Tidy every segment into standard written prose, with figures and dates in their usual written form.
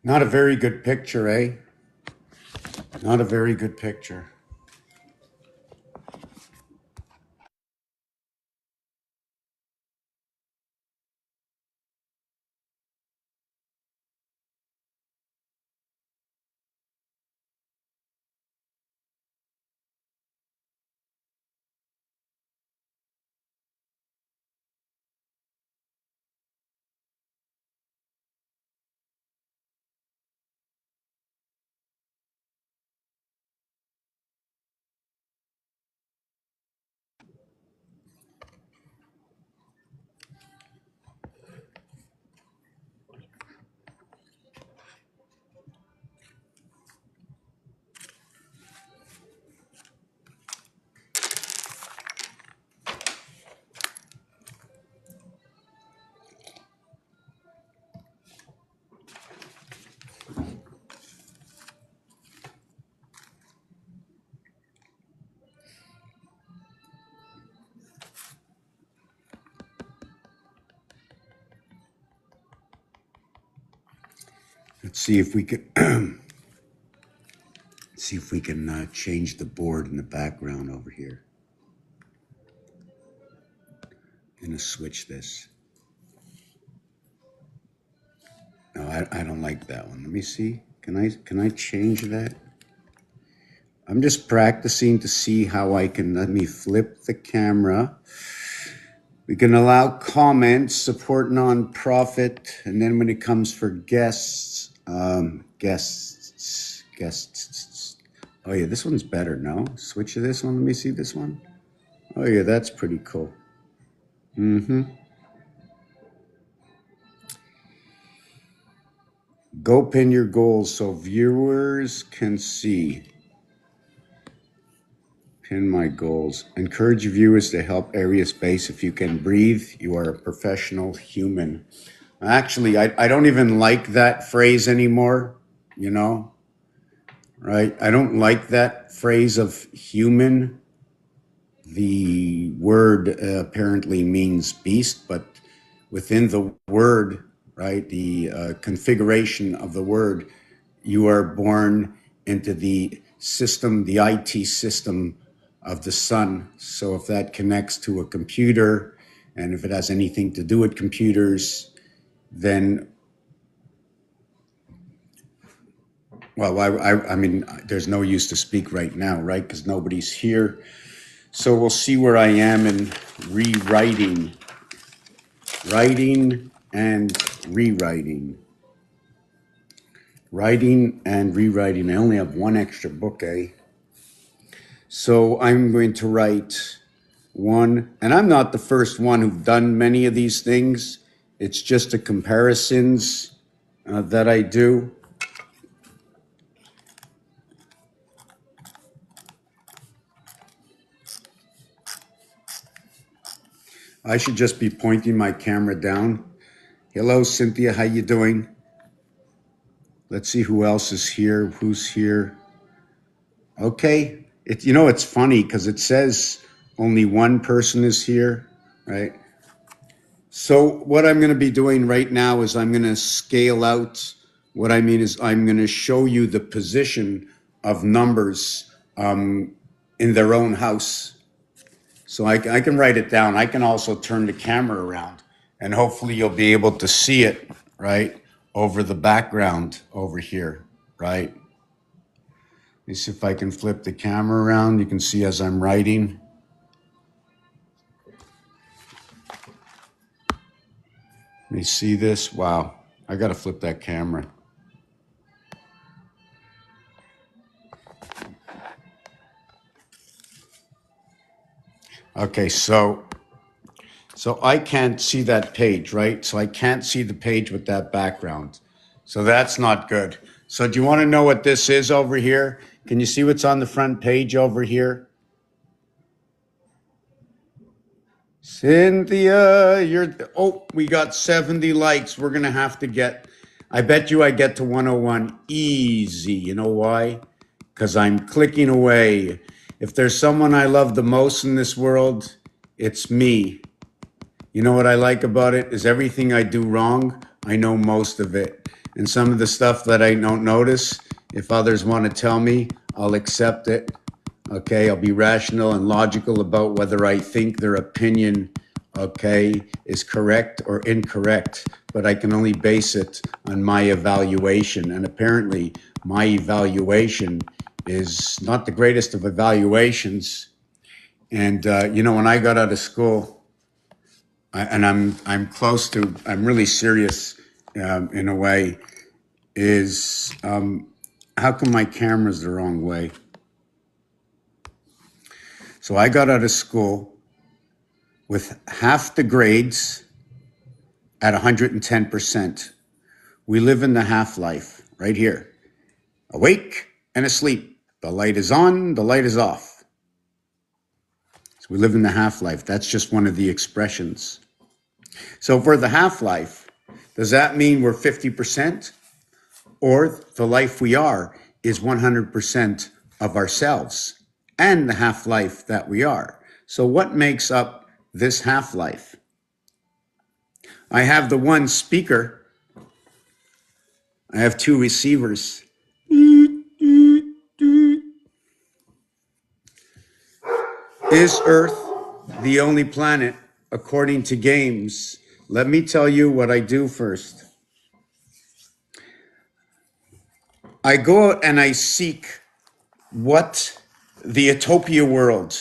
Not a very good picture, eh? Not a very good picture. Let's see if we can change the board in the background over here. I'm gonna switch this. No, I don't like that one. Let me see. Can I change that? I'm just practicing to see how I can. Let me flip the camera. We can allow comments, support nonprofit, and then when it comes for guests. Oh yeah, this one's better. No, switch to this one. Let me see this one. Oh yeah, that's pretty cool. Go pin your goals so viewers can see. Pin my goals. Encourage viewers to help area space. If you can breathe, you are a professional human. Actually, I don't even like that phrase anymore, you know, right? I don't like that phrase of human. The word apparently means beast, but within the word, right, the configuration of the word, you are born into the system, the IT system of the sun. So if that connects to a computer, and if it has anything to do with computers, then, well, I mean, there's no use to speak right now, right? Because nobody's here. So we'll see where I am in rewriting, writing and rewriting. Writing and rewriting. I only have one extra book, eh? So I'm going to write one, and I'm not the first one who've done many of these things. It's just the comparisons that I do. I should just be pointing my camera down. Hello, Cynthia, how you doing? Let's see who else is here, who's here. Okay, it's funny because it says only one person is here, right? So what I'm going to be doing right now is I'm going to scale out. What I mean is I'm going to show you the position of numbers in their own house. So I can write it down. I can also turn the camera around, and hopefully you'll be able to see it, right, over the background over here, right? Let me see if I can flip the camera around. You can see as I'm writing. Let me see this. Wow, I got to flip that camera. Okay, so I can't see that page, right? So I can't see the page with that background. So that's not good. So do you want to know what this is over here? Can you see what's on the front page over here? Cynthia, we got 70 likes. We're going to have to I bet you I get to 101 easy. You know why? Because I'm clicking away. If there's someone I love the most in this world, it's me. You know what I like about it is everything I do wrong, I know most of it. And some of the stuff that I don't notice, if others want to tell me, I'll accept it. Okay, I'll be rational and logical about whether I think their opinion, okay, is correct or incorrect, but I can only base it on my evaluation. And apparently my evaluation is not the greatest of evaluations. And, you know, when I got out of school, I'm really serious in a way, is how come my camera's the wrong way? So I got out of school with half the grades at 110%. We live in the half-life right here. Awake and asleep. The light is on, the light is off. So we live in the half-life. That's just one of the expressions. So for the half-life, does that mean we're 50%? Or the life we are is 100% of ourselves and the half-life that we are. So what makes up this half-life? I have the one speaker. I have two receivers. Is Earth the only planet according to games? Let me tell you what I do first. I go out and I seek what the utopia world,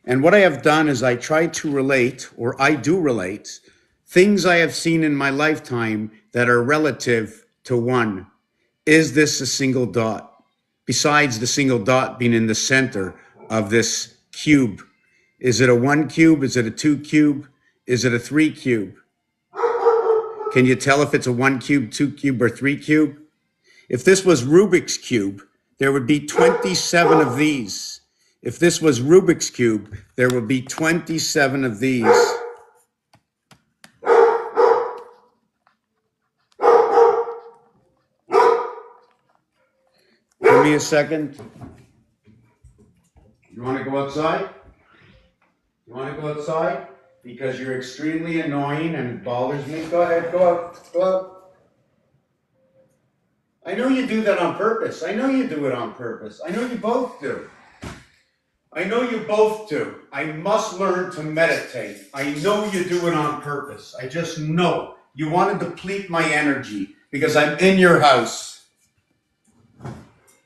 and what I have done is I try to relate, or I do relate, things I have seen in my lifetime that are relative to one. Is this a single dot? Besides the single dot being in the center of this cube. Is it a 1 cube? Is it a 2 cube? Is it a 3 cube? Can you tell if it's a 1 cube, 2 cube, or 3 cube? If this was Rubik's Cube, there would be 27 of these. If this was Rubik's Cube, there would be 27 of these. Give me a second. You want to go outside? You want to go outside? Because you're extremely annoying and it bothers me. Go ahead, go out, go out. I know you do that on purpose. I know you do it on purpose. I know you both do. I know you both do. I must learn to meditate. I know you do it on purpose. I just know. You want to deplete my energy because I'm in your house.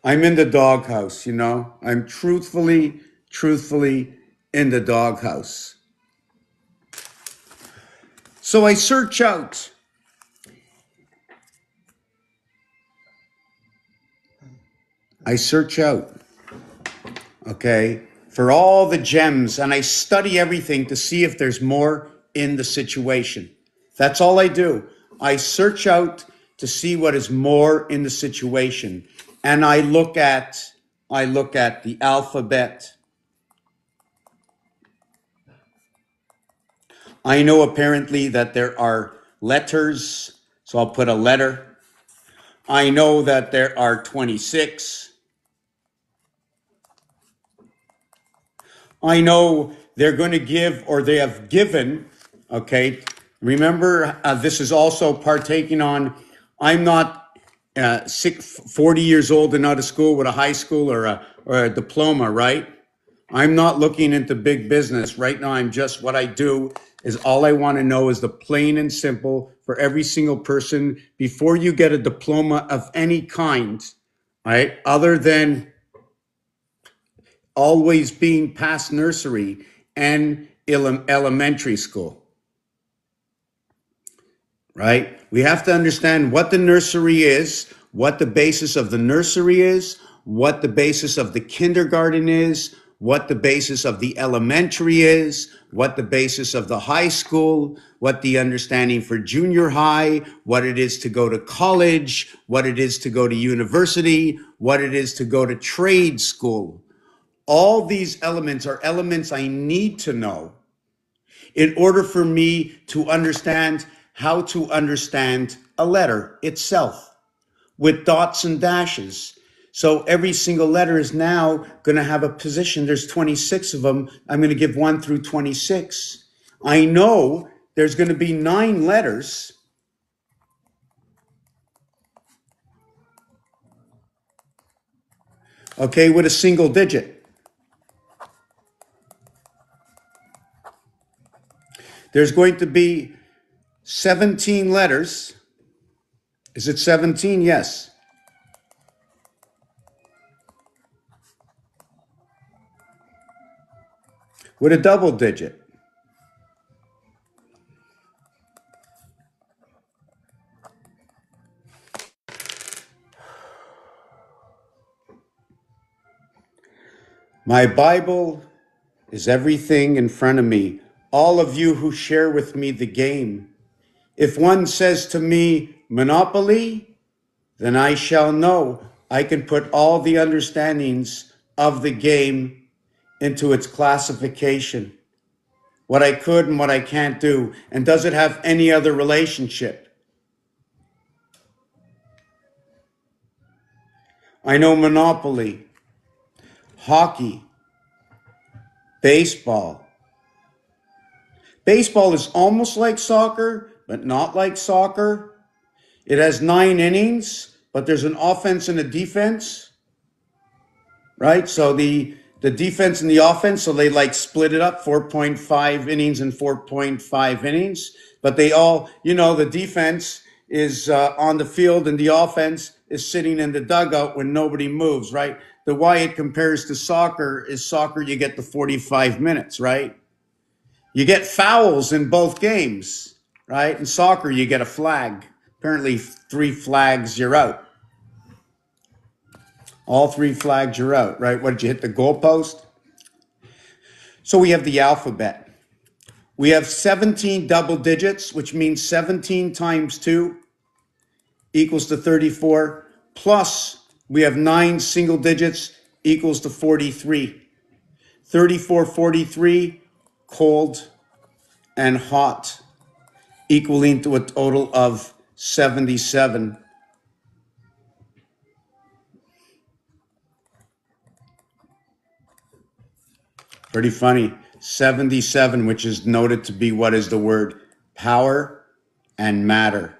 I'm in the doghouse, you know. I'm truthfully in the doghouse. So I search out. Okay, for all the gems, and I study everything to see if there's more in the situation. That's all I do. I search out to see what is more in the situation. And I look at the alphabet. I know apparently that there are letters, so I'll put a letter. I know that there are 26. I know they're going to give, or they have given, okay? Remember, this is also partaking on, I'm not 40 years old and out of school with a high school or a diploma, right? I'm not looking into big business. Right now, I'm just, what I do is all I want to know is the plain and simple for every single person before you get a diploma of any kind, right? Other than always being past nursery and elementary school, right? We have to understand what the nursery is, what the basis of the nursery is, what the basis of the kindergarten is, what the basis of the elementary is, what the basis of the high school, what the understanding for junior high, what it is to go to college, what it is to go to university, what it is to go to trade school. All these elements are elements I need to know in order for me to understand how to understand a letter itself with dots and dashes. So every single letter is now going to have a position. There's 26 of them. I'm going to give 1 through 26. I know there's going to be 9 letters. okay, with a single digit. There's going to be 17 letters. Is it 17? Yes. With a double digit. My Bible is everything in front of me. All of you who share with me the game. If one says to me, Monopoly, then I shall know I can put all the understandings of the game into its classification. What I could and what I can't do. And does it have any other relationship? I know Monopoly, hockey, baseball. Baseball is almost like soccer, but not like soccer. It has 9 innings, but there's an offense and a defense, right? So the defense and the offense, so they like split it up, 4.5 innings and 4.5 innings. But they all, the defense is on the field and the offense is sitting in the dugout when nobody moves, right? The way it compares to soccer is soccer, you get the 45 minutes, right? You get fouls in both games, right? In soccer, you get a flag. Apparently 3 flags, you're out. All 3 flags, you're out, right? What, did you hit the goalpost? So we have the alphabet. We have 17 double digits, which means 17 times 2 equals to 34. Plus, we have 9 single digits equals to 43. 34, 43, cold and hot, equaling to a total of 77. Pretty funny. 77, which is noted to be what is the word? Power and matter.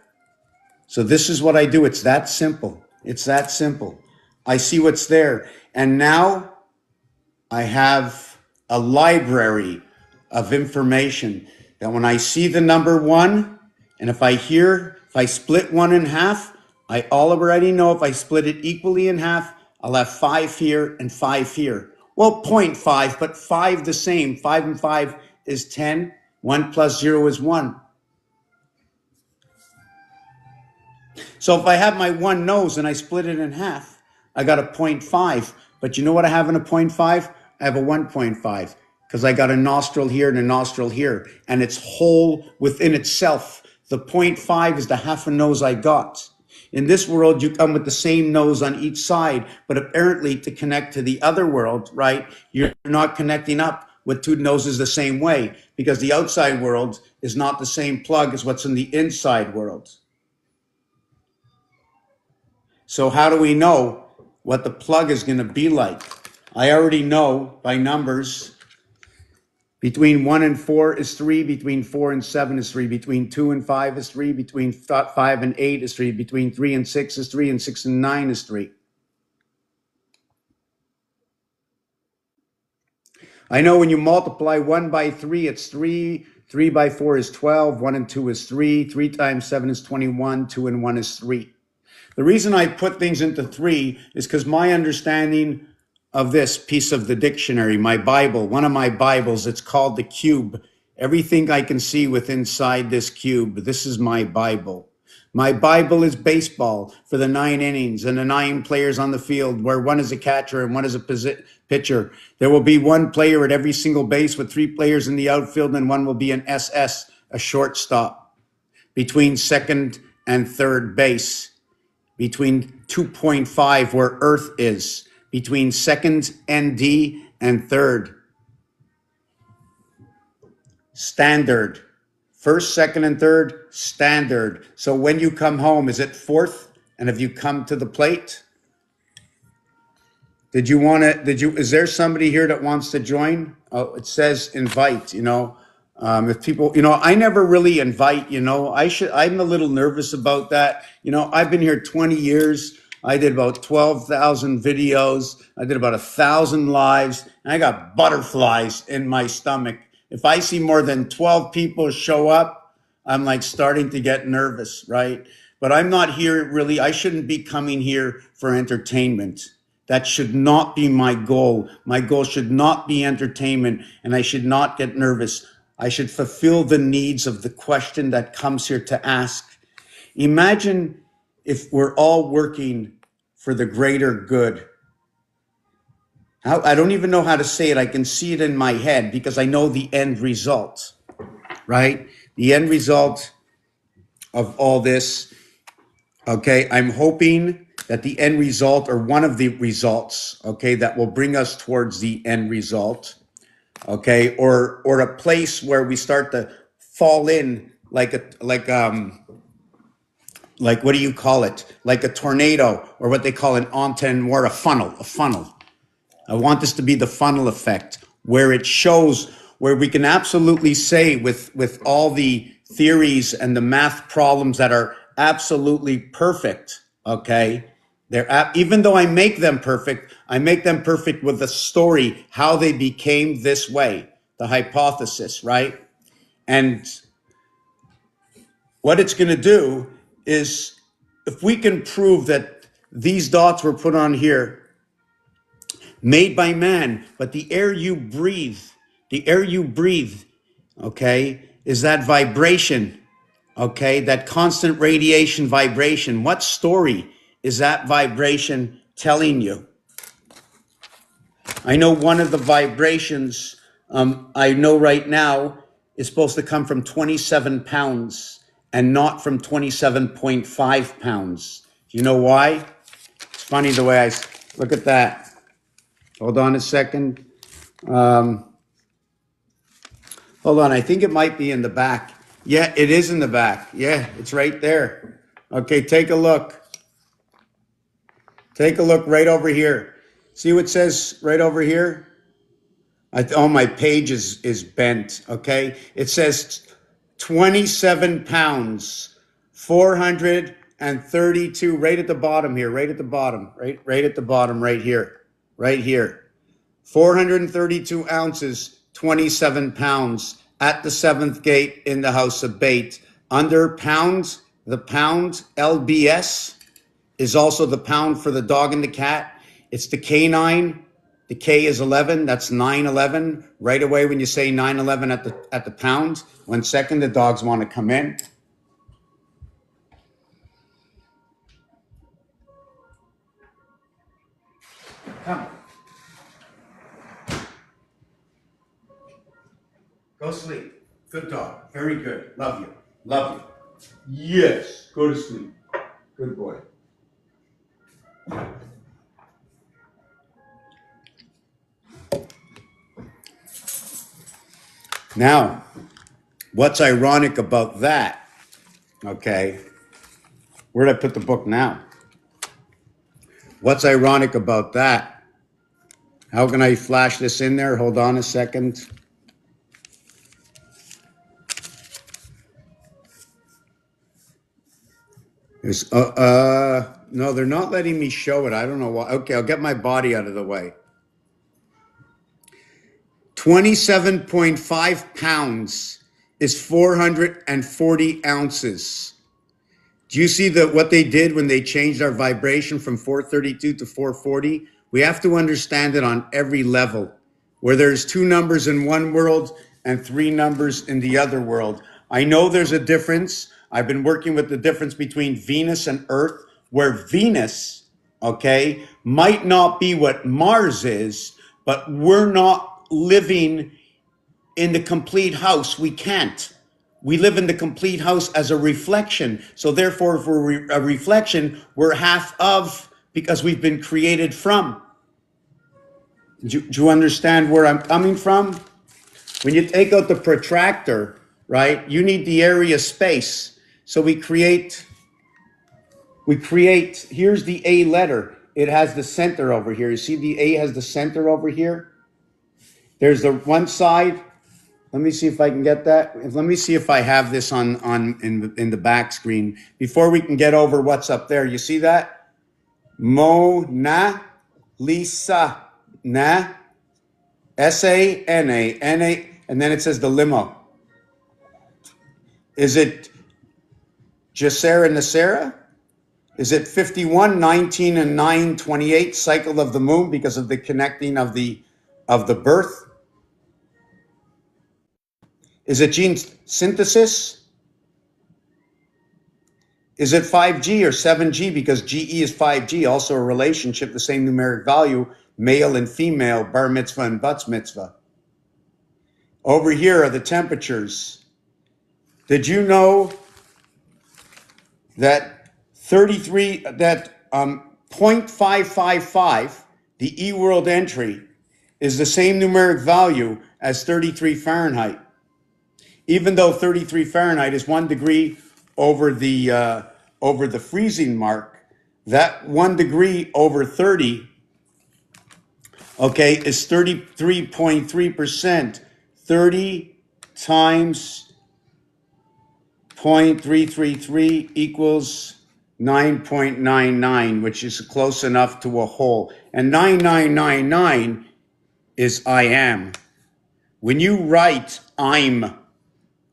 So this is what I do. It's that simple. It's that simple. I see what's there. And now I have a library of information that when I see the number 1, and if I split 1 in half, I already know if I split it equally in half, I'll have 5 here and 5 here. Well, 0.5, but 5 the same. 5 and 5 is 10. 1 plus 0 is 1. So if I have my 1 nose and I split it in half, I got a 0.5. But you know what I have in a 0.5? I have a 1.5 because I got a nostril here and a nostril here. And it's whole within itself. The 0.5 is the half a nose I got. In this world, you come with the same nose on each side, but apparently to connect to the other world, right, you're not connecting up with 2 noses the same way because the outside world is not the same plug as what's in the inside world. So how do we know what the plug is going to be like? I already know by numbers. Between 1 and 4 is 3. Between 4 and 7 is 3. Between 2 and 5 is 3. Between 5 and 8 is 3. Between 3 and 6 is 3. And 6 and 9 is 3. I know when you multiply 1 by 3, it's 3. 3 by 4 is 12. 1 and 2 is 3. 3 times 7 is 21. 2 and 1 is 3. The reason I put things into 3 is because my understanding of this piece of the dictionary, my Bible, one of my Bibles, it's called the Cube. Everything I can see within inside this cube, this is my Bible. My Bible is baseball for the 9 innings and the 9 players on the field where 1 is a catcher and 1 is a pitcher. There will be 1 player at every single base with 3 players in the outfield and 1 will be an SS, a shortstop, between second and third base, between 2.5 where Earth is, between second ND and third. Standard. First, second, and third, standard. So when you come home, is it fourth? And have you come to the plate? Is there somebody here that wants to join? Oh, it says invite, if people, I never really invite, I'm a little nervous about that. I've been here 20 years. I did about 12,000 videos. I did about 1,000 lives, and I got butterflies in my stomach. If I see more than 12 people show up, I'm like starting to get nervous, right? But I'm not here really. I shouldn't be coming here for entertainment. That should not be my goal. My goal should not be entertainment, and I should not get nervous. I should fulfill the needs of the question that comes here to ask. Imagine if we're all working for the greater good. I don't even know how to say it. I can see it in my head because I know the end result, right? The end result of all this. Okay, I'm hoping that the end result, or one of the results, okay, that will bring us towards the end result, okay, or a place where we start to fall in like what do you call it? Like a tornado, or what they call an entonnoir, a funnel, a funnel. I want this to be the funnel effect, where it shows, where we can absolutely say with all the theories and the math problems that are absolutely perfect, okay? Even though I make them perfect with a story, how they became this way, the hypothesis, right? And what it's going to do is, if we can prove that these dots were put on here, made by man, but the air you breathe, okay, is that vibration, okay, that constant radiation vibration. What story is that vibration telling you? I know one of the vibrations I know right now is supposed to come from 27 pounds and not from 27.5 pounds. Do you know why? It's funny the way I look at that. Hold on a second. Hold on, I think it might be in the back. Yeah, it is in the back. Yeah, it's right there. Okay, take a look. Take a look right over here. See what it says right over here? Oh, my page is bent, okay? It says 27 pounds, 432, right at the bottom here, right at the bottom, right at the bottom, right here, right here. 432 ounces, 27 pounds at the seventh gate in the house of bait. Under pounds, the pound, LBS, is also the pound for the dog and the cat. It's the K9. The K is 11. That's 911. Right away when you say 911 at the pound. 1 second, the dogs want to come in. Come. Go sleep. Good dog. Very good. Love you. Love you. Yes. Go to sleep. Good boy. Now, what's ironic about that, okay, where did I put the book now? What's ironic about that? How can I flash this in there? Hold on a second. No, they're not letting me show it. I don't know why. Okay, I'll get my body out of the way. 27.5 pounds is 440 ounces. Do you see what they did when they changed our vibration from 432 to 440? We have to understand it on every level, where there's 2 numbers in one world and 3 numbers in the other world. I know there's a difference. I've been working with the difference between Venus and Earth, where Venus, okay, might not be what Mars is, but we're not living in the complete house. We can't. We live in the complete house as a reflection. So therefore, if we're a reflection, we're half of, because we've been created from. Do you understand where I'm coming from? When you take out the protractor, right, you need the area space. So we create, here's the A letter. It has the center over here. You see the A has the center over here? There's the one side. Let me see if I can get that. Let me see if I have this in the back screen before we can get over what's up there. You see that? Mona Lisa. Na. Sana. Na. And then it says the limo. Is it Jacera Nacera? Is it 51, 19, and 9, 28 cycle of the moon because of the connecting of the birth? Is it gene synthesis? Is it 5G or 7G because GE is 5G, also a relationship, the same numeric value, male and female, bar mitzvah and bat mitzvah? Over here are the temperatures. Did you know that 0.555, the E-world entry, is the same numeric value as 33 Fahrenheit? Even though 33 Fahrenheit is 1 degree over the freezing mark, that 1 degree over 30, okay, is 33.3%. 30 times 0.333 equals 9.99, which is close enough to a whole. And 9999 is I am. When you write I'm,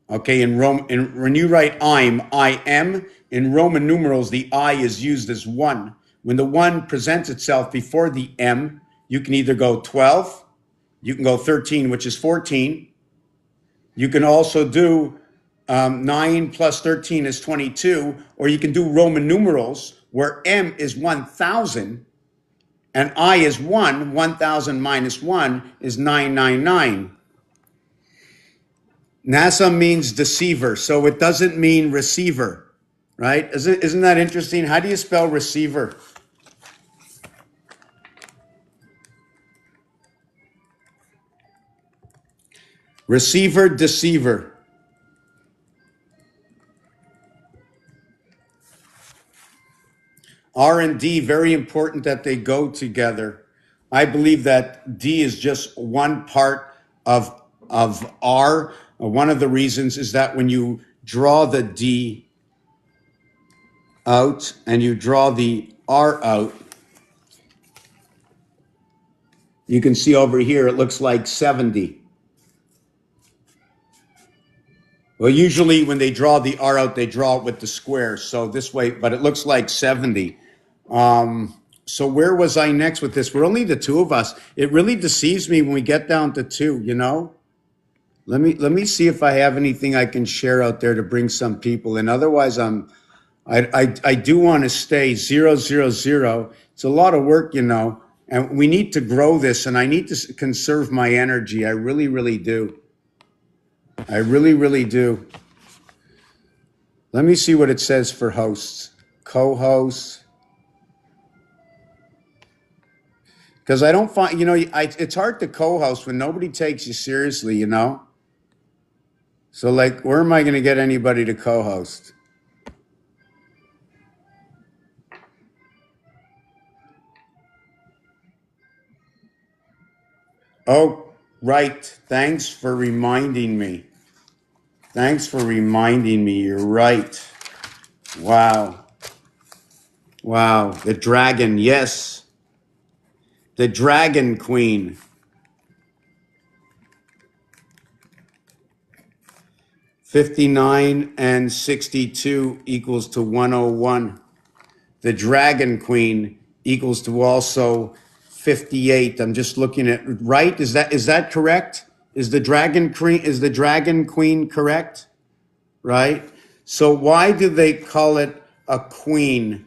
okay, when you write I am, in Roman numerals, the I is used as 1. When the 1 presents itself before the M, you can either go 12, you can go 13, which is 14. You can also do 9 plus 13 is 22, or you can do Roman numerals where M is 1,000 and I is 1. 1,000 minus 1 is 999. NASA means deceiver, so it doesn't mean receiver, right? Isn't that interesting? How do you spell receiver? Receiver, deceiver. R and D, very important that they go together. I believe that D is just one part of R. One of the reasons is that when you draw the D out and you draw the R out, you can see over here it looks like 70. Well, usually when they draw the R out, they draw it with the square. So this way, but it looks like 70. So where was I next with this? We're only the two of us. It really deceives me when we get down to two, you know? Let me see if I have anything I can share out there to bring some people in. Otherwise, I do want to stay 000. It's a lot of work, you know, and we need to grow this, and I need to conserve my energy. I really, really do. I really, really do. Let me see what it says for hosts, co-hosts. Because I don't find, you know, it's hard to co-host when nobody takes you seriously, you know? So, like, where am I going to get anybody to co-host? Oh, right. Thanks for reminding me. Thanks for reminding me. You're right. Wow. Wow. The dragon. Yes. The Dragon Queen. 59 and 62 equals to 101. The Dragon Queen equals to also 58. I'm just looking at, right? Is that correct? Is the Dragon Queen correct? Right? So why do they call it a queen?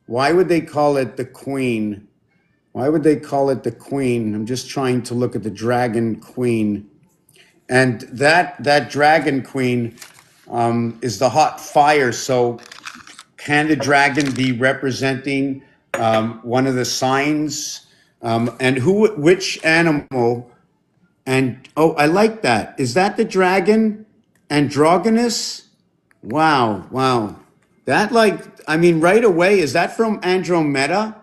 Why would they call it the queen? Why would they call it the queen? I'm just trying to look at the Dragon Queen. And that Dragon Queen is the hot fire. So can the dragon be representing one of the signs? And which animal? And oh, I like that. Is that the dragon? Androgynous? Wow, wow. That, like, I mean, right away, is that from Andromeda?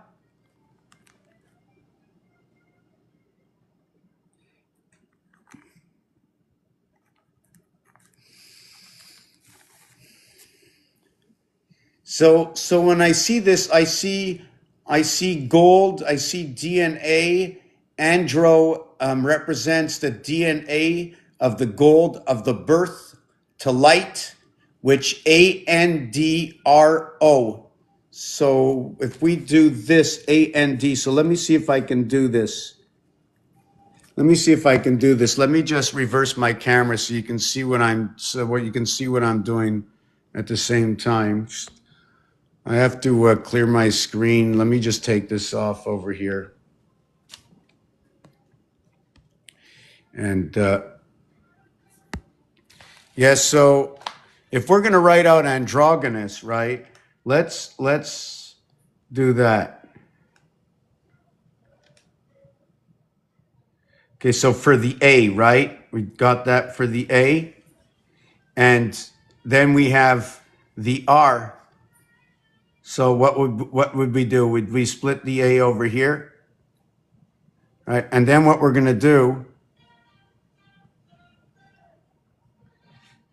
So when I see this, I see I see gold. I see DNA. Andro represents the DNA of the gold of the birth to light, which ANDRO. So if we do this AND, so let me see if I can do this. Let me see if I can do this. Let me just reverse my camera so you can see what you can see what I'm doing at the same time. I have to clear my screen. Let me just take this off over here. And yes, so if we're going to write out androgynous, right? Let's do that. Okay, so for the A, right? We got that for the A. And then we have the R. So what would we do? Would we split the A over here? Right? And then what we're going to do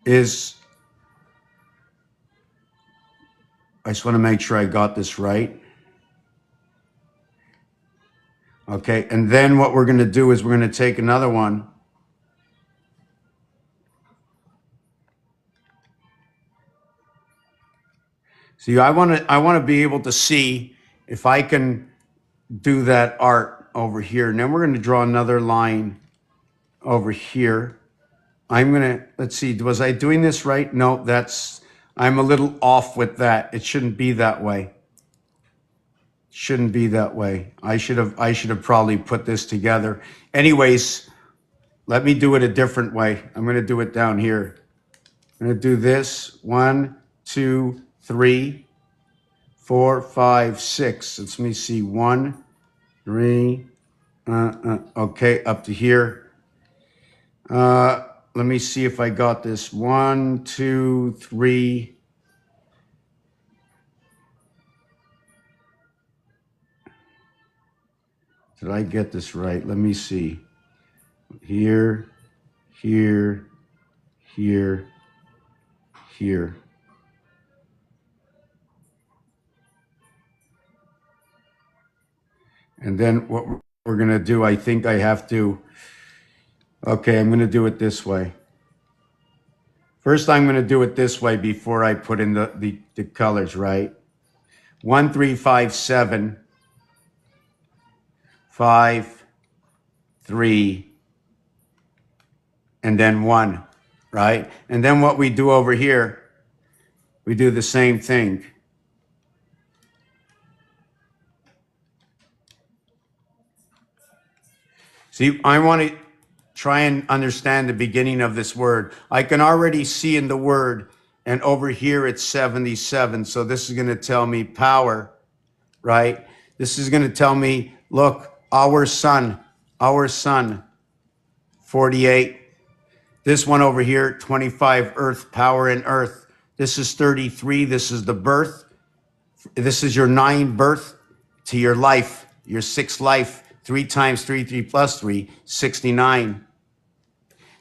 is, I just want to make sure I got this right. Okay, and then what we're going to do is we're going to take another one. See, I want to be able to see if I can do that art over here. And then we're going to draw another line over here. I'm going to, let's see, was I doing this right? No, I'm a little off with that. It shouldn't be that way. Shouldn't be that way. I should have probably put this together. Anyways, let me do it a different way. I'm going to do it down here. I'm going to do this. 1, 2, 3, 4, 5, 6. Let me see. 1, 3. Okay, up to here. Let me see if I got this. 1, 2, 3. Did I get this right? Let me see. Here, here, here, here. And then what we're going to do, I think I have to, okay, I'm going to do it this way. First, I'm going to do it this way before I put in the colors, right? 1, 3, 5, 7, 5, 3, and then 1, right? And then what we do over here, we do the same thing. See, I want to try and understand the beginning of this word. I can already see in the word, and over here it's 77. So this is going to tell me power, right? This is going to tell me, look, our sun, 48. This one over here, 25, earth, power in earth. This is 33. This is the birth. This is your 9 birth to your life, your 6 life. 3 times 3, 3 plus 3, 69.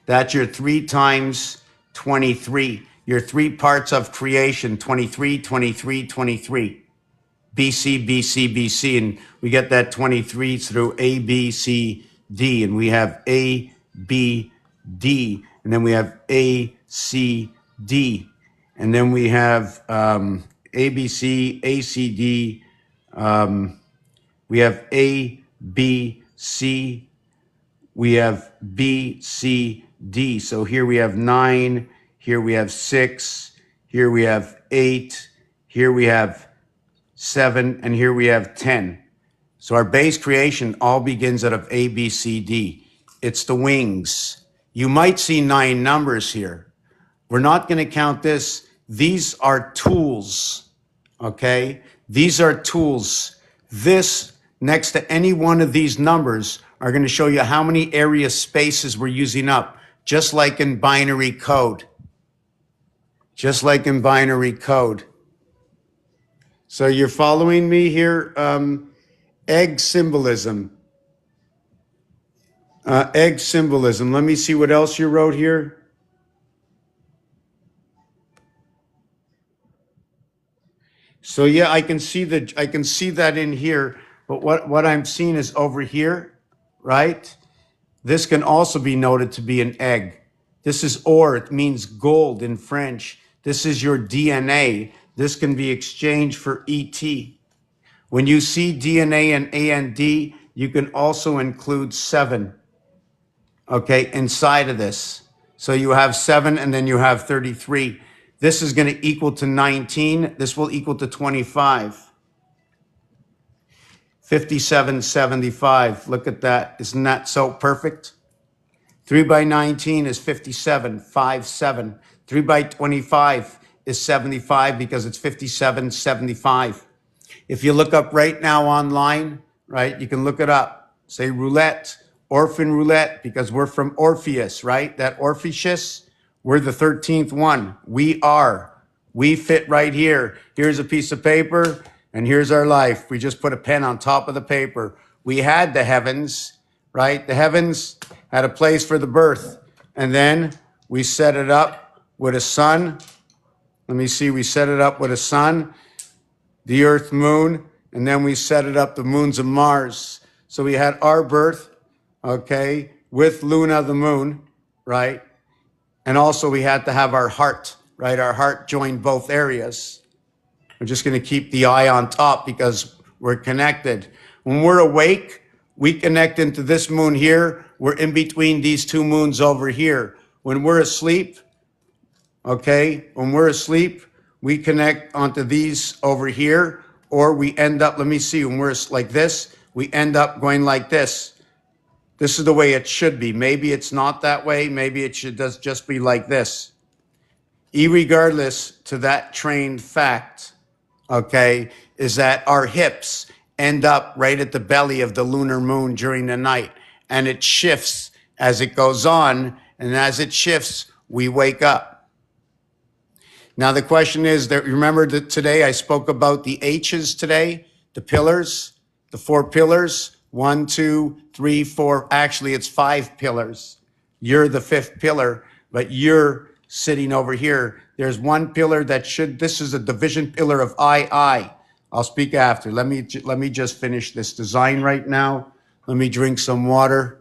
That's your 3 times 23. Your 3 parts of creation, 23, 23, 23. BC, BC, BC. And we get that 23 through A, B, C, D. And we have A, B, D. And then we have A, C, D. And then we have A, B, C, A, C, D. We have A, B, C. We have B, C, D. So here we have 9. Here we have 6. Here we have 8. Here we have 7. And here we have 10. So our base creation all begins out of A, B, C, D. It's the wings. You might see 9 numbers here. We're not going to count this. These are tools, okay? These are tools. This, next to any one of these numbers, are going to show you how many area spaces we're using up, just like in binary code. Just like in binary code. So you're following me here? Egg symbolism. Egg symbolism. Let me see what else you wrote here. So yeah, I can see that in here, but what I'm seeing is over here, right? This can also be noted to be an egg. This is or, it means gold in French. This is your DNA. This can be exchanged for ET. When you see DNA and AND, you can also include 7, okay, inside of this. So you have 7 and then you have 33. This is going to equal to 19. This will equal to 25. 5775. Look at that. Isn't that so perfect? 3 by 19 is 57, 5, 7. 3 by 25 is 75 because it's 57, 75. If you look up right now online, right, you can look it up. Say roulette, orphan roulette, because we're from Orpheus, right? That Orpheus, we're the 13th one. We fit right here. Here's a piece of paper, and here's our life. We just put a pen on top of the paper. We had the heavens, right? The heavens had a place for the birth. And then we set it up with a sun. Let me see, we set it up with a sun, the earth, moon, and then we set it up the moons of Mars. So we had our birth, okay, with Luna, the moon, right? And also we had to have our heart, right? Our heart joined both areas. We're just going to keep the eye on top because we're connected. When we're awake, we connect into this moon here. We're in between these two moons over here. When we're asleep, okay, when we're asleep, we connect onto these over here, or we end up, let me see, when we're like this, we end up going like this. This is the way it should be. Maybe it's not that way. Maybe it should just be like this. Irregardless to that trained fact, okay, is that our hips end up right at the belly of the lunar moon during the night, and it shifts as it goes on, and as it shifts, we wake up. Now the question is, that remember that today I spoke about the H's today, the pillars, the 4 pillars, 1, 2, 3, 4, actually it's 5 pillars. You're the 5th pillar, but you're sitting over here. There's one pillar that this is a division pillar of I. I'll speak after. Let me just finish this design right now. Let me drink some water.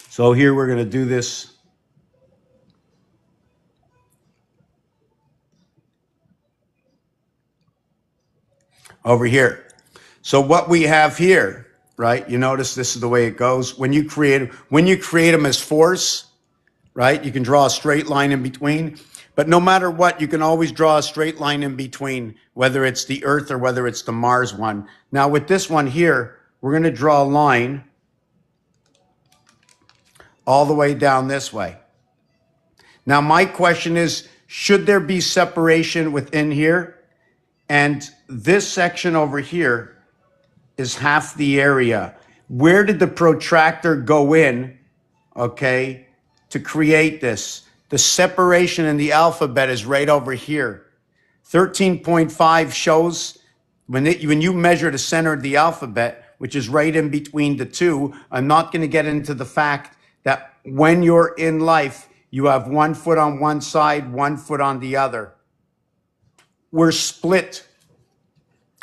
So here we're going to do this. Over here. So what we have here, right? You notice this is the way it goes. When you create them as force, right? You can draw a straight line in between. But no matter what, you can always draw a straight line in between, whether it's the Earth or whether it's the Mars one. Now with this one here, we're going to draw a line all the way down this way. Now my question is, should there be separation within here? And this section over here is half the area. Where did the protractor go in, okay, to create this? The separation in the alphabet is right over here. 13.5 shows when you measure the center of the alphabet, which is right in between the two. I'm not going to get into the fact that when you're in life, you have 1 foot on one side, 1 foot on the other. We're split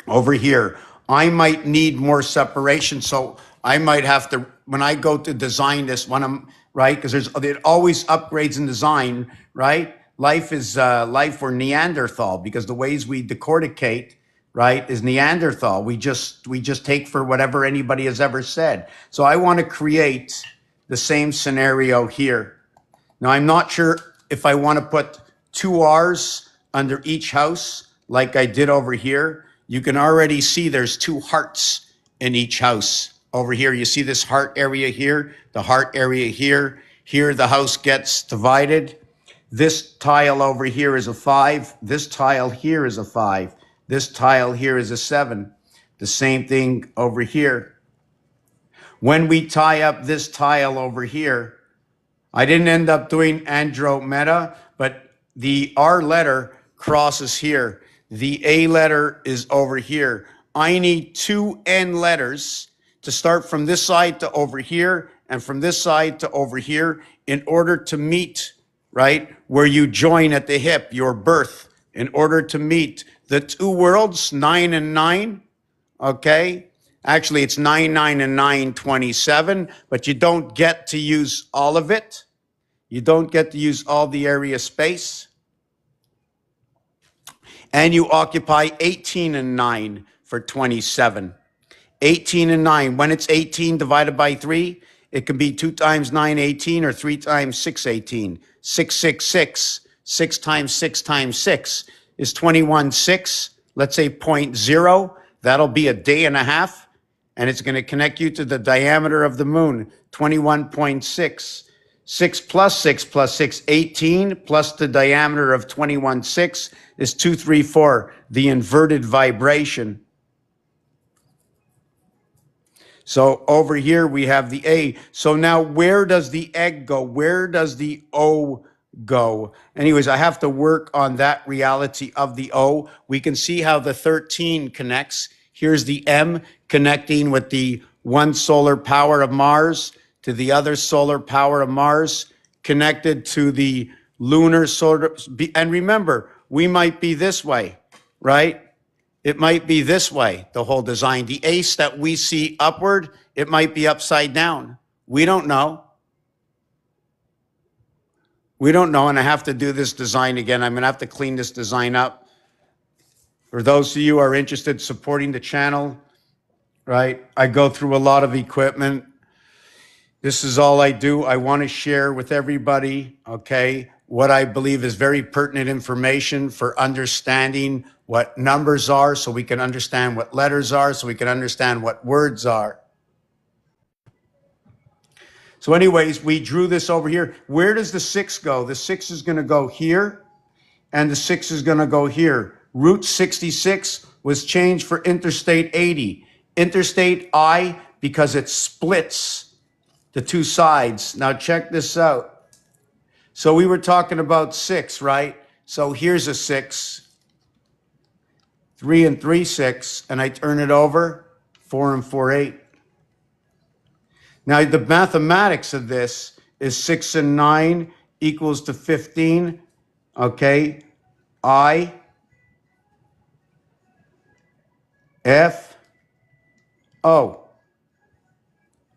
over here. I might need more separation, so I might have to, when I go to design this, when I'm, right, because it always upgrades in design, right? Life is life or Neanderthal, because the ways we decorticate, right, is Neanderthal. We just take for whatever anybody has ever said. So I want to create the same scenario here. Now I'm not sure if I want to put 2 R's under each house like I did over here. You can already see there's 2 hearts in each house. Over here, you see this heart area here, the heart area here. Here, the house gets divided. This tile over here is a 5. This tile here is a 5. This tile here is a 7. The same thing over here. When we tie up this tile over here, I didn't end up doing Andromeda, but the R letter crosses here. The A letter is over here. I need 2 N letters to start from this side to over here and from this side to over here in order to meet, right, where you join at the hip, your birth, in order to meet the two worlds, 9 and 9, okay? Actually, it's 9, 9, and 9, 27, but you don't get to use all of it. You don't get to use all the area space. And you occupy 18 and 9 for 27. 18 and 9. When it's 18 divided by 3, it can be 2 times 9, 18, or 3 times 6, 18. 6, 6, 6. 6 times 6 times 6 is 21, 6. Let's say 0.0. That'll be a day and a half. And it's going to connect you to the diameter of the moon, 21.6. 6 plus 6 plus 6, 18, plus the diameter of 21.6 is 234, the inverted vibration. So over here we have the A. So now where does the egg go? Where does the O go? Anyways, I have to work on that reality of the O. We can see how the 13 connects. Here's the M connecting with the one solar power of Mars to the other solar power of Mars, connected to the lunar solar. And remember, we might be this way, right? It might be this way, the whole design. The ace that we see upward, it might be upside down. We don't know. We don't know, and I have to do this design again. I'm going to have to clean this design up. For those of you who are interested in supporting the channel, right, I go through a lot of equipment. This is all I do. I want to share with everybody, okay, what I believe is very pertinent information for understanding what numbers are, so we can understand what letters are, so we can understand what words are. So anyways, we drew this over here. Where does the 6 go? The 6 is going to go here, and the 6 is going to go here. Route 66 was changed for Interstate 80. Interstate I, because it splits the two sides. Now check this out. So we were talking about 6, right? So here's a 6. 3 and 3, 6. And I turn it over, 4 and 4, 8. Now the mathematics of this is 6 and 9 equals to 15. Okay. I, F, O.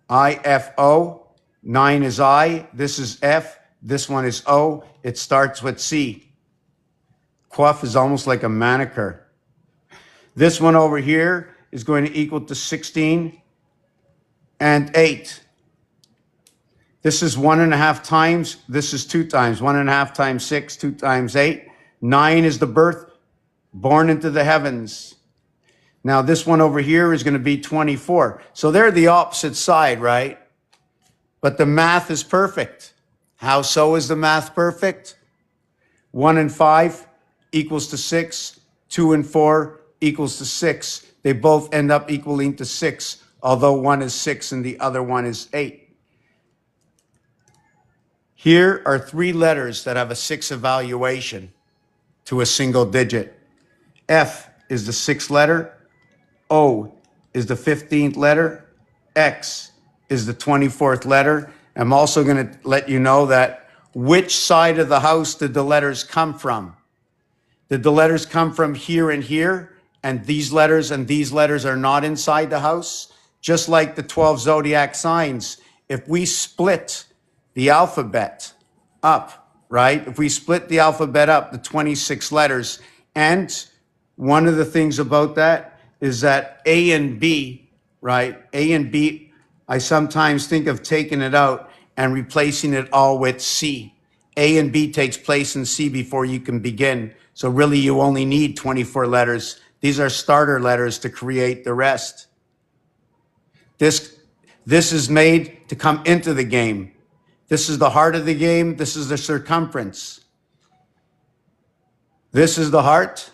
I, F, O. 9 is I. This is F. This one is O. It starts with C. Coif is almost like a manicure. This one over here is going to equal to 16 and 8. This is 1.5 times. This is 2 times. 1.5 times 6, 2 times 8. 9 is the birth, born into the heavens. Now this one over here is going to be 24. So they're the opposite side, right? But the math is perfect. How so is the math perfect? 1 and 5 equals to 6. 2 and 4 equals to 6. They both end up equaling to 6, although one is 6 and the other one is 8. Here are 3 letters that have a 6 evaluation to a single digit. F is the 6th letter. O is the 15th letter. X is the 24th letter. I'm also going to let you know that which side of the house did the letters come from. Did the letters come from here and here, and these letters are not inside the house? Just like the 12 zodiac signs, if we split the alphabet up, right? If we split the alphabet up, the 26 letters, and one of the things about that is that A and B, right? A and B, I sometimes think of taking it out and replacing it all with C. A and B takes place in C before you can begin. So really you only need 24 letters. These are starter letters to create the rest. This is made to come into the game. This is the heart of the game. This is the circumference. This is the heart,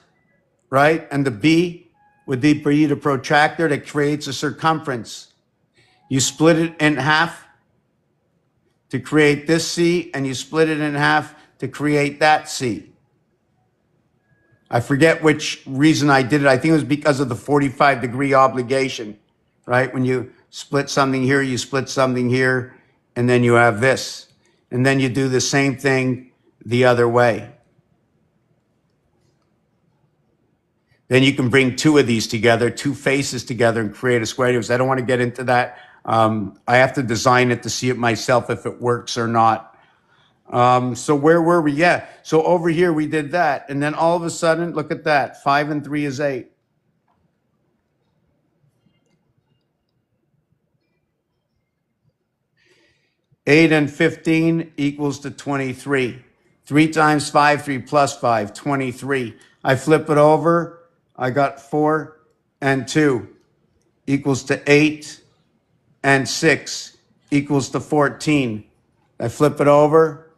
right? And the B would be the protractor that creates a circumference. You split it in half to create this C, and you split it in half to create that C. I forget which reason I did it. I think it was because of the 45-degree obligation, right? When you split something here, you split something here, and then you have this. And then you do the same thing the other way. Then you can bring two of these together, two faces together, and create a square. I don't want to get into that. I have to design it to see it myself if it works or not. So where were we? Yeah. So over here we did that. And then all of a sudden, look at that. 5 and 3 is 8. Eight and 15 equals to 23. 3 times 5, 3 plus 5, 23. I flip it over. I got 4 and 2 equals to 8 and 6 equals to 14. I flip it over.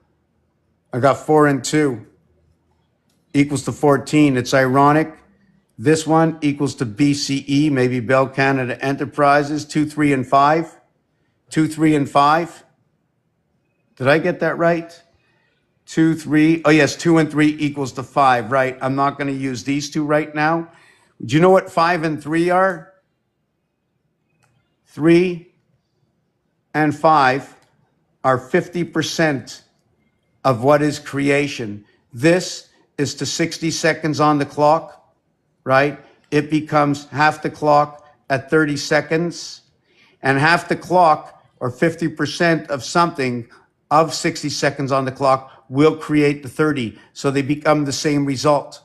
I got 4 and 2 equals to 14. It's ironic. This one equals to BCE, maybe Bell Canada Enterprises, 2, 3, and 5. 2, 3, and 5. Did I get that right? 2, 3. Oh, yes, 2 and 3 equals to 5, right? I'm not going to use these two right now. Do you know what 5 and 3 are? 3 and 5 are 50% of what is creation. This is to 60 seconds on the clock, right? It becomes half the clock at 30 seconds. And half the clock, or 50% of something, of 60 seconds on the clock will create the 30. So they become the same result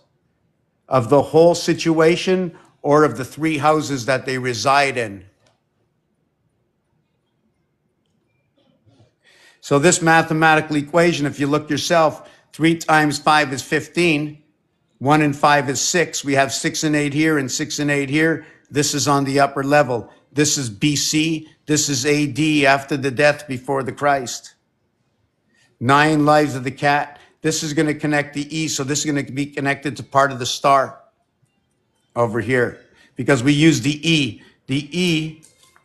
of the whole situation or of the 3 houses that they reside in. So this mathematical equation, if you look yourself, 3 times 5 is 15. 1 and 5 is 6. We have 6 and 8 here and 6 and 8 here. This is on the upper level. This is BC. This is AD, after the death before the Christ. 9 lives of the cat. This is going to connect the E, so this is going to be connected to part of the star over here because we use the E. The E,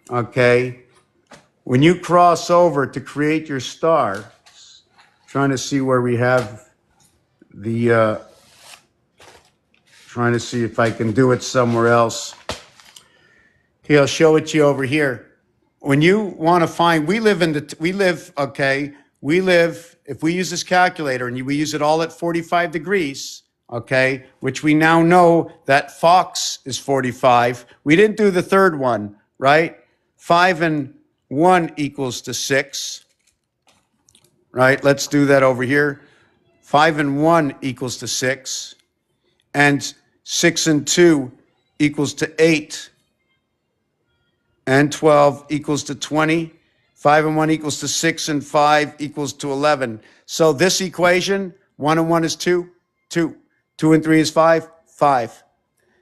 okay, when you cross over to create your star, trying to see where we have the, trying to see if I can do it somewhere else. Okay, I'll show it to you over here. When you want to find, if we use this calculator and we use it all at 45 degrees, okay, which we now know that Fox is 45. We didn't do the third one, right? 5 and 1 equals to 6, right? Let's do that over here. 5 and 1 equals to 6, and 6 and 2 equals to 8, and 12 equals to 20. 5 and 1 equals to 6, and 5 equals to 11. So this equation, 1 and 1 is 2, 2. 2 and 3 is 5, 5.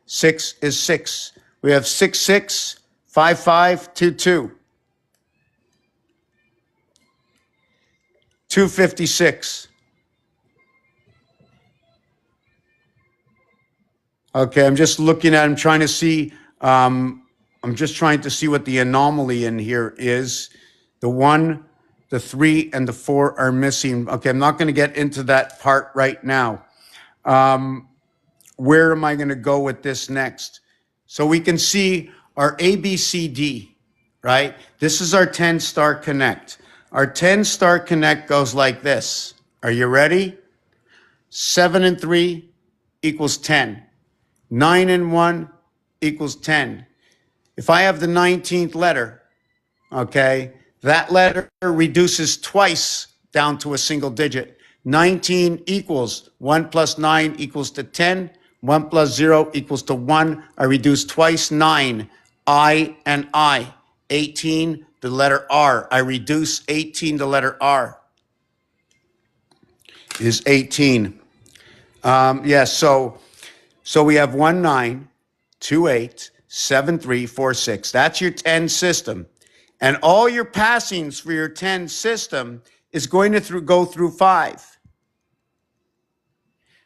6 is 6. We have 6, 6, 5, 5, 2, 2. 256. Okay, I'm just looking at, I'm trying to see, I'm just trying to see what the anomaly in here is. The 1, the 3, and the 4 are missing. Okay, I'm not going to get into that part right now. Where am I going to go with this next? So we can see our ABCD, right? This is our 10-star connect. Our 10-star connect goes like this. Are you ready? 7 and 3 equals 10. 9 and 1 equals 10. If I have the 19th letter, okay, that letter reduces twice down to a single digit. 19 equals 1 plus 9 equals to 10. 1 plus 0 equals to 1. I reduce twice 9. I and I. 18, the letter R. I reduce 18, the letter R is 18. Yes, so we have 1, 9, 2, 8, 7, 3, 4, 6. That's your 10 system. And all your passings for your 10 system is going to go through 5.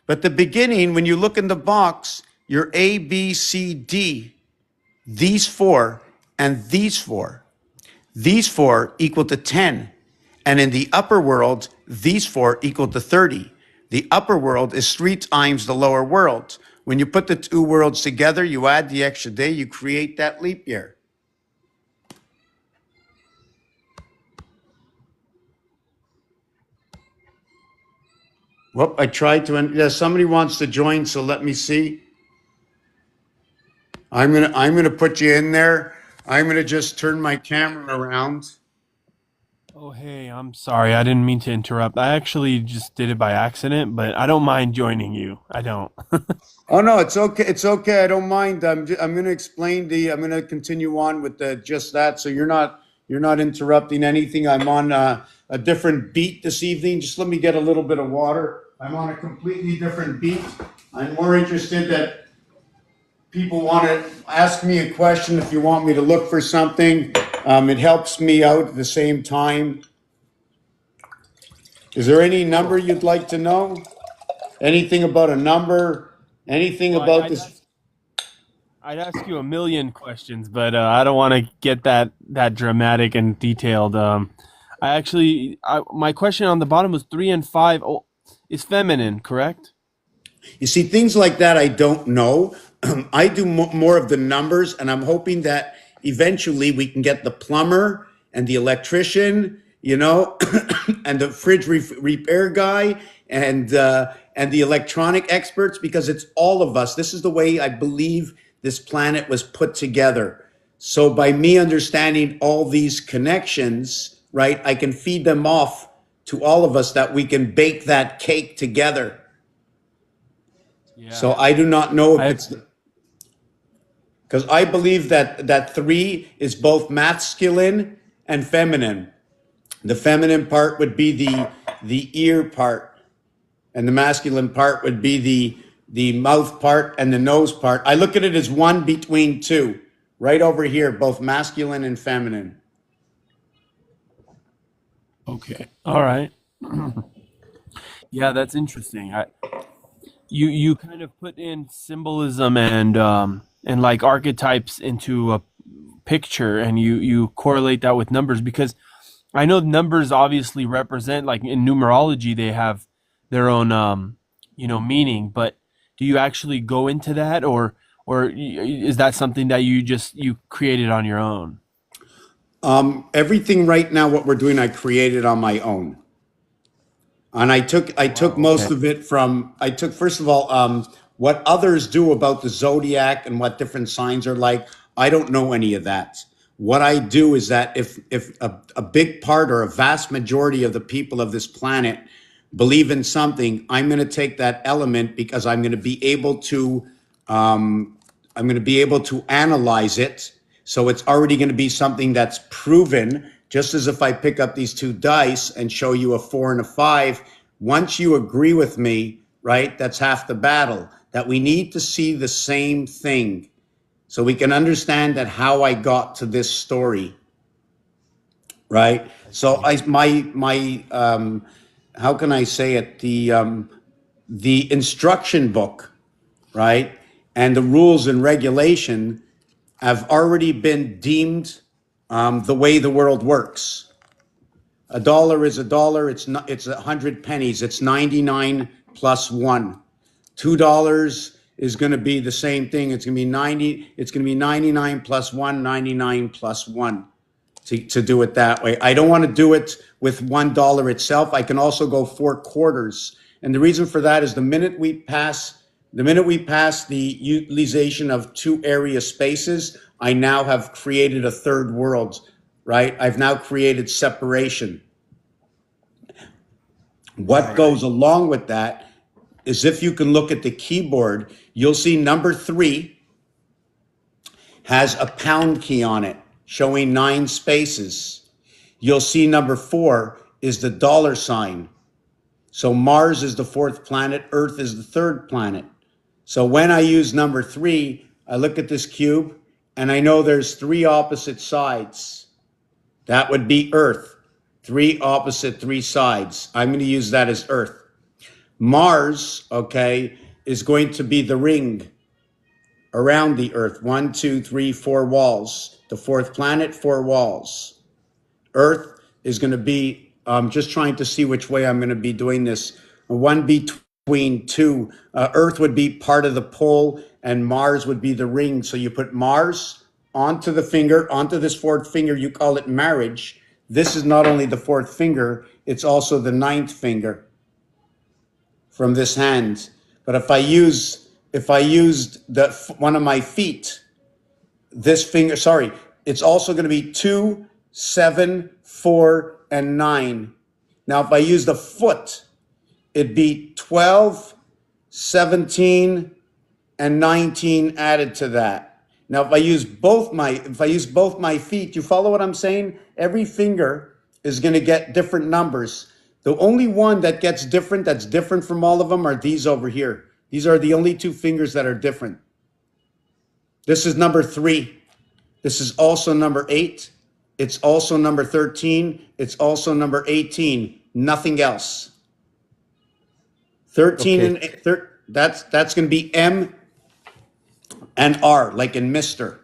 But the beginning, when you look in the box, your A, B, C, D, these 4 and these 4 equal to 10. And in the upper world, these 4 equal to 30. The upper world is 3 times the lower world. When you put the 2 worlds together, you add the extra day, you create that leap year. Well, I tried to. Yeah, somebody wants to join, so let me see. I'm gonna put you in there. I'm gonna just turn my camera around. Oh, hey, I'm sorry. I didn't mean to interrupt. I actually just did it by accident, but I don't mind joining you. I don't. Oh no, it's okay. It's okay. I don't mind. I'm gonna explain the. I'm gonna continue on with the just that. So you're not interrupting anything. I'm on a different beat this evening. Just let me get a little bit of water. I'm on a completely different beat. I'm more interested that people want to ask me a question if you want me to look for something. It helps me out at the same time. Is there any number Cool. you'd like to know? Anything about a number? Anything Well, about this? I'd ask you a million questions, but I don't want to get that dramatic and detailed. My question on the bottom was 3 and 5. Oh, is feminine, correct? You see, things like that I don't know. I do more of the numbers, and I'm hoping that eventually we can get the plumber and the electrician, and the fridge repair guy and the electronic experts, because it's all of us. This is the way I believe this planet was put together. So by me understanding all these connections, right, I can feed them off to all of us that we can bake that cake together. Yeah. So I do not know if I it's because I believe that three is both masculine and feminine. The feminine part would be the ear part, and the masculine part would be the mouth part and the nose part. I look at it as one between two, right over here, both masculine and feminine. Okay. All right. Yeah, that's interesting. You kind of put in symbolism and like archetypes into a picture, and you correlate that with numbers because I know numbers obviously represent, like in numerology they have their own meaning, but do you actually go into that, or is that something that you created on your own? Everything right now, what we're doing, I created on my own. And I took Wow, most okay. of it from I took first of all what others do about the zodiac and what different signs are like. I don't know any of that. What I do is that if a big part or a vast majority of the people of this planet believe in something, I'm going to take that element because I'm going to be able to analyze it. So it's already going to be something that's proven. Just as if I pick up these two dice and show you a 4 and a 5, once you agree with me, right, that's half the battle. That we need to see the same thing so we can understand that how I got to this story, right? I So see. my how can I say it? The instruction book, right, and the rules and regulation have already been deemed the way the world works. A dollar is a dollar. It's not. It's 100 pennies. It's 99 plus one. $2 is going to be the same thing. It's going to be 90. It's going to be 99 plus one. 99 plus one. To do it that way. I don't want to do it with $1 itself. I can also go 4 quarters. And the reason for that is the minute we pass the utilization of two area spaces, I now have created a third world, right? I've now created separation. What Right. goes along with that is if you can look at the keyboard, you'll see number 3 has a pound key on it showing 9 spaces. You'll see number 4 is the dollar sign. So Mars is the fourth planet, Earth is the third planet. So when I use number 3, I look at this cube and I know there's 3 opposite sides. That would be Earth. 3 opposite 3 sides. I'm going to use that as Earth. Mars, okay, is going to be the ring around the Earth. 1, 2, 3, 4 walls. The fourth planet, 4 walls. Earth is going to be, just trying to see which way I'm going to be doing this. One between two. Earth would be part of the pole and Mars would be the ring. So you put Mars onto the finger, onto this fourth finger. You call it marriage. This is not only the fourth finger, it's also the ninth finger. from this hand. But if I used one of my feet, this finger, sorry, it's also going to be 2, 7, 4, and 9. Now, if I use the foot, it'd be 12, 17, and 19 added to that. Now, if I use both my feet, you follow what I'm saying? Every finger is going to get different numbers. The only one that gets different, that's different from all of them, are these over here. These are the only two fingers that are different. This is number 3. This is also number 8. It's also number 13. It's also number 18. Nothing else. 13 Okay. and that's going to be M and R, like in Mr.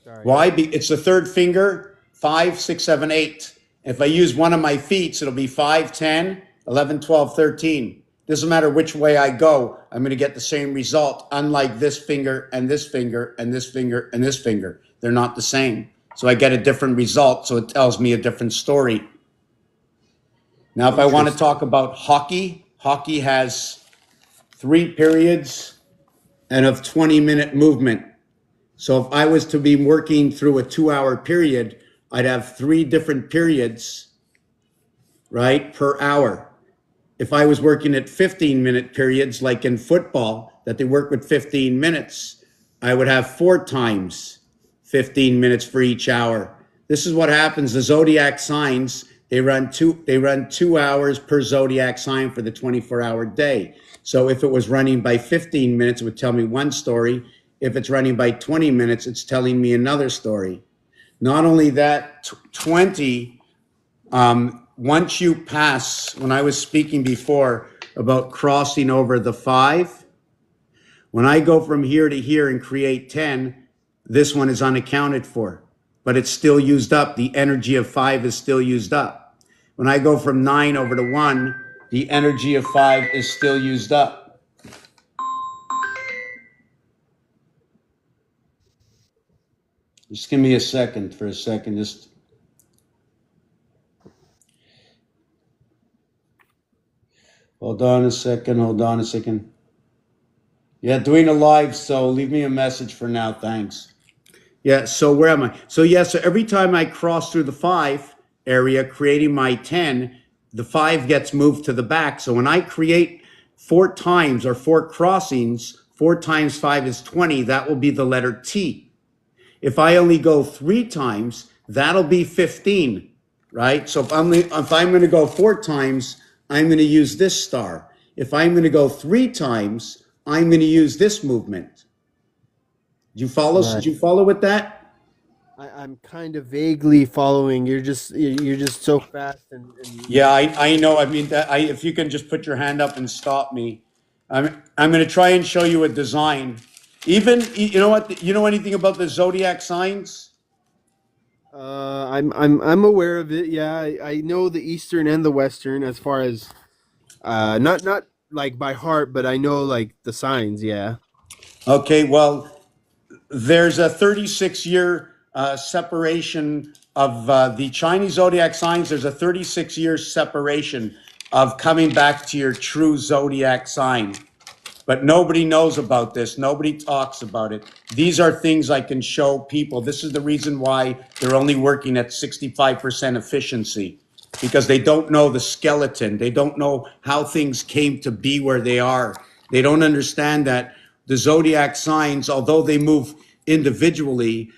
Sorry. Why? It's the third finger, 5, 6, 7, 8. If I use one of my feet, it'll be 5, 10, 11, 12, 13. Doesn't matter which way I go, I'm going to get the same result, unlike this finger and this finger and this finger and this finger. They're not the same. So I get a different result, so it tells me a different story. Now, if I want to talk about hockey, hockey has 3 periods and of 20-minute movement. So if I was to be working through a 2-hour period, I'd have 3 different periods, right, per hour. If I was working at 15-minute periods, like in football, that they work with 15 minutes, I would have 4 times 15 minutes for each hour. This is what happens. The zodiac signs, they run 2 hours per zodiac sign for the 24-hour day. So if it was running by 15 minutes, it would tell me one story. If it's running by 20 minutes, it's telling me another story. Not only that, 20, once you pass, when I was speaking before about crossing over the 5, when I go from here to here and create 10, this one is unaccounted for, but it's still used up. The energy of 5 is still used up. When I go from 9 over to 1, the energy of 5 is still used up. Just give me a second for a second. Just hold on a second. Hold on a second. Yeah, doing a live, so leave me a message for now. Thanks. Yeah, so where am I? So yeah, so every time I cross through the 5 area, creating my 10, the 5 gets moved to the back. So when I create 4 times or 4 crossings, 4 times 5 is 20. That will be the letter T. If I only go 3 times, that'll be 15, right? So if I'm going to go 4 times, I'm going to use this star. If I'm going to go 3 times, I'm going to use this movement. Did you follow? Right. Did you follow with that? I'm kind of vaguely following. You're just so fast and Yeah, I know. I mean, if you can just put your hand up and stop me, I'm going to try and show you a design. Even you know what? You know anything about the zodiac signs? I'm aware of it. Yeah, I know the Eastern and the Western as far as not like by heart, but I know like the signs. Yeah. Okay, well, there's a 36-year separation of the Chinese zodiac signs. There's a 36-year separation of coming back to your true zodiac sign. But nobody knows about this. Nobody talks about it. These are things I can show people. This is the reason why they're only working at 65% efficiency, because they don't know the skeleton. They don't know how things came to be where they are. They don't understand that the zodiac signs, although they move individually,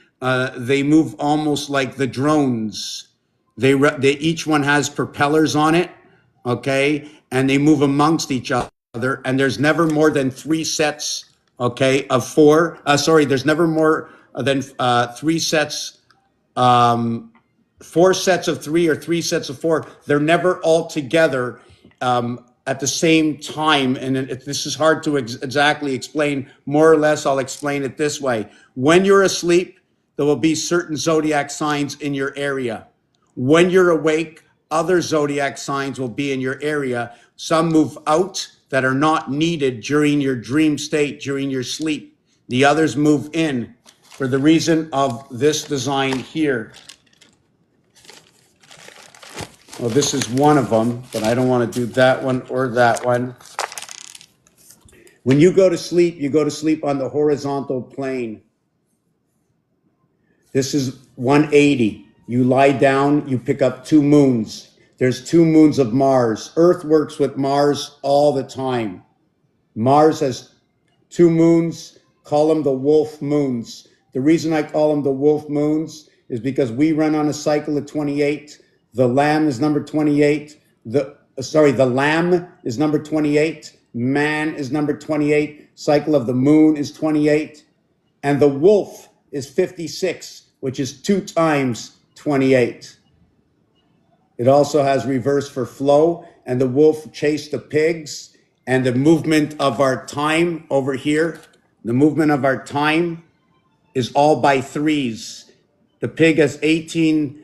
they move almost like the drones. They each one has propellers on it, okay, and they move amongst each other. And there's never more than 3 sets, okay, of 4. There's never more than 3 sets, 4 sets of 3 or 3 sets of 4. They're never all together at the same time. And this is hard to exactly explain. More or less, I'll explain it this way. When you're asleep, there will be certain zodiac signs in your area. When you're awake, other zodiac signs will be in your area. Some move out that are not needed during your dream state, during your sleep. The others move in for the reason of this design here. Well, this is one of them, but I don't want to do that one or that one. When you go to sleep, you go to sleep on the horizontal plane. This is 180. You lie down, you pick up two moons. There's two moons of Mars. Earth works with Mars all the time. Mars has two moons, call them the wolf moons. The reason I call them the wolf moons is because we run on a cycle of 28. The lamb is number 28. The lamb is number 28. Man is number 28. Cycle of the moon is 28. And the wolf is 56, which is 2 times 28. It also has reverse for flow, and the wolf chased the pigs. And the movement of our time over here, the movement of our time is all by threes. The pig has 18,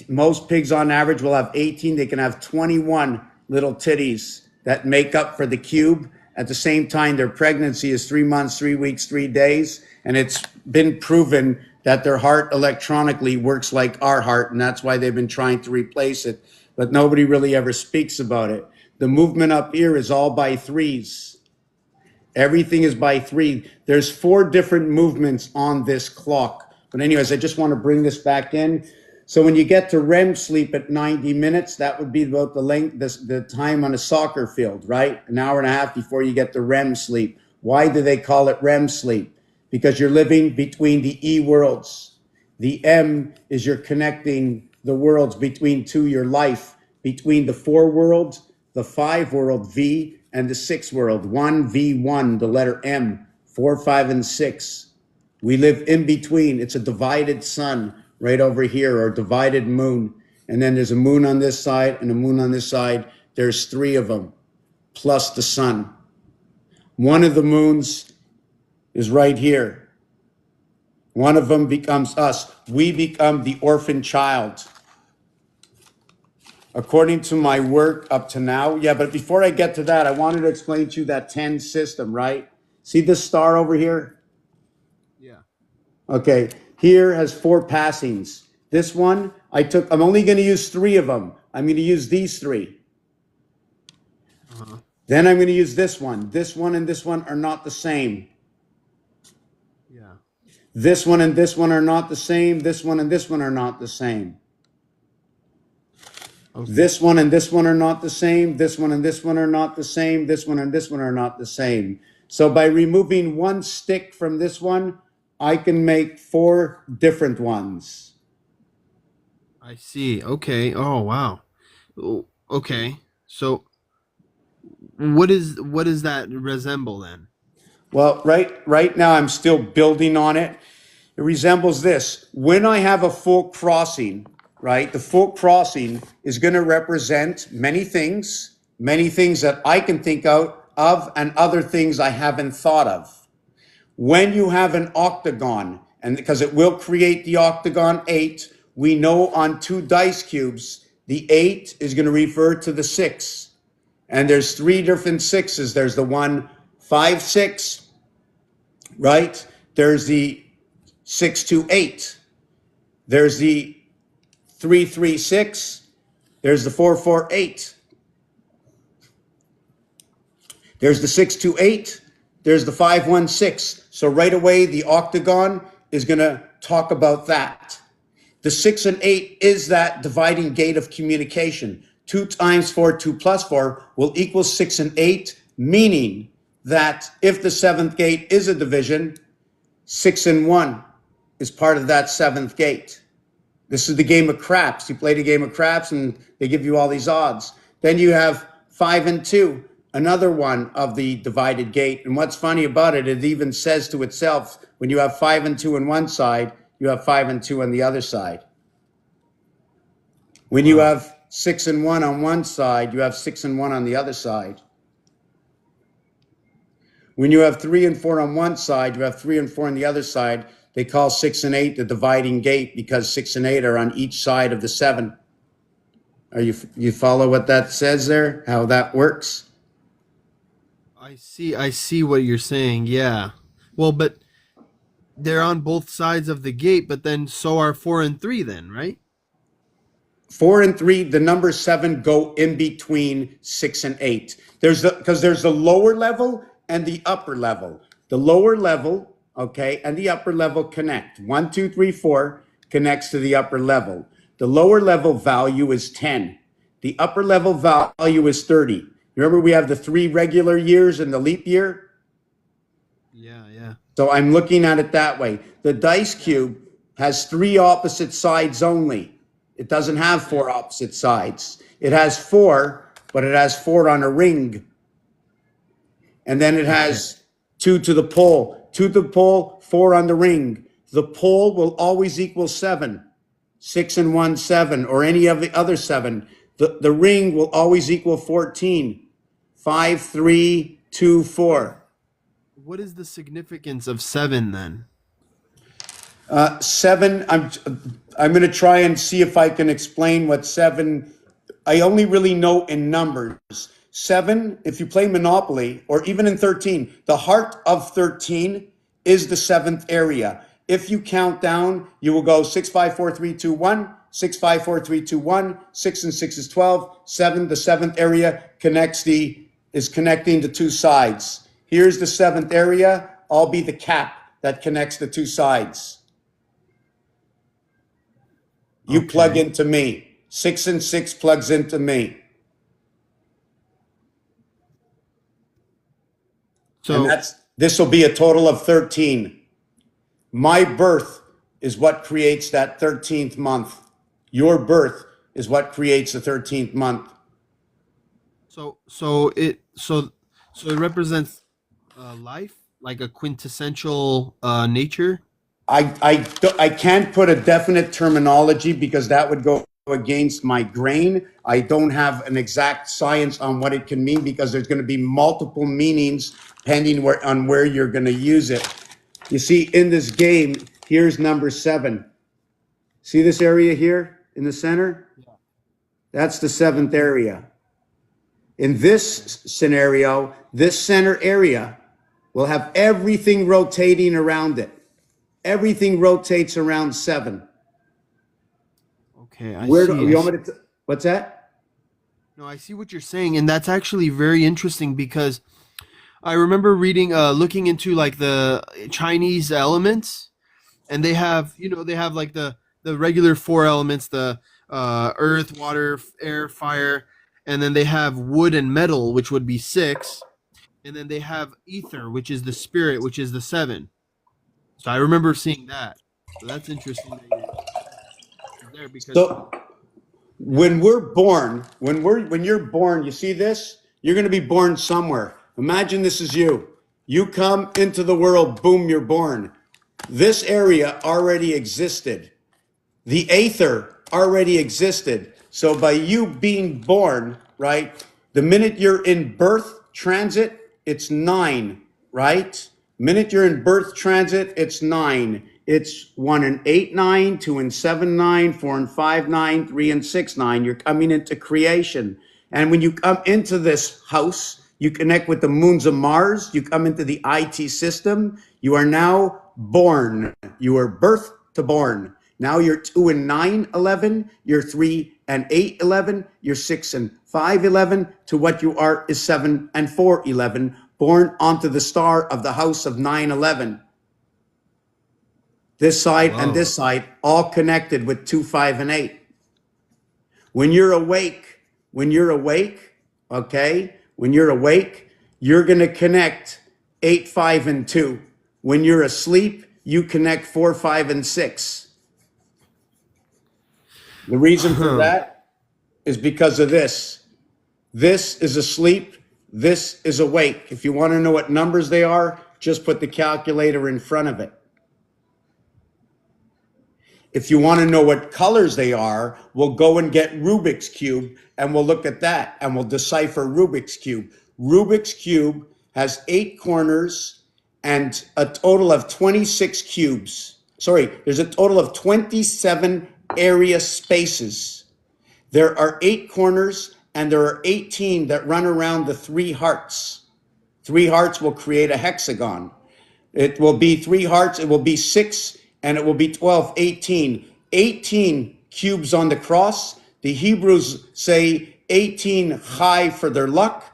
most pigs on average will have 18. They can have 21 little titties that make up for the cube. At the same time, their pregnancy is 3 months, 3 weeks, 3 days. And it's been proven that their heart electronically works like our heart. And that's why they've been trying to replace it. But nobody really ever speaks about it. The movement up here is all by threes. Everything is by 3. There's 4 different movements on this clock. But anyways, I just want to bring this back in. So when you get to REM sleep at 90 minutes, that would be about the length, the time on a soccer field, right? An hour and a half before you get to REM sleep. Why do they call it REM sleep? Because you're living between the E worlds. The M is you're connecting the worlds between your life, between the 4 worlds, the 5 world, V, and the 6 world, 1V1, the letter M, 4, 5, and 6. We live in between. It's a divided sun right over here, or divided moon. And then there's a moon on this side and a moon on this side. There's 3 of them, plus the sun. One of the moons is right here. One of them becomes us. We become the orphan child. According to my work up to now, yeah, but before I get to that, I wanted to explain to you that 10 system, right? See this star over here? Yeah. Okay, here has 4 passings. This one, I'm only going to use 3 of them. I'm going to use these 3. Then I'm going to use this one. This one and this one are not the same. Yeah. This one and this one are not the same. This one and this one are not the same. Okay. This one and this one are not the same. This one and this one are not the same. This one and this one are not the same. So by removing one stick from this one, I can make 4 different ones. I see. Okay. Oh, wow. Okay. So what does that resemble then? Well, right now I'm still building on it. It resembles this. When I have a full crossing, right? The full crossing is going to represent many things that I can think of and other things I haven't thought of. When you have an octagon, and because it will create the octagon 8, we know on 2 dice cubes, the 8 is going to refer to the 6. And there's 3 different 6s. There's the 1, 5, 6, right? There's the 6, 2, 8. There's the 3, 3, 6. There's the 4, 4, 8. There's the 6, 2, 8. There's the 5, 1, 6. So right away, the octagon is going to talk about that. The 6 and 8 is that dividing gate of communication. 2 times 4, 2 plus 4 will equal 6 and 8, meaning that if the 7th gate is a division, 6 and 1 is part of that 7th gate. This is the game of craps. You play the game of craps and they give you all these odds. Then you have 5 and 2, another one of the divided gate. And what's funny about it, it even says to itself, when you have 5 and 2 on one side, you have 5 and 2 on the other side. When you have 6 and 1 on one side, you have 6 and 1 on the other side. When you have 3 and 4 on one side, you have 3 and 4 on the other side. They call 6 and 8 the dividing gate because 6 and 8 are on each side of the 7. You follow what that says there? How that works? I see what you're saying. Yeah. Well, but they're on both sides of the gate, but then so are 4 and 3 then, right? 4 and 3, the number 7 go in between 6 and 8. Because there's the lower level and the upper level. The lower level, okay, and the upper level connect. 1, 2, 3, 4 connects to the upper level. The lower level value is 10. The upper level value is 30. Remember, we have the 3 regular years and the leap year? Yeah, yeah. So I'm looking at it that way. The dice cube has 3 opposite sides only. It doesn't have 4 opposite sides. It has 4, but it has 4 on a ring. And then it has 2 to the pole. 2 to the pole, 4 on the ring. The pole will always equal 7. 6 and 1, 7, or any of the other 7. The ring will always equal 14. 5, 3, 2, 4. What is the significance of 7 then? 7, I'm going to try and see if I can explain what 7, I only really know in numbers. 7, if you play Monopoly, or even in 13, the heart of 13 is the 7th area. If you count down, you will go 6, 5, 4, 3, 2, 1, 6, 5, 4, 3, 2, 1, 6 and 6 is 12, 7, the 7th area is connecting the 2 sides. Here's the 7th area. I'll be the cap that connects the 2 sides. You plug into me. 6 and 6 plugs into me. So And this will be a total of 13. My birth is what creates that 13th month. Your birth is what creates the 13th month. so it represents life, like a quintessential nature. I can't put a definite terminology because that would go against my grain. I don't have an exact science on what it can mean because there's going to be multiple meanings depending on where you're going to use it. You see, in this game, here's number 7. See this area here in the center? That's the 7th area. In this scenario, this center area will have everything rotating around it. Everything rotates around 7. Okay, I Where see. do you want me to? What's that? No, I see what you're saying, and that's actually very interesting because I remember looking into like the Chinese elements, and they have like the regular 4 elements, the earth, water, air, fire, and then they have wood and metal, which would be 6, and then they have ether, which is the spirit, which is the 7. So I remember seeing that. So that's interesting that you're there because So when we're born, when you're born, you see this? You're going to be born somewhere. Imagine this is you. You come into the world, boom, you're born. This area already existed. The aether already existed. So by you being born, right? The minute you're in birth transit, it's 9, right? Minute you're in birth transit, it's 9. It's 1 and 8, 9, 2 and 7, 9, 4 and 5, 9, 3 and 6, 9. You're coming into creation. And when you come into this house, you connect with the moons of Mars, you come into the IT system, you are now born. You are birth to born. Now you're 2 and 9, 11, you're 3 and 8, 11, you're 6 and 5, 11, to what you are is 7 and 4, 11, born onto the star of the house of 9, 11. This side and this side, all connected with 2, 5, and 8. When you're awake, okay, when you're awake, you're going to connect 8, 5, and 2. When you're asleep, you connect 4, 5, and 6. The reason for that is because of this. This is asleep. This is awake. If you want to know what numbers they are, just put the calculator in front of it. If you want to know what colors they are, we'll go and get Rubik's Cube and we'll look at that and we'll decipher Rubik's Cube. Rubik's Cube has 8 corners and a total of 26 cubes. Sorry, there's a total of 27 area spaces. There are 8 corners and there are 18 that run around the 3 hearts. 3 hearts will create a hexagon. It will be 3 hearts, it will be 6, and it will be 12, 18. 18 cubes on the cross. The Hebrews say 18 high for their luck.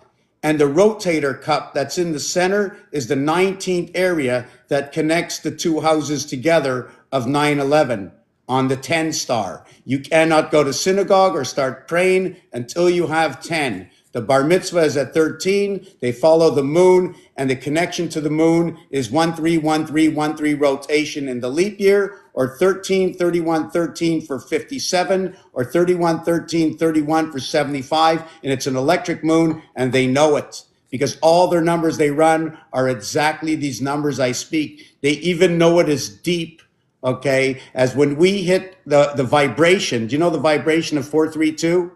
And the rotator cup that's in the center is the 19th area that connects the two houses together of 9/11 on the 10 star. You cannot go to synagogue or start praying until you have 10. The bar mitzvah is at 13. They follow the moon, and the connection to the moon is 131313 rotation in the leap year, or 133113 for 57, or 311331 for 75. And it's an electric moon, and they know it because all their numbers they run are exactly these numbers I speak. They even know it as deep. Okay, as when we hit the vibration, do you know the vibration of 432?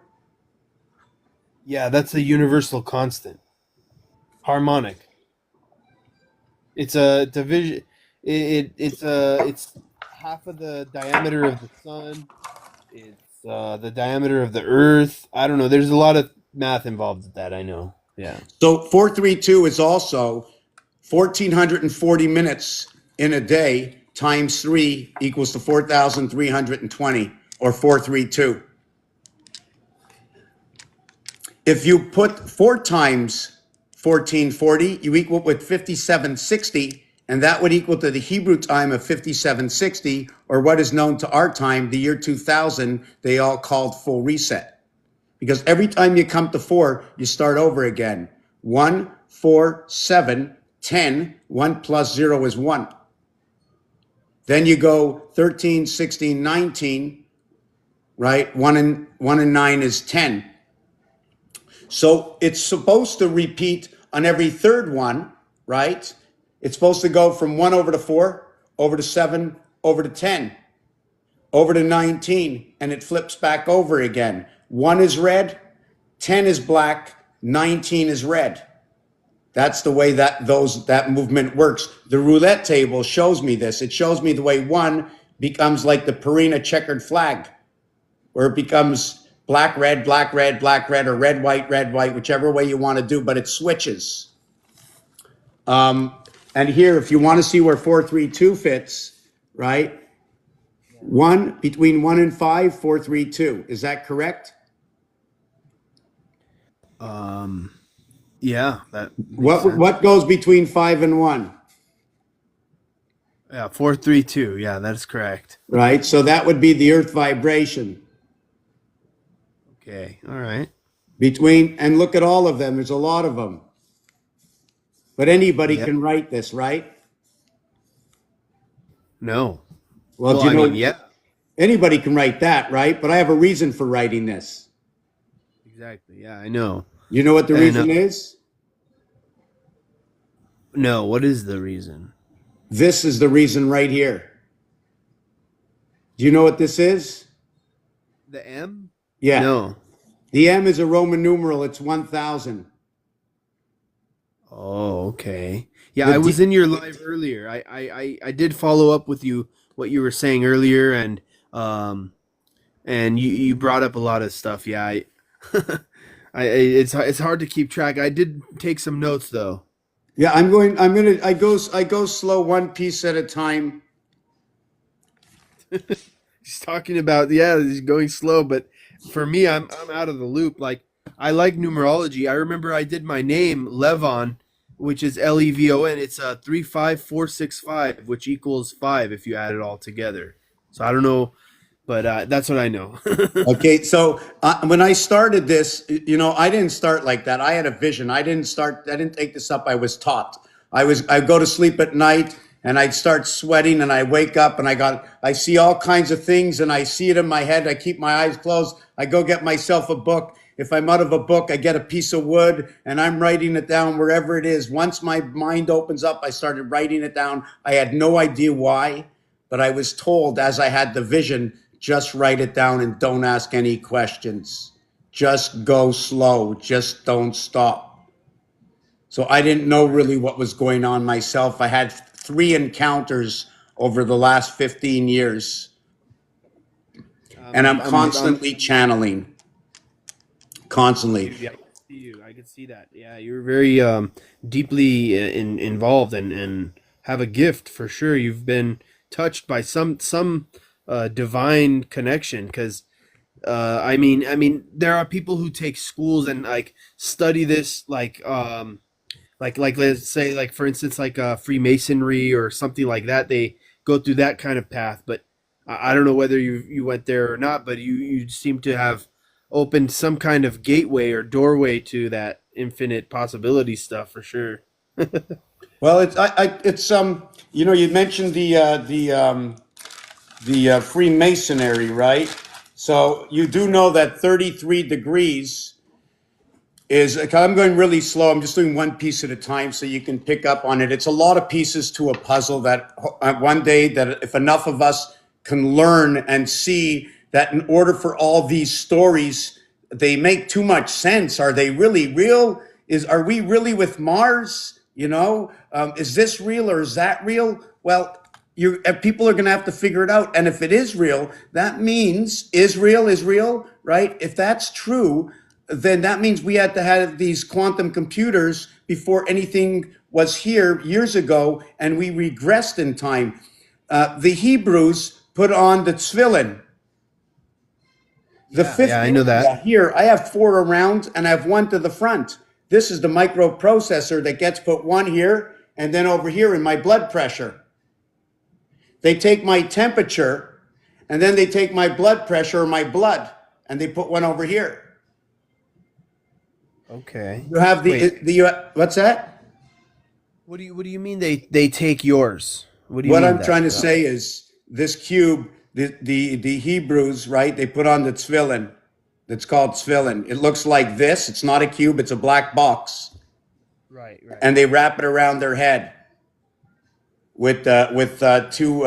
Yeah, that's a universal constant. Harmonic. It's a division. It's half of the diameter of the sun. It's the diameter of the Earth. I don't know. There's a lot of math involved with that. I know. Yeah. So 432 is also 1440 minutes in a day times 3 equals to 4320, or 432. If you put 4 times 1440, you equal it with 5760, and that would equal to the Hebrew time of 5760, or what is known to our time, the year 2000, they all called full reset. Because every time you come to 4, you start over again. 1, 4, 7, 10. 1 plus 0 is 1. Then you go 13, 16, 19, right? 1 and 9 is 10. So it's supposed to repeat on every third one, right? It's supposed to go from 1 over to 4, over to 7, over to 10, over to 19, and it flips back over again. 1 is red, 10 is black, 19 is red. That's the way that movement works. The roulette table shows me this. It shows me the way 1 becomes like the Purina checkered flag, where it becomes black, red, black, red, black, red, or red, white, whichever way you want to do, but it switches. And here, if you want to see where 432 fits, right? 1, between 1 and 5, 432. Is that correct? Um. Yeah, that makes What sense. what goes between 5 and 1? Yeah, 432. Yeah, that's correct. Right? So that would be the earth vibration. Okay. All right. Between, and look at all of them, there's a lot of them. But anybody Yeah. can write this, right? No. Well, Well, do you I mean, know, yeah. anybody can write that, right? But I have a reason for writing this. Exactly. Yeah, I know. You know what the And reason is? no, what is the reason? This is the reason right here. Do you know what this is? The M? Yeah. No. The M is a Roman numeral, it's 1000. Oh, okay. Yeah, The I was D, in your live earlier. I did follow up with you what you were saying earlier, um and you brought up a lot of stuff. Yeah, it's hard to keep track. I did take some notes though. yeah, I go slow one piece at a time. He's talking about, yeah, he's going slow, but for me, I'm out of the loop. Like, I like numerology. I remember I did my name Levon, which is Levon. It's 35465, which equals 5 if you add it all together. So I don't know, but that's what I know. Okay, so when I started this, I didn't start like that. I had a vision. I didn't take this up. I was taught. I'd go to sleep at night and I'd start sweating and I wake up and I see all kinds of things and I see it in my head. I keep my eyes closed. I go get myself a book. If I'm out of a book, I get a piece of wood and I'm writing it down wherever it is. Once my mind opens up, I started writing it down. I had no idea why, but I was told as I had the vision, just write it down and don't ask any questions. Just go slow. Just don't stop. So I didn't know really what was going on myself. I had 3 encounters over the last 15 years, and I'm I'm constantly channeling, constantly. Yeah, I can see you. I can see that. Yeah, you're very deeply involved and have a gift for sure. You've been touched by some divine connection because there are people who take schools and like study this, like let's say, like for instance, like Freemasonry or something like that. They go through that kind of path, but I don't know whether you went there or not. But you seem to have opened some kind of gateway or doorway to that infinite possibility stuff for sure. Well, it's you know, you mentioned the Freemasonry, right? So you do know that 33 degrees is, I'm going really slow. I'm just doing one piece at a time so you can pick up on it. It's a lot of pieces to a puzzle that one day, that if enough of us can learn and see that in order for all these stories, they make too much sense. Are they really real? Are we really with Mars? You know, is this real or is that real? Well, people are going to have to figure it out. And if it is real, that means Israel is real, right? If that's true, then that means we had to have these quantum computers before anything was here years ago, and we regressed in time. The Hebrews put on the tefillin. The Yeah, yeah, fifth I know that. area here, I have four around and I have one to the front. This is the microprocessor that gets put one here and then over here in my blood pressure. They take my temperature and then they take my blood pressure or my blood and they put one over here. Okay. You have Wait, what's that? what do you mean they take yours? What do you What mean I'm that? trying to say is this cube, the Hebrews, right? They put on the tefillin. That's called tefillin. It looks like this. It's not a cube. It's a black box, Right, right. and they wrap it around their head with two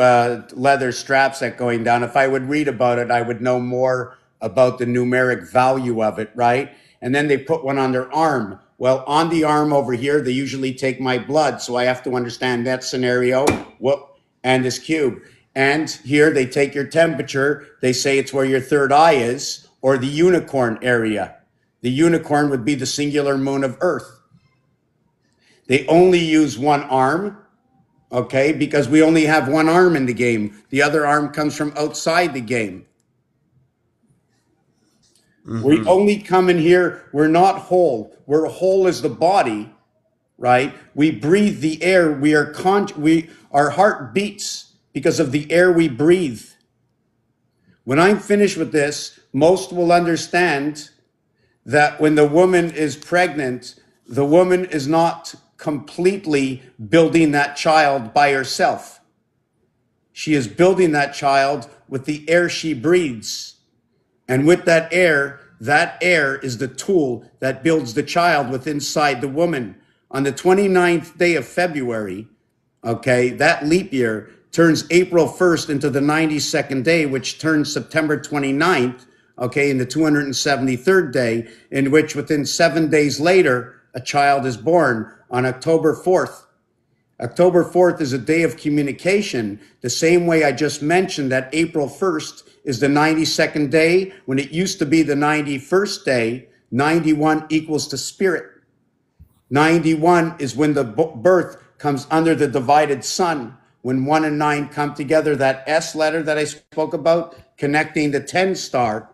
leather straps that going down. If I would read about it, I would know more about the numeric value of it, right? And then they put one on their arm. Well, on the arm over here, they usually take my blood, so I have to understand that scenario. What and this cube. And here they take your temperature. They say it's where your third eye is, or the unicorn area. The unicorn would be the singular moon of Earth. They only use one arm, okay, because we only have one arm in the game. The other arm comes from outside the game. We Mm-hmm. only come in here, we're not whole. We're whole as the body, right? We breathe the air. Our heart beats because of the air we breathe. When I'm finished with this, most will understand that when the woman is pregnant, the woman is not completely building that child by herself. She is building that child with the air she breathes. And with that air is the tool that builds the child within inside the woman. On the 29th day of February, okay, that leap year turns April 1st into the 92nd day, which turns September 29th, okay, in the 273rd day, in which within 7 days later, a child is born on October 4th. October 4th is a day of communication, the same way I just mentioned that April 1st is the 92nd day. When it used to be the 91st day, 91 equals to spirit. 91 is when the birth comes under the divided sun. When 1 and 9 come together, that S letter that I spoke about, connecting the 10 star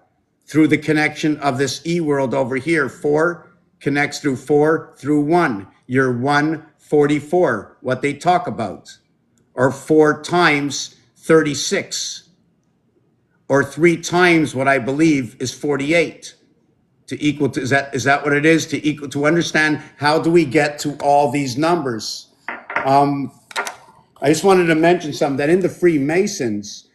through the connection of this E world over here. 4 connects through 4 through 1. You're 144, what they talk about. Or 4 times 36. Or 3 times what I believe is 48. To equal to, is that what it is? To equal, to understand how do we get to all these numbers? I just wanted to mention something that in the Freemasons,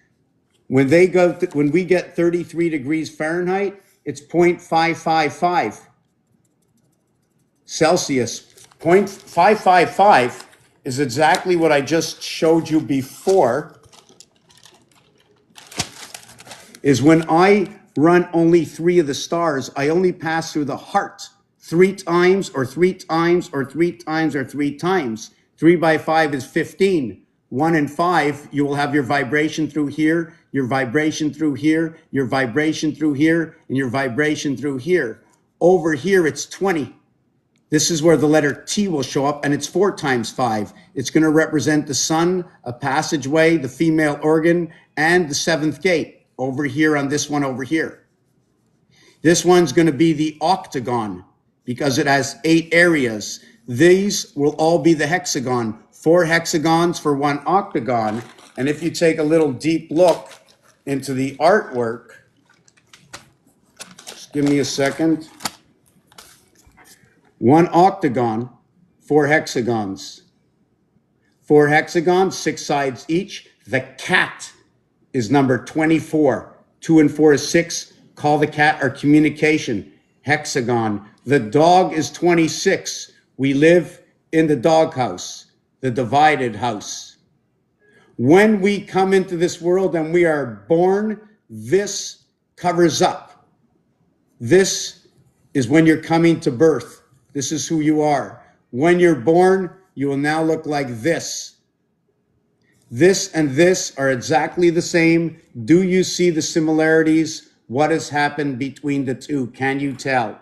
when we get 33 degrees Fahrenheit, it's 0.555 Celsius. 0.555 is exactly what I just showed you before. Is when I run only 3 of the stars, I only pass through the heart 3 times or 3 times or 3 times or 3 times. 3 by 5 is 15. 1 and 5, you will have your vibration through here, your vibration through here, your vibration through here, and your vibration through here. Over here, it's 20. This is where the letter T will show up, and it's 4 times 5. It's going to represent the sun, a passageway, the female organ, and the 7th gate over here on this one over here. This one's going to be the octagon because it has 8 areas. These will all be the hexagon, 4 hexagons for one octagon. And if you take a little deep look into the artwork, just give me a second. One octagon, 4 hexagons. 4 hexagons, 6 sides each. The cat is number 24. 2 and 4 is 6. Call the cat our communication. Hexagon. The dog is 26. We live in the doghouse, the divided house. When we come into this world and we are born, this covers up. This is when you're coming to birth. This is who you are. When you're born, you will now look like this. This and this are exactly the same. Do you see the similarities? What has happened between the two? Can you tell?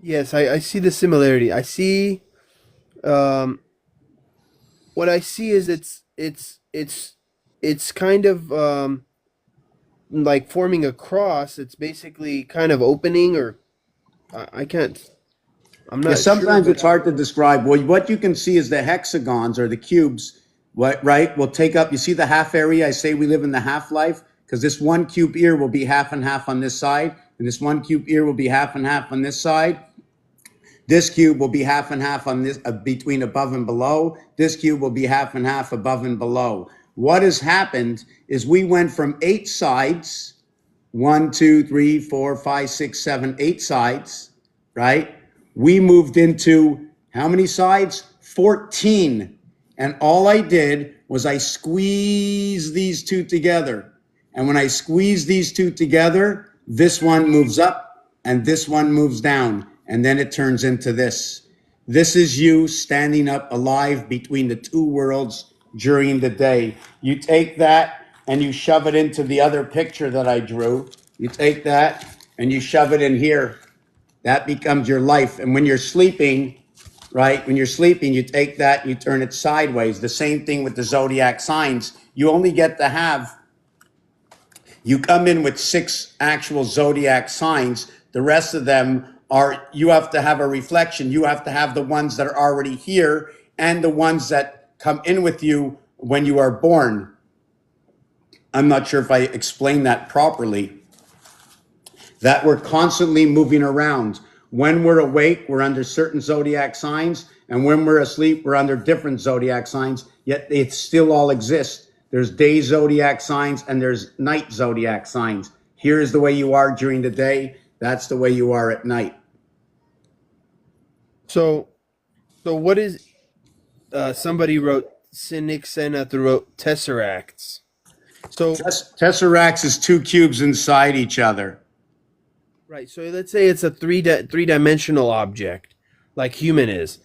Yes, I see the similarity. I see um what I see is it's kind of like forming a cross. It's basically kind of opening or I can't I'm Yeah, not sure, sometimes but it's hard to describe. Well, what you can see is the hexagons or the cubes, what, right, will take up, you see the half area? I say we live in the half life because this one cube here will be half and half on this side, and this one cube here will be half and half on this side. This cube will be half and half on this between above and below. This cube will be half and half above and below. What has happened is we went from 8 sides, 1, 2, 3, 4, 5, 6, 7, 8 sides, right? We moved into how many sides? 14. And all I did was I squeezed these two together. And when I squeeze these two together, this one moves up and this one moves down. And then it turns into this. This is you standing up alive between the two worlds during the day. You take that and you shove it into the other picture that I drew. You take that and you shove it in here. That becomes your life. And when you're sleeping, right? When you're sleeping, you take that and you turn it sideways. The same thing with the zodiac signs. You only get to have, you come in with 6 actual zodiac signs. The rest of them are, you have to have a reflection. You have to have the ones that are already here and the ones that come in with you when you are born. I'm not sure if I explained that properly. That we're constantly moving around. When we're awake, we're under certain zodiac signs, and when we're asleep, we're under different zodiac signs, yet they still all exist. There's day zodiac signs and there's night zodiac signs. Here's the way you are during the day. That's the way you are at night. so so what is somebody wrote Cynic Senath wrote tesseracts. So Tesseracts is 2 cubes inside each other. right, so let's say it's a three-dimensional object like human is.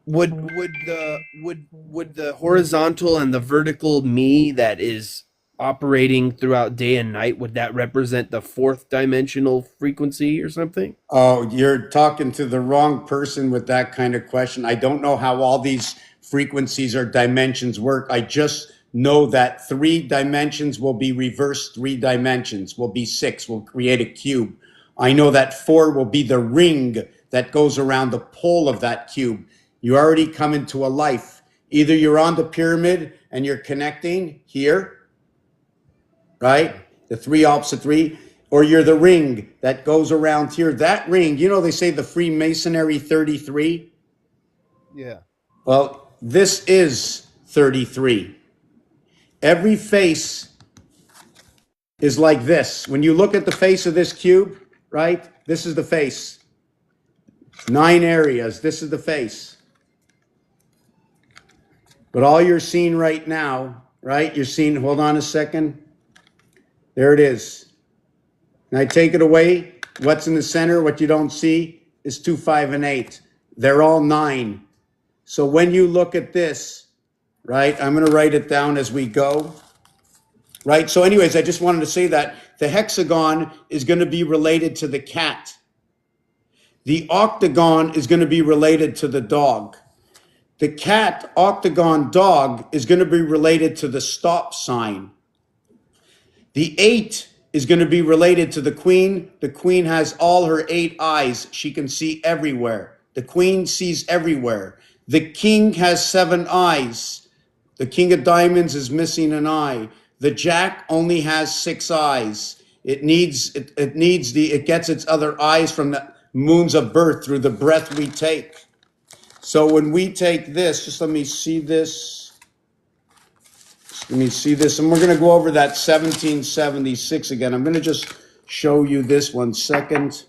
Would the horizontal and the vertical me that is operating throughout day and night, would that represent the fourth dimensional frequency or something? Oh, you're talking to the wrong person with that kind of question. I don't know how all these frequencies or dimensions work. I just know that 3 dimensions will be reversed 3 dimensions, will be 6, will create a cube. I know that 4 will be the ring that goes around the pole of that cube. You already come into a life. Either you're on the pyramid and you're connecting here, right? The 3 opposite 3, or you're the ring that goes around here. That ring, you know, they say the Freemasonry 33. Yeah. Well, this is 33. Every face is like this. When you look at the face of this cube, right? This is the face. 9 areas. This is the face. But all you're seeing right now, right? You're seeing, hold on a second. There it is. And I take it away. What's in the center, what you don't see, is 2, 5, and 8. They're all 9. So when you look at this, right, I'm going to write it down as we go. Right. So anyways, I just wanted to say that the hexagon is going to be related to the cat. The octagon is going to be related to the dog. The cat, octagon, dog is going to be related to the stop sign. The 8 is going to be related to the queen. The queen has all her 8 eyes. She can see everywhere. The queen sees everywhere. The king has 7 eyes. The king of diamonds is missing an eye. The jack only has 6 eyes. It gets its other eyes from the moons of birth through the breath we take. So when we take this, just let me see this. Let me see this, and we're going to go over that 1776 again. I'm going to just show you this 1 second.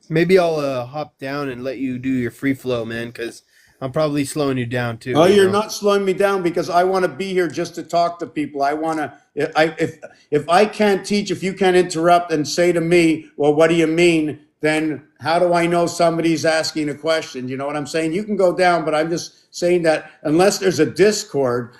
Maybe I'll hop down and let you do your free flow, man, because I'm probably slowing you down too. Oh, you you're know? not slowing me down because I want to be here just to talk to people. I want to. If I can't teach, if you can't interrupt and say to me, "Well, what do you mean?" Then how do I know somebody's asking a question? You know what I'm saying? You can go down, but I'm just saying that unless there's a Discord,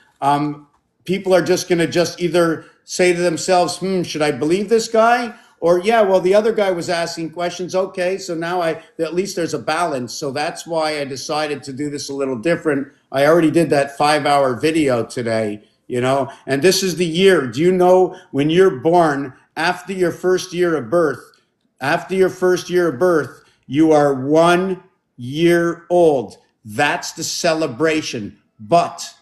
people are just going to just either say to themselves, should I believe this guy? Or, yeah, well, the other guy was asking questions. Okay, so now at least there's a balance. So that's why I decided to do this a little different. I already did that 5-hour video today, and this is the year. Do you know when you're born, after your first year of birth, you are 1 year old. That's the celebration. But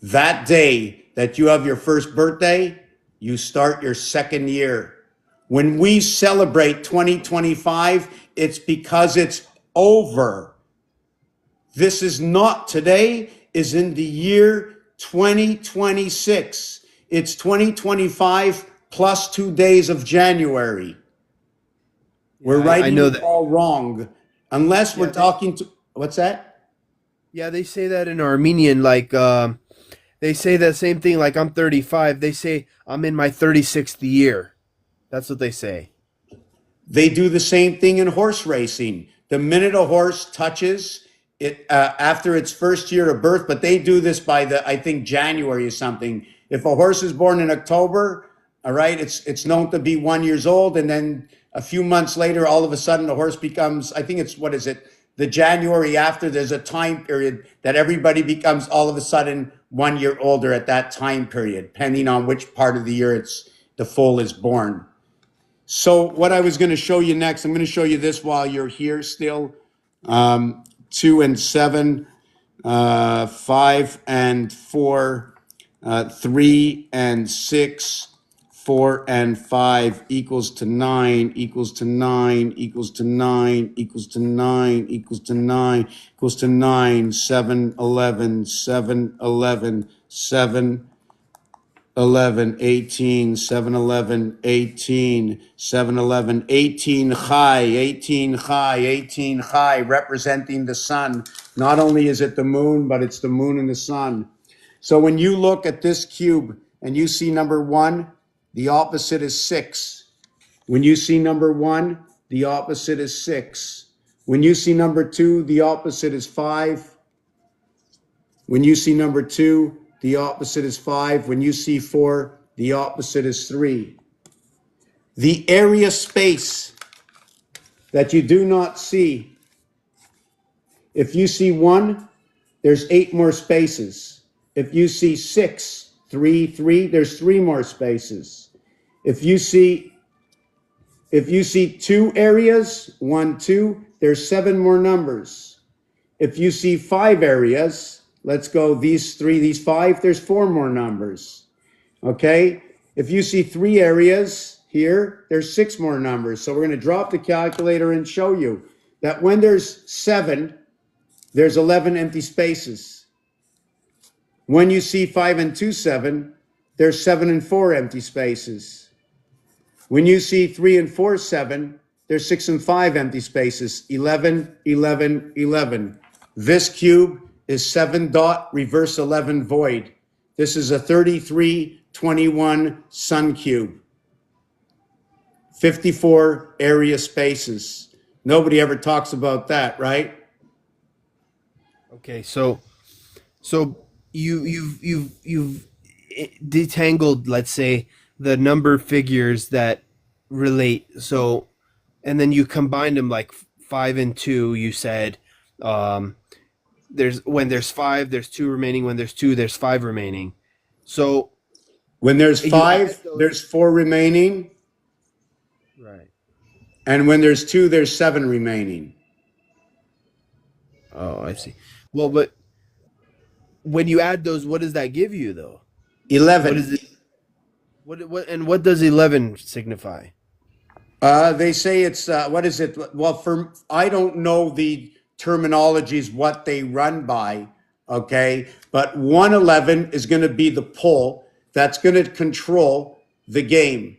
that day that you have your first birthday, you start your second year. When we celebrate 2025, it's because it's over. This is not today, is in the year 2026. It's 2025 plus 2 days of January. We're I writing know it that. all wrong. Unless we're Yeah, talking to, what's that? Yeah, they say that in Armenian, like they say that same thing. Like I'm 35, they say I'm in my 36th year. That's what they say. They do the same thing in horse racing. The minute a horse touches it after its first year of birth, but they do this by I think January or something. If a horse is born in October, all right, it's known to be 1 year old, and then a few months later, all of a sudden, the horse becomes. I think it's what is it? The January after. There's a time period that everybody becomes all of a sudden 1 year older at that time period, depending on which part of the year the foal is born. So what I was going to show you next, I'm going to show you this while you're here still. 2 and 7, 5 and 4, 3 and 6, 4 and 5 equals to 9, equals to 9, equals to 9, equals to 9, equals to 9, equals to 9, 7, 11, 7, 11, 7, 11, 18, 7, 11, 18, 7, 11, 18 high, 18 high, 18 high, representing the sun. Not only is it the moon, but it's the moon and the sun. So when you look at this cube and you see number 1, the opposite is 6. When you see number 1, the opposite is 6. When you see number 2, the opposite is 5. When you see number 2, the opposite is 5. When you see 4, the opposite is 3. The area space that you do not see, if you see 1, there's 8 more spaces. If you see 6, 3, 3, there's 3 more spaces. If you see 2 areas, 1, 2, there's 7 more numbers. If you see 5 areas, let's go these 3, these 5, there's 4 more numbers. Okay? If you see 3 areas here, there's 6 more numbers. So we're going to drop the calculator and show you that when there's 7, there's 11 empty spaces. When you see 5 and 2, 7, there's 7 and 4 empty spaces. When you see 3 and 4, 7, there's 6 and 5 empty spaces. 11, 11, 11. This cube is 7 dot reverse 11 void. This is a 3321 sun cube. 54 area spaces. Nobody ever talks about that, right? Okay, so you've detangled, let's say, the number figures that relate. So, and then you combined them like 5 and 2. You said when there's 5, there's 2 remaining. When there's 2, there's 5 remaining. So When there's And you add five, those. there's four remaining. Right. And when there's two, there's seven remaining. Oh, I see. Well, but when you add those, what does that give you though? What 11. is it? What does 11 signify? They say it's, what is it? Well, I don't know the terminologies, what they run by, okay? But 111 is going to be the pull that's going to control the game.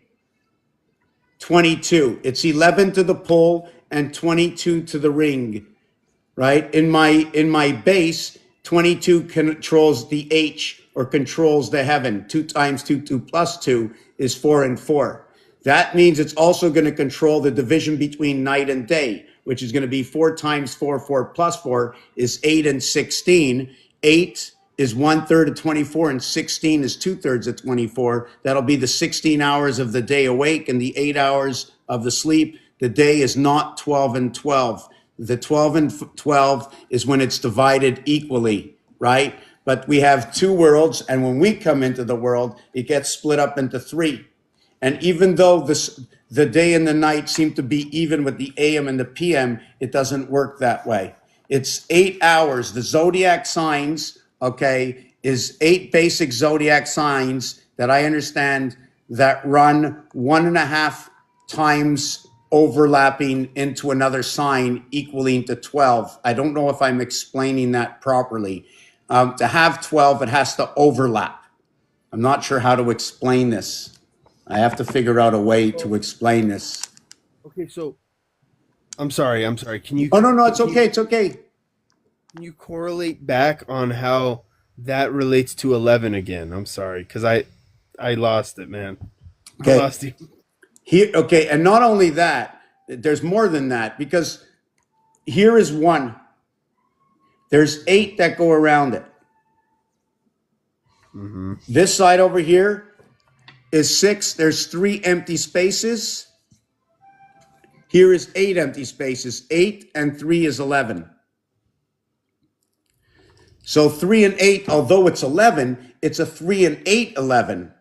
22, it's 11 to the pull and 22 to the ring, right? In my base, 22 controls the H or controls the heaven. 2 times 2, 2 plus 2 is 4 and 4. That means it's also going to control the division between night and day, which is going to be 4 times 4, 4 plus 4 is 8 and 16. 8 is 1/3 of 24 and 16 is 2/3 of 24. That'll be the 16 hours of the day awake and the 8 hours of the sleep. The day is not 12 and 12. The 12 and 12 is when it's divided equally, right? But we have two worlds, and when we come into the world, it gets split up into three. And even though the day and the night seem to be even with the AM and the PM, it doesn't work that way. It's 8 hours. The zodiac signs, okay, is 8 basic zodiac signs that I understand that run 1.5 times overlapping into another sign equaling to 12. I don't know if I'm explaining that properly. To have 12, it has to overlap. I'm not sure how to explain this. I have to figure out a way to explain this. Okay, so I'm sorry. Can you Oh, no, it's can you- okay. It's okay. Can you correlate back on how that relates to 11 again? I'm sorry, because I lost it, man. I Okay. lost you. Here, okay. And not only that, there's more than that because here is 1. There's 8 that go around it. This side over here is 6. There's 3 empty spaces. Here is 8 empty spaces. 8 and 3 is 11. So 3 and 8, although it's 11, it's a 3 and 8 11.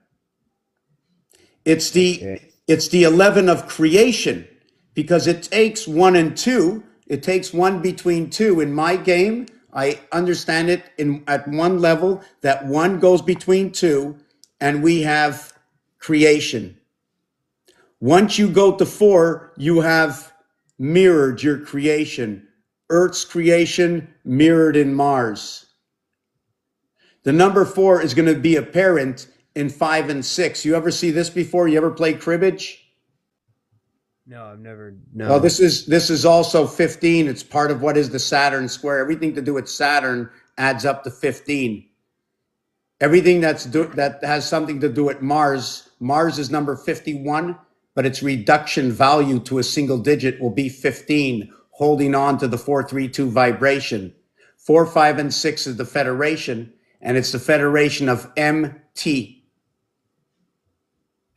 It's the Okay. it's the 11 of creation because it takes 1 and 2. It takes 1 between 2. In my game, I understand it at one level that 1 goes between 2 and we have creation. Once you go to 4, you have mirrored your creation. Earth's creation mirrored in Mars. The number 4 is going to be apparent in 5 and 6. You ever see this before? You ever play cribbage? No, I've never. Well, No. this is also 15. It's part of what is the Saturn square. Everything to do with Saturn adds up to 15. Everything that has something to do with Mars, Mars is number 51, but its reduction value to a single digit will be 15, holding on to the 432 vibration. 4, 5, and 6 is the Federation, and it's the Federation of MT.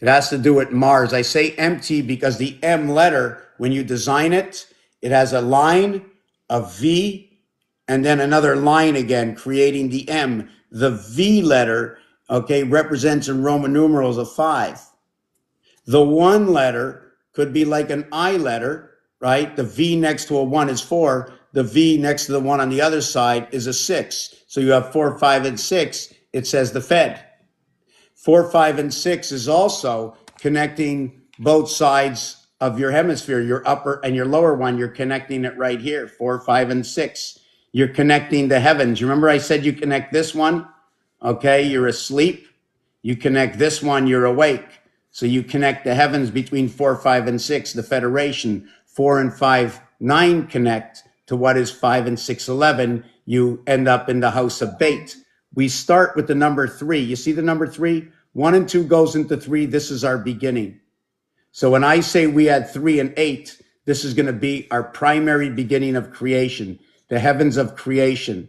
It has to do with Mars. I say MT because the M letter, when you design it, it has a line, a V, and then another line again, creating the M. The V letter, okay, represents in Roman numerals a 5. The 1 letter could be like an I letter, right? The V next to a 1 is 4. The V next to the 1 on the other side is a 6. So you have 4, 5, and 6. It says the Fed. 4, 5, and 6 is also connecting both sides of your hemisphere, your upper and your lower one. You're connecting it right here, 4, 5, and 6. You're connecting the heavens. You remember I said you connect this one? Okay, you're asleep. You connect this one, you're awake. So you connect the heavens between 4, 5, and 6, the Federation. 4 and 5, 9 connect to what is 5 and 6, 11. You end up in the house of Bait. We start with the number 3. You see the number 3? 1 and 2 goes into 3. This is our beginning. So when I say we had 3 and 8, this is going to be our primary beginning of creation, the heavens of creation.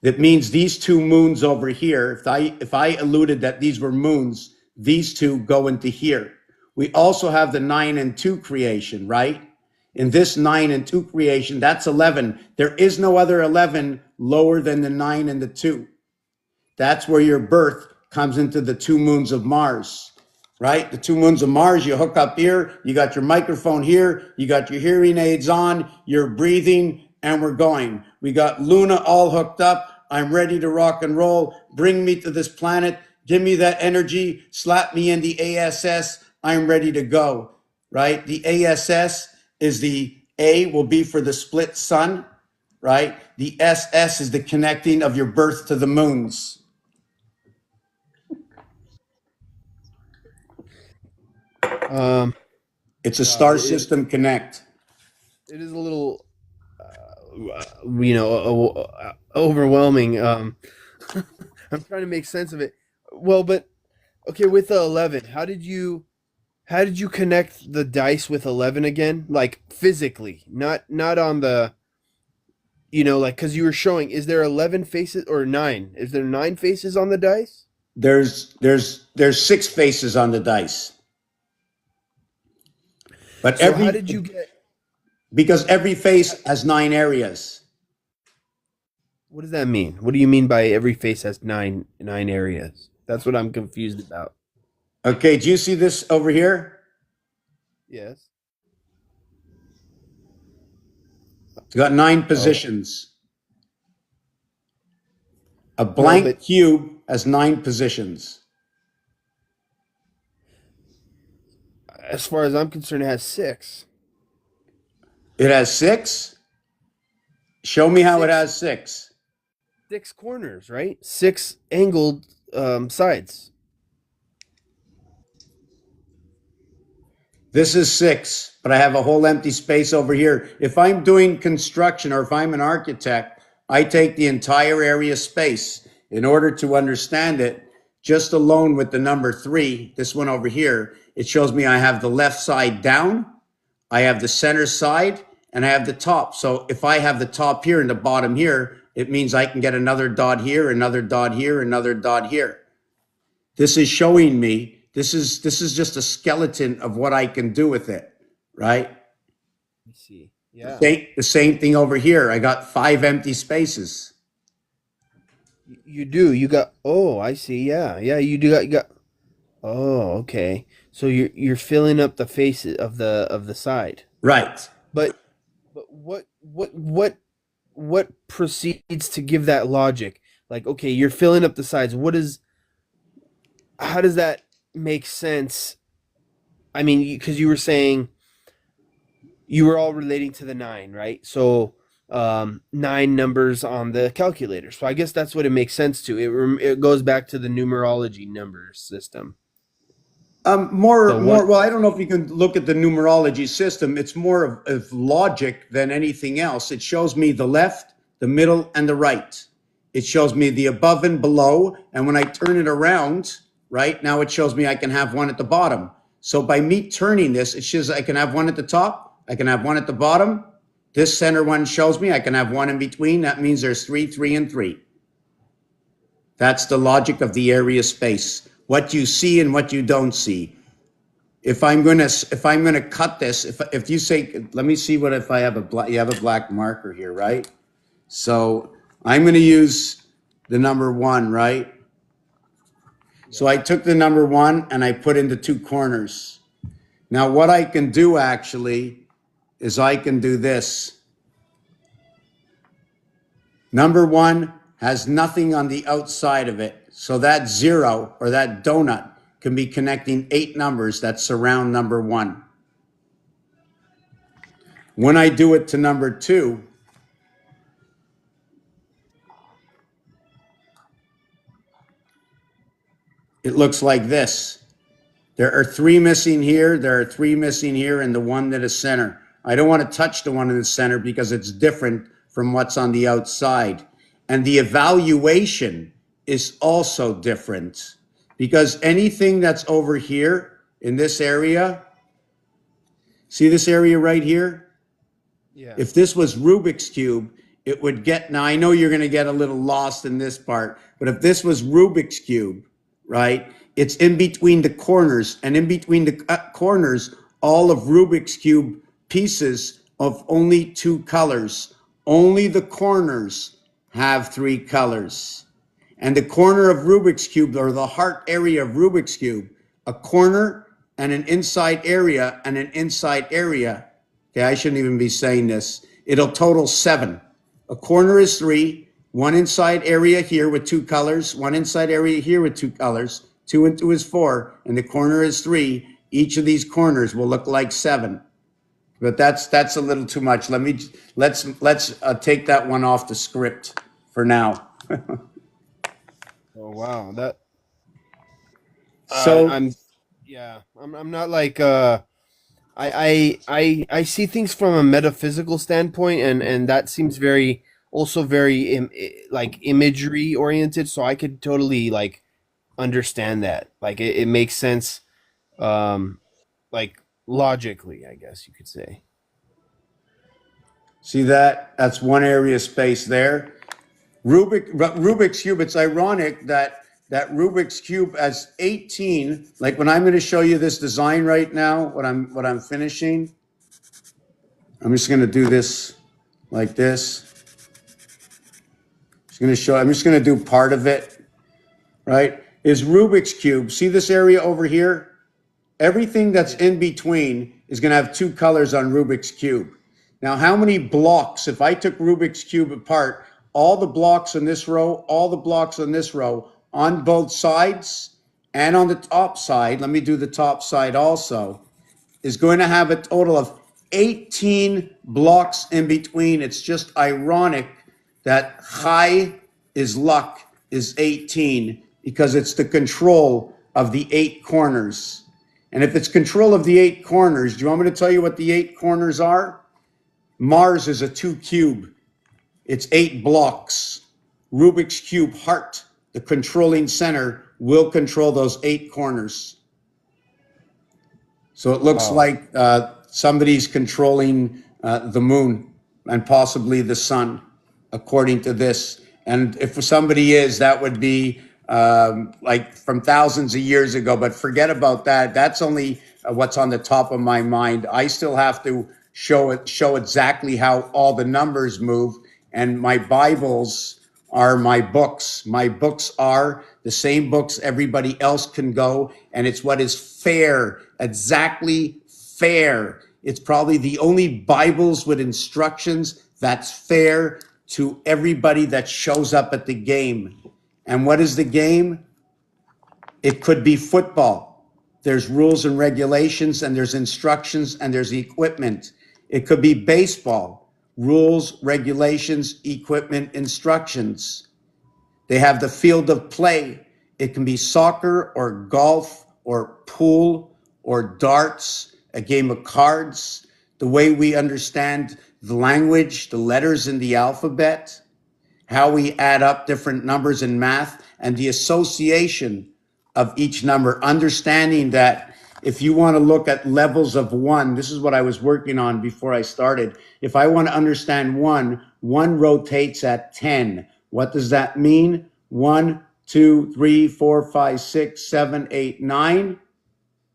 That means these 2 moons over here, if I alluded that these were moons, these 2 go into here. We also have the 9 and 2 creation, right? In this 9 and 2 creation, that's 11. There is no other 11 lower than the 9 and the 2. That's where your birth comes into the two moons of Mars, right? The two moons of Mars, you hook up here, you got your microphone here, you got your hearing aids on, you're breathing, and we're going. We got Luna all hooked up. I'm ready to rock and roll. Bring me to this planet. Give me that energy. Slap me in the ASS. I'm ready to go, right? The ASS is the A will be for the split sun, right? The SS is the connecting of your birth to the moons. Um, It's a wow, star system connect. it is a little, overwhelming. I'm trying to make sense of it. Well, but okay, with the 11, how did you connect the dice with 11 again? Like physically, not on the, like because you were showing. Is there 11 faces or nine? Is there nine faces on the dice? There's six faces on the dice. But So how did you get? because every face has 9 areas. What does that mean? What do you mean by every face has nine areas? That's what I'm confused about. Okay, do you see this over here? Yes. It's got 9 Oh, positions. A no, blank but cube has 9 positions. as far as I'm concerned, it has six. It has 6. Show me how it Six has 6. six corners, right? Six angled sides. This is 6, but I have a whole empty space over here. If I'm doing construction or if I'm an architect, I take the entire area space in order to understand it. Just alone with the number 3, this one over here, it shows me I have the left side down, I have the center side, and I have the top. So if I have the top here and the bottom here, it means I can get another dot here, another dot here, another dot here. This is showing me, this is just a skeleton of what I can do with it, right? Let me see. Yeah. The same thing over here. I got 5 empty spaces. You do. You got. Oh, I see. Yeah, yeah. You do. You got. Oh, okay. So you're filling up the faces of the side. Right. But what proceeds to give that logic? Like, okay, you're filling up the sides. How does that make sense? I mean, because you were saying you were all relating to the nine, right? So nine numbers on the calculator. So I guess that's what it makes sense to. It goes back to the numerology numbers system. The one. Well, I don't know if you can look at the numerology system. It's more of logic than anything else. It shows me the left, the middle, and the right. It shows me the above and below. And when I turn it around, right now it shows me I can have one at the bottom. So by me turning this, it shows I can have one at the top, I can have one at the bottom. This center one shows me I can have one in between. That means there's 3, 3, and 3. That's the logic of the area space. What you see and what you don't see. If I'm gonna cut this, if you say, let me see what if I have a black, you have a black marker here, right? So I'm gonna use the number 1, right? So I took the number 1 and I put into 2 corners. Now what I can do actually is I can do this. Number 1 has nothing on the outside of it. So that 0 or that donut can be connecting 8 numbers that surround number 1. When I do it to number 2, it looks like this. There are 3 missing here, there are 3 missing here, and the one that is center. I don't want to touch the one in the center because it's different from what's on the outside. And the evaluation is also different because anything that's over here in this area, see this area right here? Yeah. If this was Rubik's Cube, it would get, now I know you're going to get a little lost in this part, but if this was Rubik's Cube, right, it's in between the corners, and in between the corners, all of Rubik's Cube pieces of only 2 colors. Only the corners have 3 colors. And the corner of Rubik's Cube, or the heart area of Rubik's Cube, a corner and an inside area and an inside area. Okay, I shouldn't even be saying this. It'll total 7. A corner is 3, one inside area here with 2 colors, one inside area here with 2 colors, 2 and 2 is 4, and the corner is 3. Each of these corners will look like 7. But that's a little too much. Let's take that one off the script for now. Oh wow, that So I'm yeah, I'm not like I see things from a metaphysical standpoint, and that seems very also very like imagery oriented, so I could totally like understand that. Like it makes sense, um, like logically, I guess you could say. see that? That's one area of space there. Rubik's Cube, it's ironic that Rubik's Cube as 18, like when I'm going to show you this design right now, what I'm finishing, I'm just going to do this like this. I'm just going to do part of it, right? Is Rubik's Cube. See this area over here? Everything that's in between is going to have 2 colors on Rubik's Cube. Now, how many blocks, if I took Rubik's Cube apart, all the blocks in this row, all the blocks on this row, on both sides and on the top side, let me do the top side also, is going to have a total of 18 blocks in between. It's just ironic that high is luck is 18 because it's the control of the 8 corners. And if it's control of the 8 corners, do you want me to tell you what the 8 corners are? Mars is a 2 cube. It's 8 blocks. Rubik's Cube heart, the controlling center, will control those 8 corners. So it looks like somebody's controlling the moon and possibly the sun, according to this. And if somebody is, that would be like from thousands of years ago. But forget about that. That's only what's on the top of my mind. I still have to show exactly how all the numbers move. And my Bibles are my books. My books are the same books everybody else can go, and it's what is fair, exactly fair. It's probably the only Bibles with instructions that's fair to everybody that shows up at the game. And what is the game? It could be football. There's rules and regulations, and there's instructions, and there's equipment. It could be baseball. Rules, regulations, equipment, instructions. They have the field of play. It can be soccer or golf or pool or darts, a game of cards, the way we understand the language, the letters in the alphabet, how we add up different numbers in math, and the association of each number, understanding that if you want to look at levels of 1, this is what I was working on before I started. If I want to understand 1 rotates at 10. What does that mean? 1, 2, 3, 4, 5, 6, 7, 8, 9.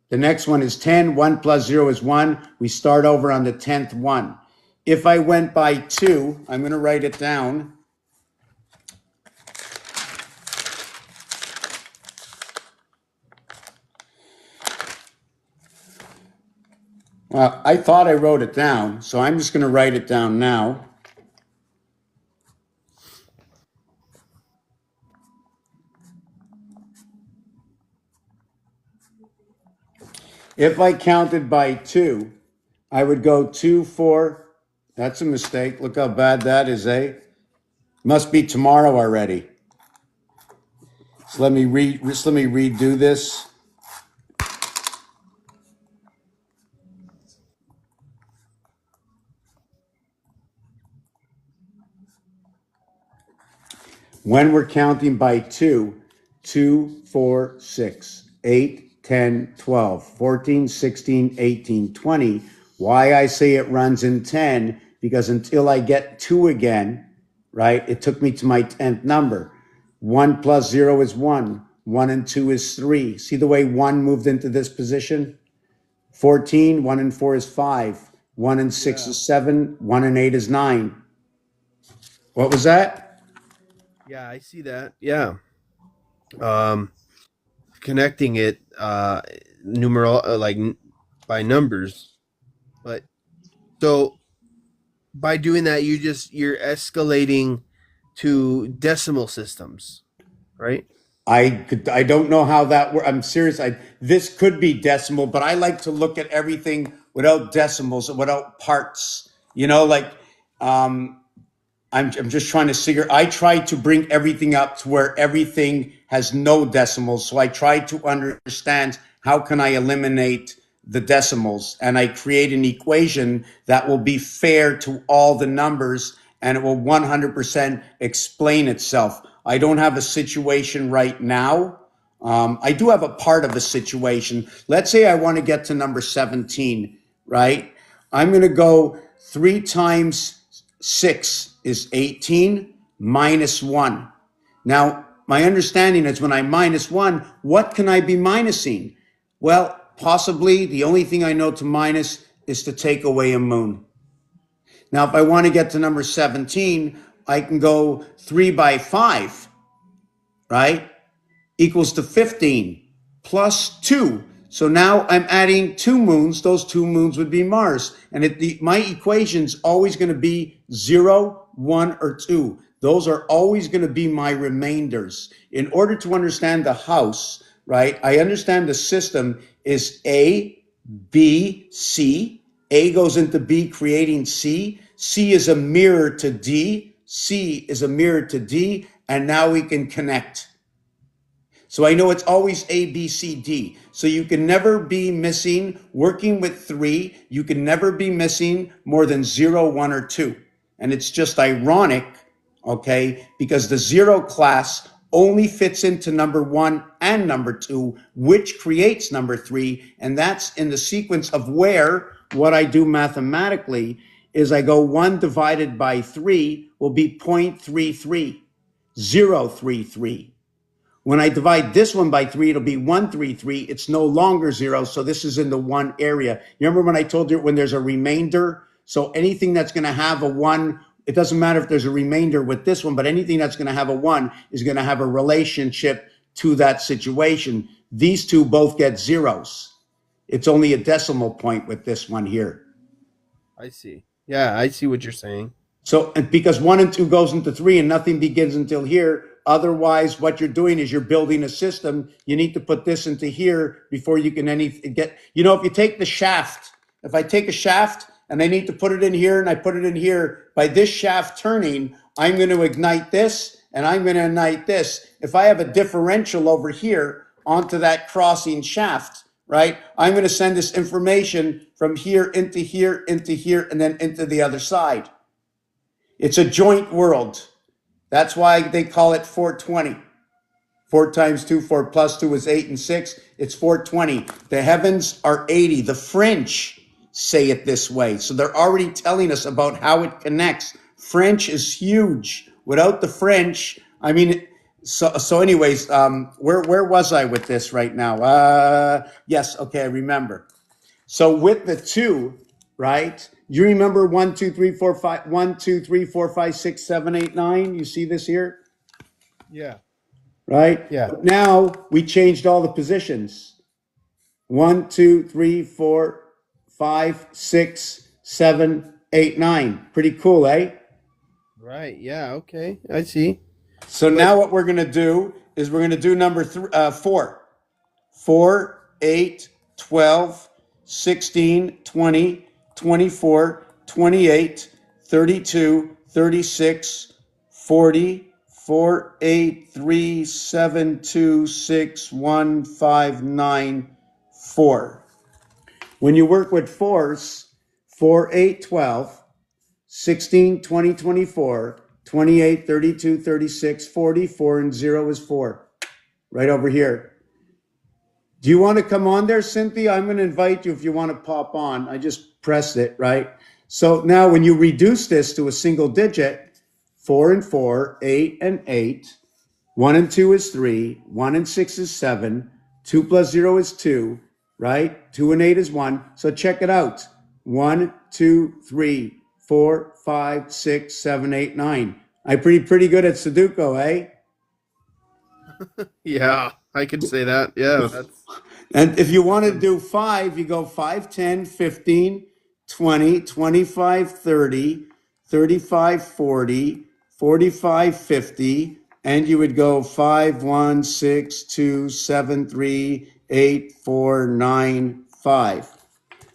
The next one is 10. 1 plus 0 is 1. We start over on the 10th one. If I went by 2, I'm going to write it down. Well, I thought I wrote it down, so I'm just going to write it down now. If I counted by 2, I would go 2, 4. That's a mistake. Look how bad that is, eh? Must be tomorrow already. So let me redo this. When we're counting by 2, 2, 4, 6, 8, 10, 12, 14, 16, 18, 20. Why I say it runs in 10, because until I get 2 again, right, it took me to my 10th number. 1 plus 0 is 1. 1 and 2 is 3. See the way 1 moved into this position? 14, 1 and 4 is 5. 1 and 6 is 7. 1 and 8 is 9. What was that? Yeah, I see that. Yeah. um, connecting it numeral by numbers. But so by doing that, you're escalating to decimal systems, right? I don't know how that works. I'm serious. This could be decimal, but I like to look at everything without decimals, without parts. You know, like um, I'm just trying to figure. I try to bring everything up to where everything has no decimals. So I try to understand how can I eliminate the decimals, and I create an equation that will be fair to all the numbers, and it will 100% explain itself. I don't have a situation right now. I do have a part of a situation. Let's say I want to get to number 17, right? I'm going to go 3 times 6 is 18 minus 1. Now, my understanding is when I minus 1, what can I be minusing? Well, possibly the only thing I know to minus is to take away a moon. Now, if I want to get to number 17, I can go 3 by 5, right? Equals to 15 plus 2. So now I'm adding 2 moons. Those 2 moons would be Mars. And my equation's always going to be 0, 1, or 2. Those are always going to be my remainders. In order to understand the house, right, I understand the system is A, B, C. A goes into B, creating C. C is a mirror to D. C is a mirror to D. And now we can connect. So I know it's always A, B, C, D. So you can never be missing, working with 3, you can never be missing more than 0, 1, or 2. And it's just ironic, okay, because the 0 class only fits into number 1 and number 2, which creates number 3. And that's in the sequence of where what I do mathematically is I go 1 divided by 3 will be 0.33, 0.33. When I divide this one by 3, it'll be 133. It's no longer 0, so this is in the 1 area. You remember when I told you when there's a remainder? So anything that's going to have a 1, it doesn't matter if there's a remainder with this one, but anything that's going to have a 1 is going to have a relationship to that situation. These two both get zeros. It's only a decimal point with this one here. I see. Yeah, I see what you're saying. So, and because 1 and 2 goes into 3 and nothing begins until here, otherwise what you're doing is you're building a system. You need to put this into here before you can get, if you take the shaft, if I take a shaft and I need to put it in here and I put it in here, by this shaft turning, I'm going to ignite this and I'm going to ignite this. If I have a differential over here onto that crossing shaft, right, I'm going to send this information from here, into here, and then into the other side. It's a joint world. That's why they call it 420. 4 times 2, 4 plus 2 is 8 and 6. It's 420. The heavens are 80. The French say it this way. So they're already telling us about how it connects. French is huge. Without the French, I mean, so anyways, where was I with this right now? Yes, okay, I remember. So with the 2, right? You remember 1, 2, 3, 4, 5, 1, 2, 3, 4, 5, 6, 7, 8, 9. You see this here, Yeah. right? Yeah. But now we changed all the positions. 1, 2, 3, 4, 5, 6, 7, 8, 9. Pretty cool, eh? Right. Yeah. Okay. I see. So But now what we're going to do is we're going to do number 4. 4, 8, 12, 16, 20, 24, 28, 32, 36, 40, 4, 8, 3, 7, 2, 6, 1, 5, 9, 4. When you work with fours, 4, 8, 12, 16, 20, 24, 28, 32, 36, 40, 4, and 0 is 4. Right over here. Do you want to come on there, Cynthia? I'm going to invite you if you want to pop on. I just pressed it, right? So now when you reduce this to a single digit, 4 and 4, 8 and 8, 1 and 2 is 3, 1 and 6 is 7, 2 plus 0 is 2, right? 2 and 8 is 1. So check it out. 1, 2, 3, 4, 5, 6, 7, 8, 9. I'm pretty good at Sudoku, eh? Yeah, I could say that. Yeah, that's And if you want to um, do five, you go 5, 10, 15, 20, 25, 30, 35, 40, 45, 50, and you would go 5, 1, 6, 2, 7, 3, 8, 4, 9, 5.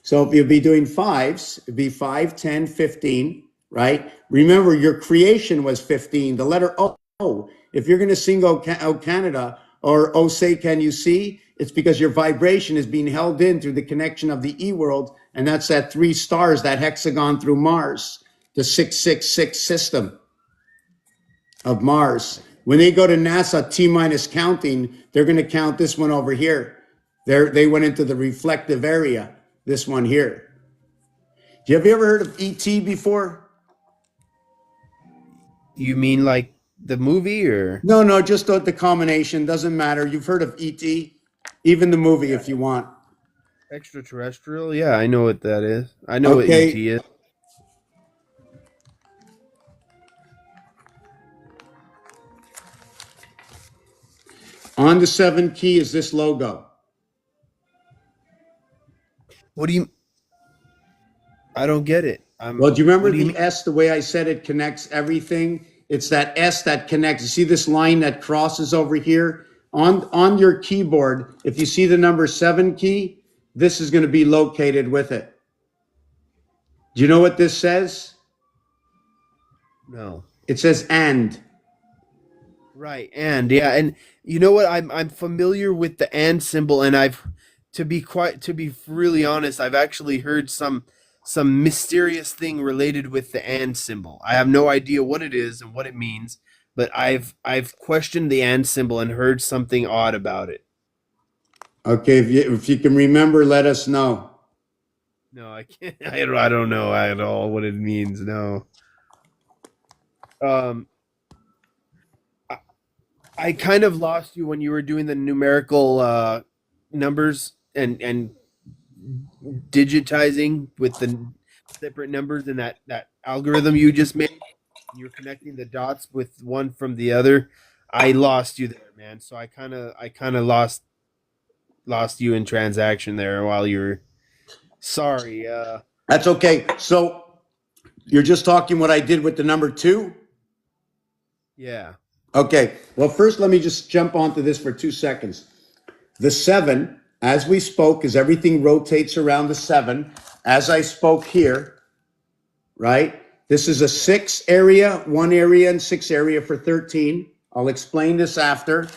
So if you'd be doing fives, it'd be 5, 10, 15, right? Remember, your creation was 15, the letter O. If you're going to sing O Canada or O Say Can You See, it's because your vibration is being held in through the connection of the E world. And that's that three stars, that hexagon through Mars, the 666 system of Mars. When they go to NASA T minus counting, they're going to count this one over here. They went into the reflective area, this one here. Have you ever heard of ET before? you mean like the movie or No, no, just the combination. Doesn't matter. You've heard of ET, even the movie if you want. extraterrestrial? Yeah, I know what that is. I know what Okay, ET is. on the seven key is this logo. What do you? I don't get it. Well, do you remember What do you the mean? S, the way I said it connects everything? It's that S that connects. You see this line that crosses over here? On your keyboard, if you see the number seven key, this is going to be located with it. Do you know what this says? No. It says and. Right, and yeah, and you know what? I'm familiar with the and symbol, and I've to be really honest, I've actually heard some mysterious thing related with the and symbol. I have no idea what it is and what it means, but I've questioned the and symbol and heard something odd about it. Okay, if you can remember, let us know. No, I can't. I don't know at all what it means. No. Um, I, I kind of lost you when you were doing the numerical numbers and digitizing with the separate numbers in that algorithm you just made. You're connecting the dots with one from the other. I lost you there, man. So I kind of lost you in transaction there while you were sorry. That's okay. So you're just talking what I did with the number two? Yeah. Okay. Well, first, let me just jump onto this for 2 seconds. The seven, as we spoke, as everything rotates around the seven, as I spoke here, right? This is a Yeah. six area, one area, and six area for 13. I'll explain this after.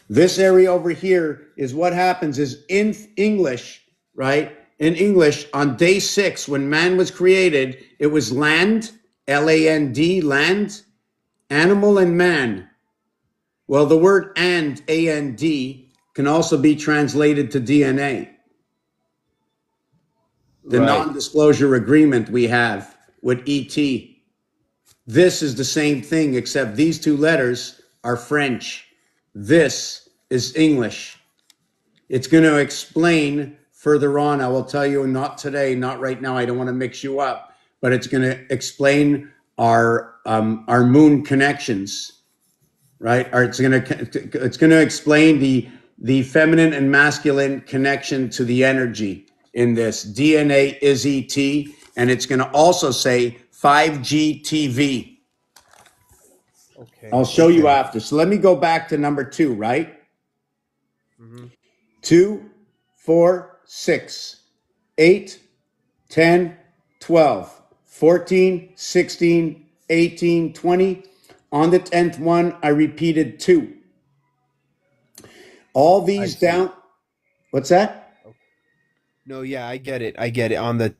This area over here is what happens is in English, right? In English, on day six, when man was created, it was land, Land, land, animal, and man. Well, the word and, can also be translated to DNA, the Right. non-disclosure agreement we have with ET. This is the same thing, except these two letters are French. This is English. It's going to explain further on. I will tell you, not today, not right now. I don't want to mix you up, but it's going to explain our moon connections, right? Or it's going to explain the feminine and masculine connection to the energy in this. DNA is ET, and it's going to also say 5G TV. I'll Okay. show you Okay. after. So let me go back to number two, right? Hmm. 2, 4, 6, 8, 10, 12, 14, 16, 18, 20. On the 10th one, I repeated 2. All I these see. down. What's that? Okay. No, yeah, I get it. I get it. On the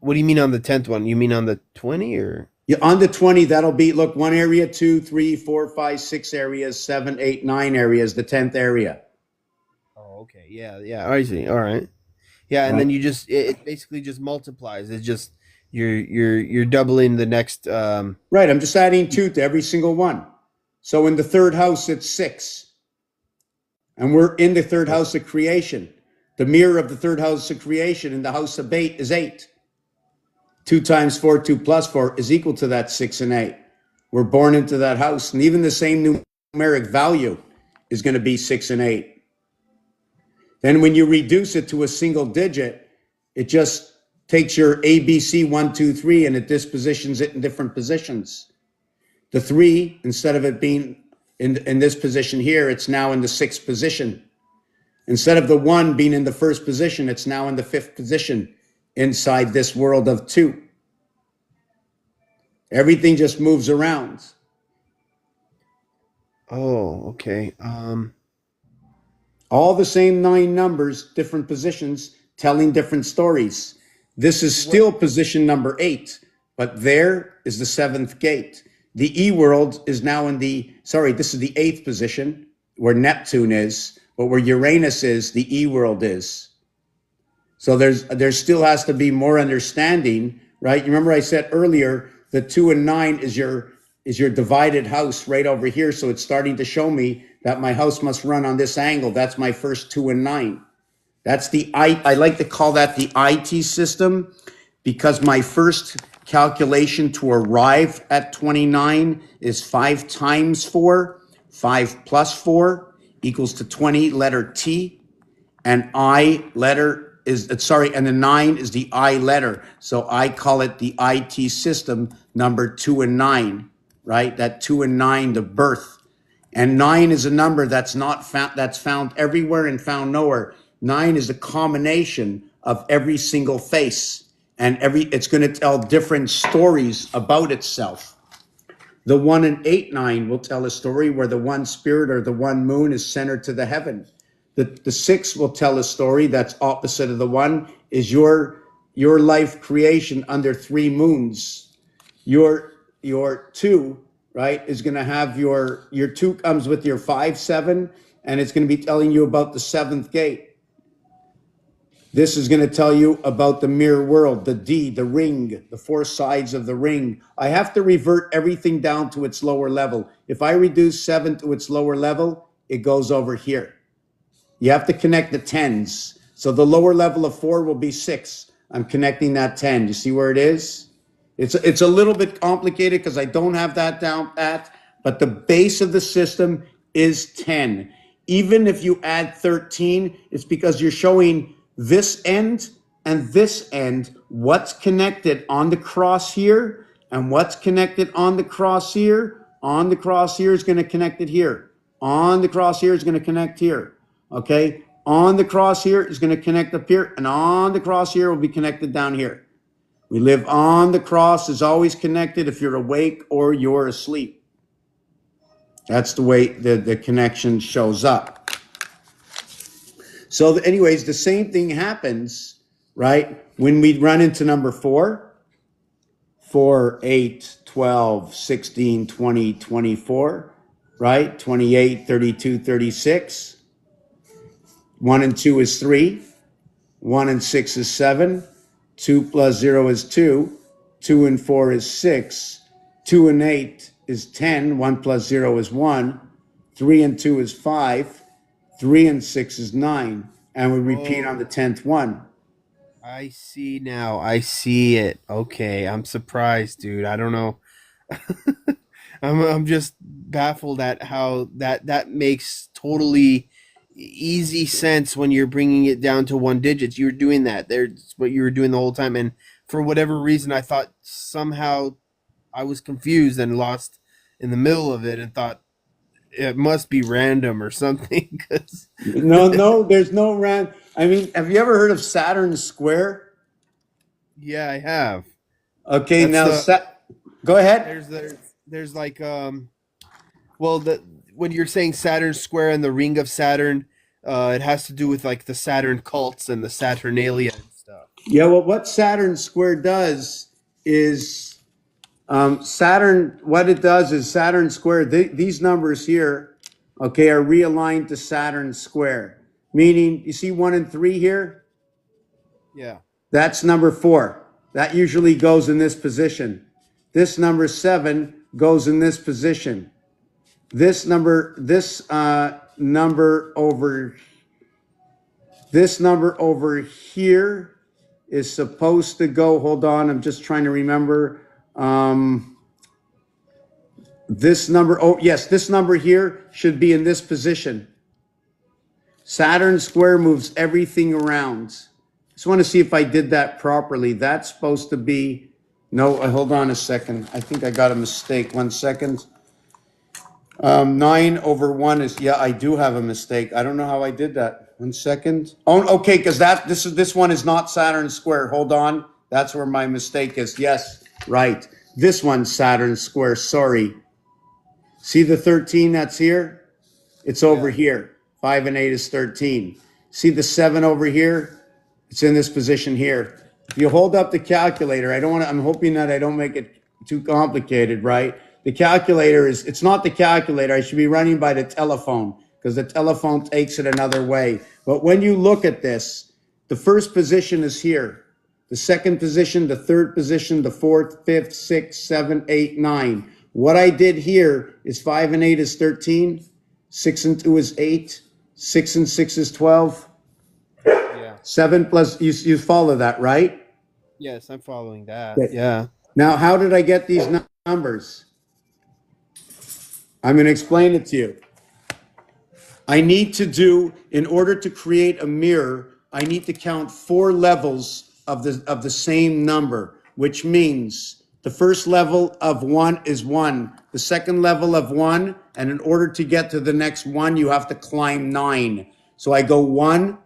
what do you mean on the 10th one? You mean on the 20 or? Yeah, on the 20, that'll be, look, one area, 2, 3, 4, 5, 6 areas, 7, 8, 9 areas, the 10th area. Oh, okay. Yeah, yeah. I see. All right. Yeah, and then Right. you just it basically just multiplies. It's just you're doubling the next Right. I'm just adding 2 to every single one. So in the third house, it's 6. And we're in the third oh, house of creation. The mirror of the third house of creation in the house of eight is 8. 2 times 4, 2 plus 4 is equal to that 6 and 8. We're born into that house. And even the same numeric value is going to be 6 and 8. Then when you reduce it to a single digit, it just takes your ABC 1, 2, 3 and it dispositions it in different positions. The 3, instead of it being in this position here, it's now in the 6th position. Instead of the 1 being in the 1st position, it's now in the 5th position inside this world of 2. Everything just moves around. Oh, okay. All the same 9 numbers, different positions, telling different stories. This is What? still position number 8, but there is the 7th gate. The E world is now in this is the 8th position where Neptune is, but where Uranus is, the E world is. So there still has to be more understanding, right? You remember I said earlier, the 2 and 9 is your divided house right over here. So it's starting to show me that my house must run on this angle. That's my first 2 and 9. That's I like to call that the IT system, because my first calculation to arrive at 29 is 5 times 4, 5 plus 4 equals to 20, letter T. And I letter and the 9 is the I letter. So I call it the IT system, number 2 and 9, right? That 2 and 9, the birth. And 9 is a number that's not found, that's found everywhere and found nowhere. 9 is a combination of every single face, and it's going to tell different stories about itself. The 1 and 8, 9 will tell a story where the one spirit or the one moon is centered to the heaven. The 6 will tell a story that's opposite of the 1, is your life creation under 3 moons. Your 2, right, is going to have your 2 comes with your 5, 7, and it's going to be telling you about the 7th gate. This is going to tell you about the mirror world, the D, the ring, the 4 sides of the ring. I have to revert everything down to its lower level. If I reduce 7 to its lower level, it goes over here. You have to connect the 10s. So the lower level of 4 will be 6. I'm connecting that 10. You see where it is? It's a little bit complicated because I don't have that down pat, but the base of the system is 10. Even if you add 13, it's because you're showing this end and this end, what's connected on the cross here and what's connected on the cross here. On the cross here is going to connect it here. On the cross here is going to connect here. Okay, on the cross here is going to connect up here, and on the cross here will be connected down here. We live on the cross is always connected if you're awake or you're asleep. That's the way the connection shows up. So anyways, the same thing happens, right? When we run into number 4, 4, 8, 12, 16, 20, 24, right? 28, 32, 36. 1 and 2 is 3. 1 and 6 is 7. 2 plus 0 is 2. 2 and 4 is 6. 2 and 8 is 10. 1 plus 0 is 1. 3 and 2 is 5. 3 and 6 is 9. And we repeat on the 10th one. I see now. I see it. Okay, I'm surprised, dude. I don't know. I'm just baffled at how that makes totally easy sense when you're bringing it down to 1 digits. You're doing that. There's what you were doing the whole time, and for whatever reason, I thought somehow I was confused and lost in the middle of it, and thought it must be random or something. Cause No, there's no rand. I mean, have you ever heard of Saturn Square? yeah, I have. Okay, That's now the go ahead. there's like well, the when you're saying Saturn square and the ring of Saturn, it has to do with like the Saturn cults and the Saturnalia and stuff. Yeah, well, what Saturn Square does is Saturn. What it does is Saturn Square. These numbers here, okay, are realigned to Saturn Square. Meaning, you see 1 and 3 here. Yeah. That's number 4. That usually goes in this position. This number 7 goes in this position. This number over here is supposed to go. Hold on, I'm just trying to remember. This number, oh yes, this number here should be in this position. Saturn square moves everything around. Just want to see if I did that properly. That's supposed to be, no, hold on a second. I think I got a mistake. 1 second. 9 over 1 is, yeah, I do have a mistake. I don't know how I did that. 1 second. Oh, okay, because this one is not Saturn square. Hold on. That's where my mistake is. Yes, right. This one's Saturn square. Sorry. See the 13 that's here? It's over Yeah. here. 5 and 8 is 13. See the 7 over here? It's in this position here. If you hold up the calculator, I'm hoping that I don't make it too complicated, right? The calculator it's not the calculator. I should be running by the telephone because the telephone takes it another way. But when you look at this, the first position is here. The second position, the third position, the fourth, fifth, sixth, seven, eight, 9. What I did here is 5 and 8 is 13. 6 and 2 is 8. 6 and 6 is 12. Yeah. 7 plus, you follow that, right? Yes, I'm following that. Okay. Yeah. Now, how did I get these numbers? I'm going to explain it to you. In order to create a mirror, I need to count 4 levels of the same number, which means the first level of 1 is 1, the second level of 1, and in order to get to the next 1, you have to climb 9. So I go 1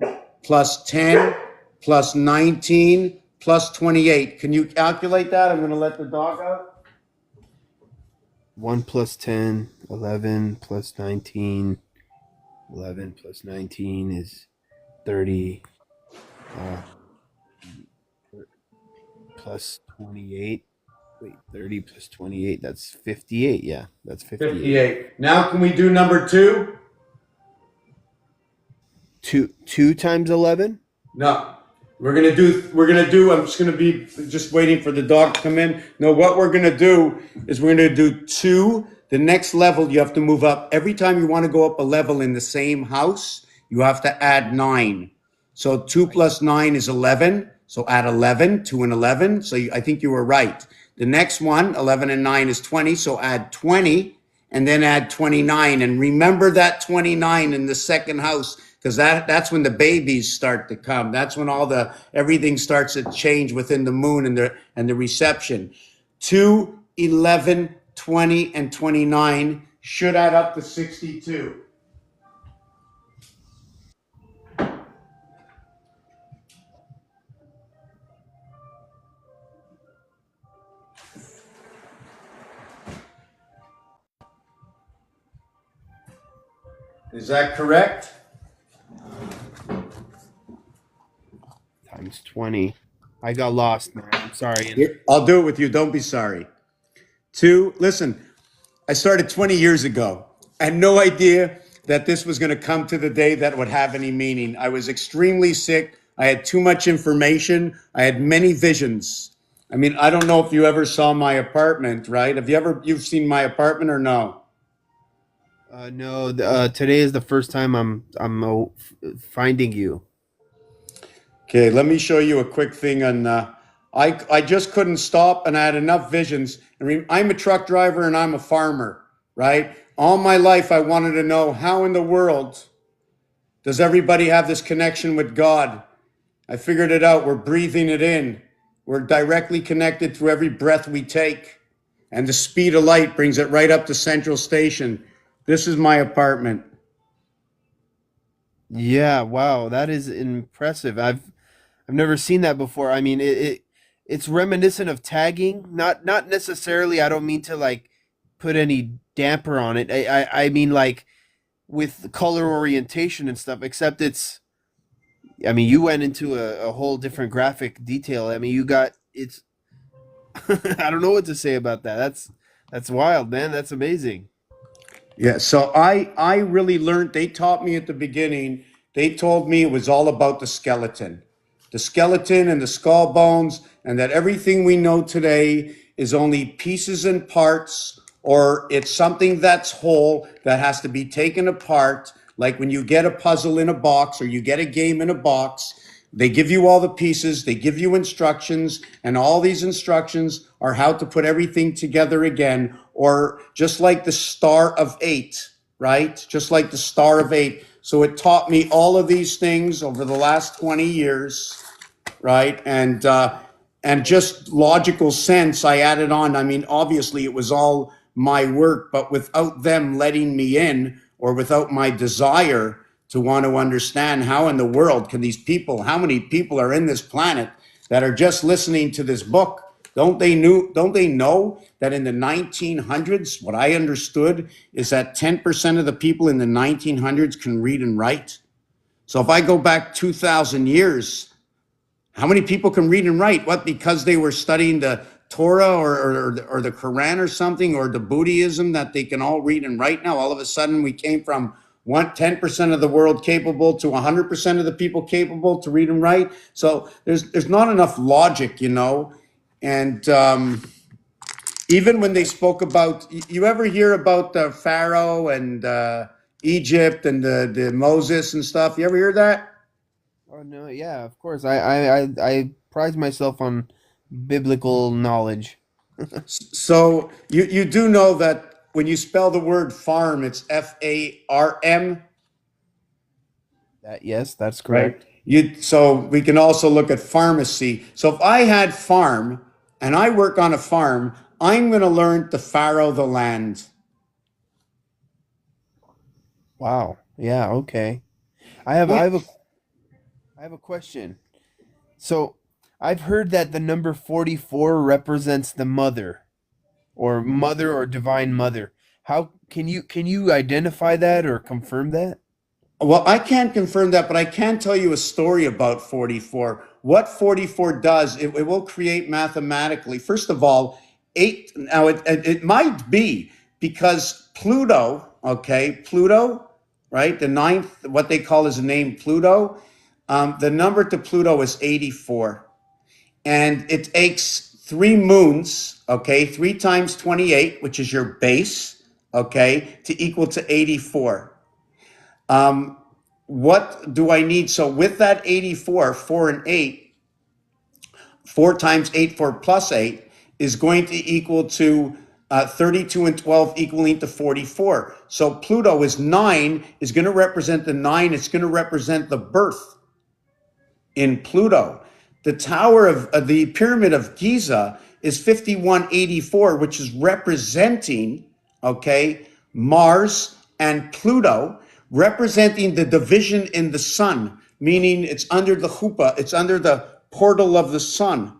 plus 10 plus 19 plus 28. Can you calculate that? I'm going to let the dog out. 1 plus 10, 11 plus 19. 11 plus 19 is 30. Plus 28. Wait, 30 plus 28. That's 58. Yeah, that's 58. 58. Now can we do number 2? 2 times 11? No. I'm just going to be just waiting for the dog to come in. No, what we're going to do is we're going to do 2. The next level, you have to move up. Every time you want to go up a level in the same house, you have to add 9. So 2 plus 9 is 11. So add 11, 2 and 11. So I think you were right. The next one, 11 and 9 is 20. So add 20 and then add 29. And remember that 29 in the second house, because that's when the babies start to come. That's when everything starts to change within the moon and the reception. 2, 11, 20, and 29 should add up to 62. Is that correct? Times 20. I got lost, man. I'm sorry. Here, I'll do it with you. Don't be sorry. 2, listen, I started 20 years ago. I had no idea that this was going to come to the day that it would have any meaning. I was extremely sick. I had too much information. I had many visions. I mean, I don't know if you ever saw my apartment, right? You've seen my apartment or no? No, today is the first time I'm finding you. Okay, let me show you a quick thing on. I just couldn't stop, and I had enough visions. I'm a truck driver and I'm a farmer, right? All my life, I wanted to know how in the world does everybody have this connection with God? I figured it out. We're breathing it in. We're directly connected through every breath we take, and the speed of light brings it right up to Central Station. This is my apartment. Yeah, wow, that is impressive. I've never seen that before. I mean, it's reminiscent of tagging. Not necessarily. I don't mean to like put any damper on it. I mean like with color orientation and stuff. Except it's. I mean, you went into a whole different graphic detail. I mean, you got it's. I don't know what to say about that. That's wild, man. That's amazing. Yeah, so I really learned, they taught me at the beginning, they told me it was all about the skeleton. The skeleton and the skull bones, and that everything we know today is only pieces and parts, or it's something that's whole that has to be taken apart, like when you get a puzzle in a box or you get a game in a box. They give you all the pieces, they give you instructions, and all these instructions are how to put everything together again, or just like the Star of Eight, right? Just like the Star of Eight. So it taught me all of these things over the last 20 years, right? And just logical sense, I added on. I mean, obviously, it was all my work, but without them letting me in, or without my desire to want to understand how in the world can these people, how many people are in this planet that are just listening to this book? Don't they know that in the 1900s, what I understood is that 10% of the people in the 1900s can read and write. So if I go back 2,000 years, how many people can read and write? What, because they were studying the Torah or the Quran or something, or the Buddhism, that they can all read and write now? All of a sudden we came from 10% of the world capable to 100% of the people capable to read and write. So there's not enough logic, you know. And even when they spoke about, you ever hear about the Pharaoh and Egypt and the Moses and stuff? You ever hear that? Oh no, yeah, of course. I prize myself on biblical knowledge. So you do know that when you spell the word farm, it's FARM, That yes, that's right? correct. So we can also look at pharmacy. So if I had farm and I work on a farm, I'm going to learn to farrow the land. Wow. Yeah, okay. What? I have a question. So, I've heard that the number 44 represents the mother or divine mother. How can you identify that or confirm that? Well, I can't confirm that, but I can tell you a story about 44. What 44 does, it will create mathematically. First of all, eight, now it might be because Pluto, okay, Pluto, right? The ninth, what they call is the name Pluto. The number to Pluto is 84. And it takes three moons, okay, 3 times 28, which is your base, okay, to equal to 84. Um, what do I need? So with that 84, 4 and 8, 4 times 8, 4 plus 8 is going to equal to 32 and 12 equaling to 44. So Pluto is 9, is going to represent the 9. It's going to represent the birth in Pluto. The tower of the pyramid of Giza is 5184, which is representing, okay, Mars and Pluto, representing the division in the sun, meaning it's under the chuppah, it's under the portal of the sun,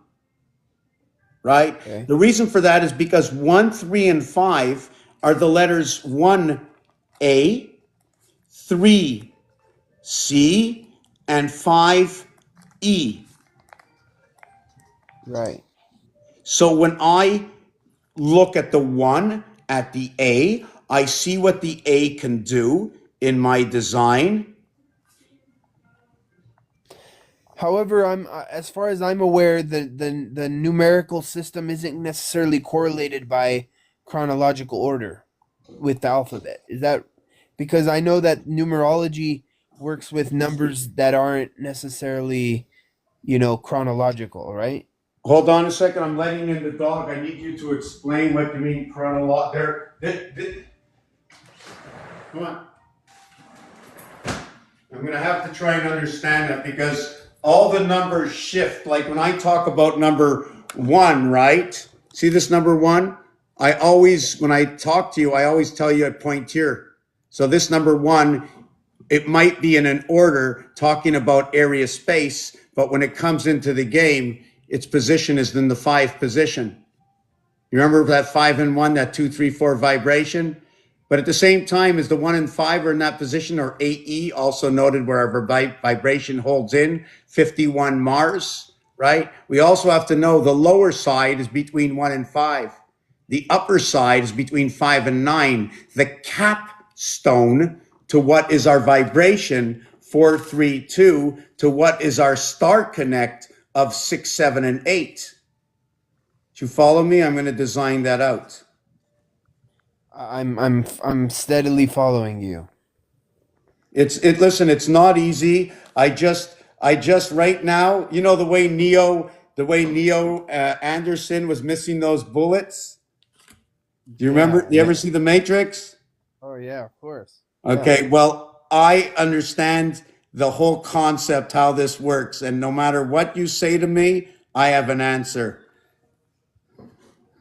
right? Okay. The reason for that is because 1, 3, and 5 are the letters 1A, 3C, and 5E. Right. So when I look at the 1 at the A, I see what the A can do in my design. However, I'm as far as I'm aware, the numerical system isn't necessarily correlated by chronological order with the alphabet. Is that because I know that numerology works with numbers that aren't necessarily, chronological, right? Hold on a second. I'm letting in the dog. I need you to explain what you mean chronological. Come on. I'm going to have to try and understand that because all the numbers shift. Like when I talk about number 1, right? See this number 1? When I talk to you, I always tell you I point here. So this number 1, it might be in an order talking about area space, but when it comes into the game, its position is in the 5 position. You remember that 5 and 1, that 2, 3, 4 vibration? But at the same time as the 1 and 5 are in that position, or AE, also noted where our vibration holds in, 51 Mars, right? We also have to know the lower side is between 1 and 5. The upper side is between 5 and 9. The capstone to what is our vibration, 4, 3, 2, to what is our star connect of 6, 7, and 8. Do you follow me? I'm going to design that out. I'm steadily following you. Listen, it's not easy. I just right now, you know, the way Neo Anderson was missing those bullets. Do you remember? Yeah, Do you yeah. ever see The Matrix? Oh yeah, of course. Yeah. Okay, well, I understand the whole concept, how this works, and no matter what you say to me, I have an answer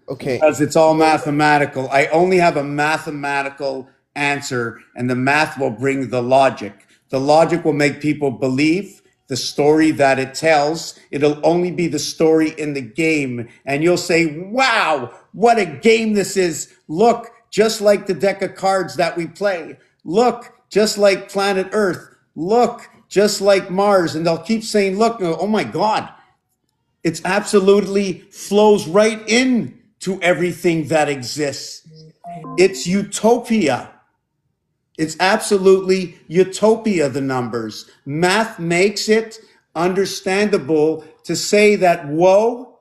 Okay. because it's all Well, mathematical. I only have a mathematical answer, and the math will bring the logic. The logic will make people believe the story that it tells. It'll only be the story in the game, and you'll say, wow, what a game this is. Look, just like the deck of cards that we play. Look, just like planet Earth. Look, just like Mars. And they'll keep saying, look, oh my God, it's absolutely flows right in to everything that exists. It's utopia. It's absolutely utopia, the numbers. Math makes it understandable to say that, whoa,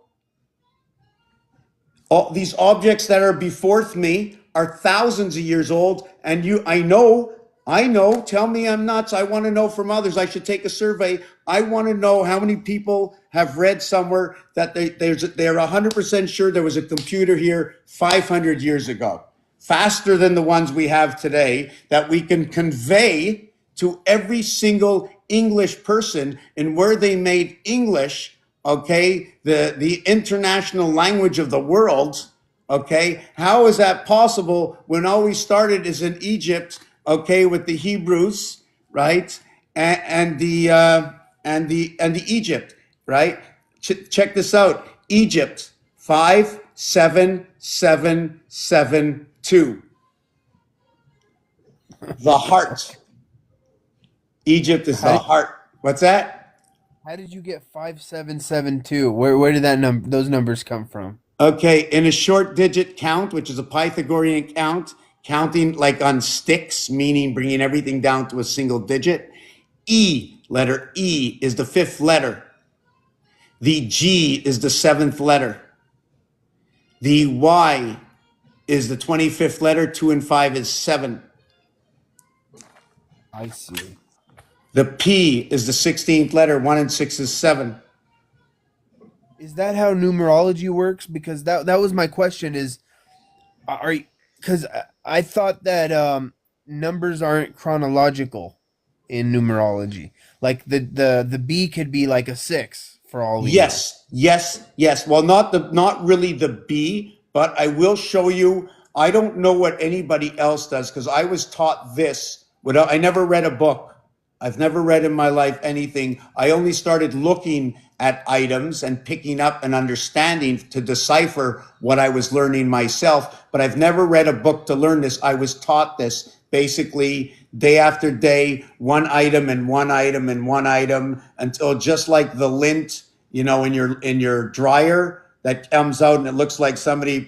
all these objects that are before me are thousands of years old. And I know, tell me I'm nuts. I want to know from others. I should take a survey. I want to know how many people have read somewhere that they're 100% sure there was a computer here 500 years ago, faster than the ones we have today, that we can convey to every single English person, and where they made English, okay, the international language of the world, okay, how is that possible when all we started is in Egypt, okay, with the Hebrews, right, and the Egypt, right? Check this out, Egypt 57772, the heart. Egypt is how the did heart. What's that? how did you get 5772? Where did that number those numbers come from? Okay, in a short digit count, which is a Pythagorean count, counting like on sticks, meaning bringing everything down to a single digit. Letter E is the fifth letter. The G is the seventh letter. The Y is the 25th letter. 2 and 5 is 7. I see. The P is the 16th letter. 1 and 6 is 7. Is that how numerology works? Because that was my question. Is are because I thought that numbers aren't chronological in numerology. Like the B could be like a six for all we know. Yes, yes, yes. Well, not really the B, but I will show you. I don't know what anybody else does because I was taught this without. I never read a book. I've never read in my life anything. I only started looking at items and picking up and understanding to decipher what I was learning myself. But I've never read a book to learn this. I was taught this basically day after day, one item and one item and one item until just like the lint, in your dryer that comes out and it looks like somebody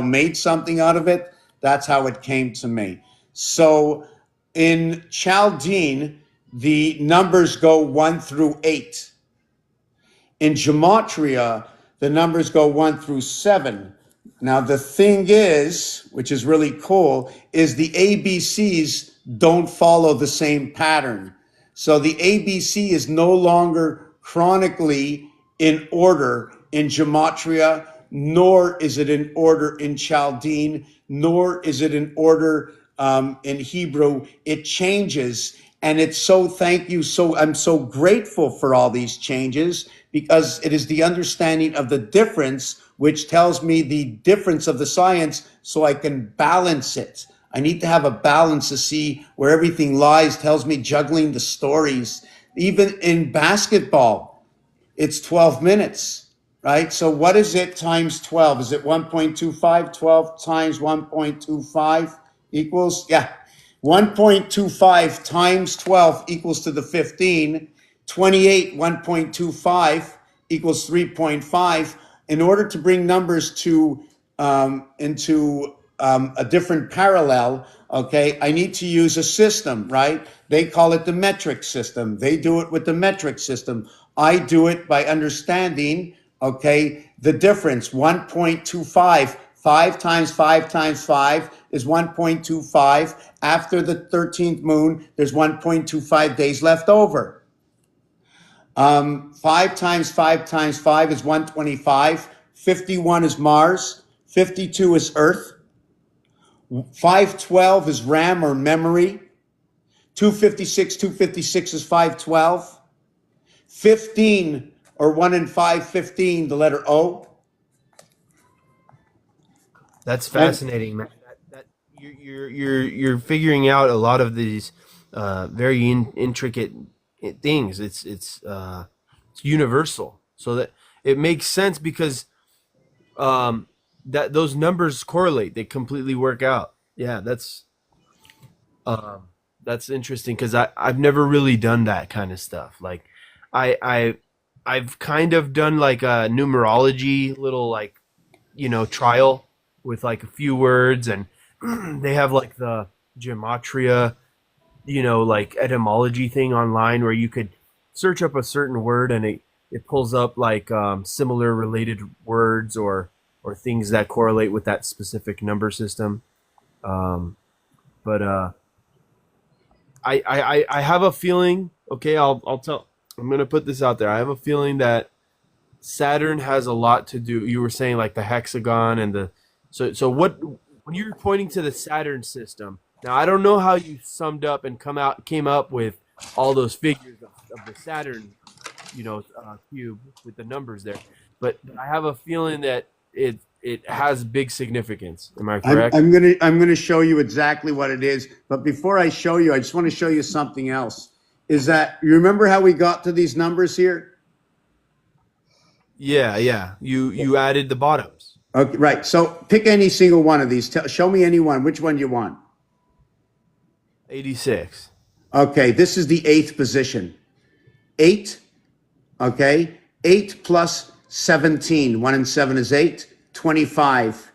made something out of it. That's how it came to me. So in Chaldean, the numbers go 1 through 8. In gematria, the numbers go 1 through 7. Now, the thing is, which is really cool, is the ABCs don't follow the same pattern. So the ABC is no longer chronically in order in gematria, nor is it in order in Chaldean, nor is it in order in Hebrew. It changes. And it's so, thank you. So I'm so grateful for all these changes because it is the understanding of the difference, which tells me the difference of the science so I can balance it. I need to have a balance to see where everything lies, tells me juggling the stories. Even in basketball, it's 12 minutes, right? So what is it times 12? Is it 1.25? 12 times 1.25 equals, yeah. 1.25 times 12 equals to the 15. 28, 1.25 equals 3.5. In order to bring numbers into a different parallel, okay, I need to use a system, right? They call it the metric system. They do it with the metric system. I do it by understanding, okay, the difference. 1.25, 5 times 5 times 5 is 1.25. After the 13th moon, there's 1.25 days left over. 5 times 5 times 5 is 125. 51 is Mars. 52 is Earth. 512 is RAM or memory. 256 is 512. 15 or 1 in 5, 15, the letter O. That's And fascinating, man. That you're figuring out a lot of these very intricate things. It's universal, so that it makes sense because that those numbers correlate. They completely work out. Yeah, that's interesting because I've never really done that kind of stuff. Like I I've kind of done like a numerology little like trial with like a few words, and they have like the gematria, like etymology thing online where you could search up a certain word and it pulls up like similar related words or things that correlate with that specific number system. Um, but I have a feeling. Okay, I'll tell. I'm gonna put this out there. I have a feeling that Saturn has a lot to do. You were saying like the hexagon and the so what when you're pointing to the Saturn system. Now I don't know how you summed up and came up with all those figures of the Saturn, cube with the numbers there. But I have a feeling that it has big significance. Am I I'm, correct? I'm gonna I'm gonna show you exactly what it is. But before I show you, I just want to show you something else. Is that you remember how we got to these numbers here? Yeah, yeah. You added the bottoms. Okay, right. So pick any single one of these. Show me any one. Which one do you want? 86. Okay, this is the eighth position. 8, okay? 8 plus 17. 1 and 7 is 8. 25.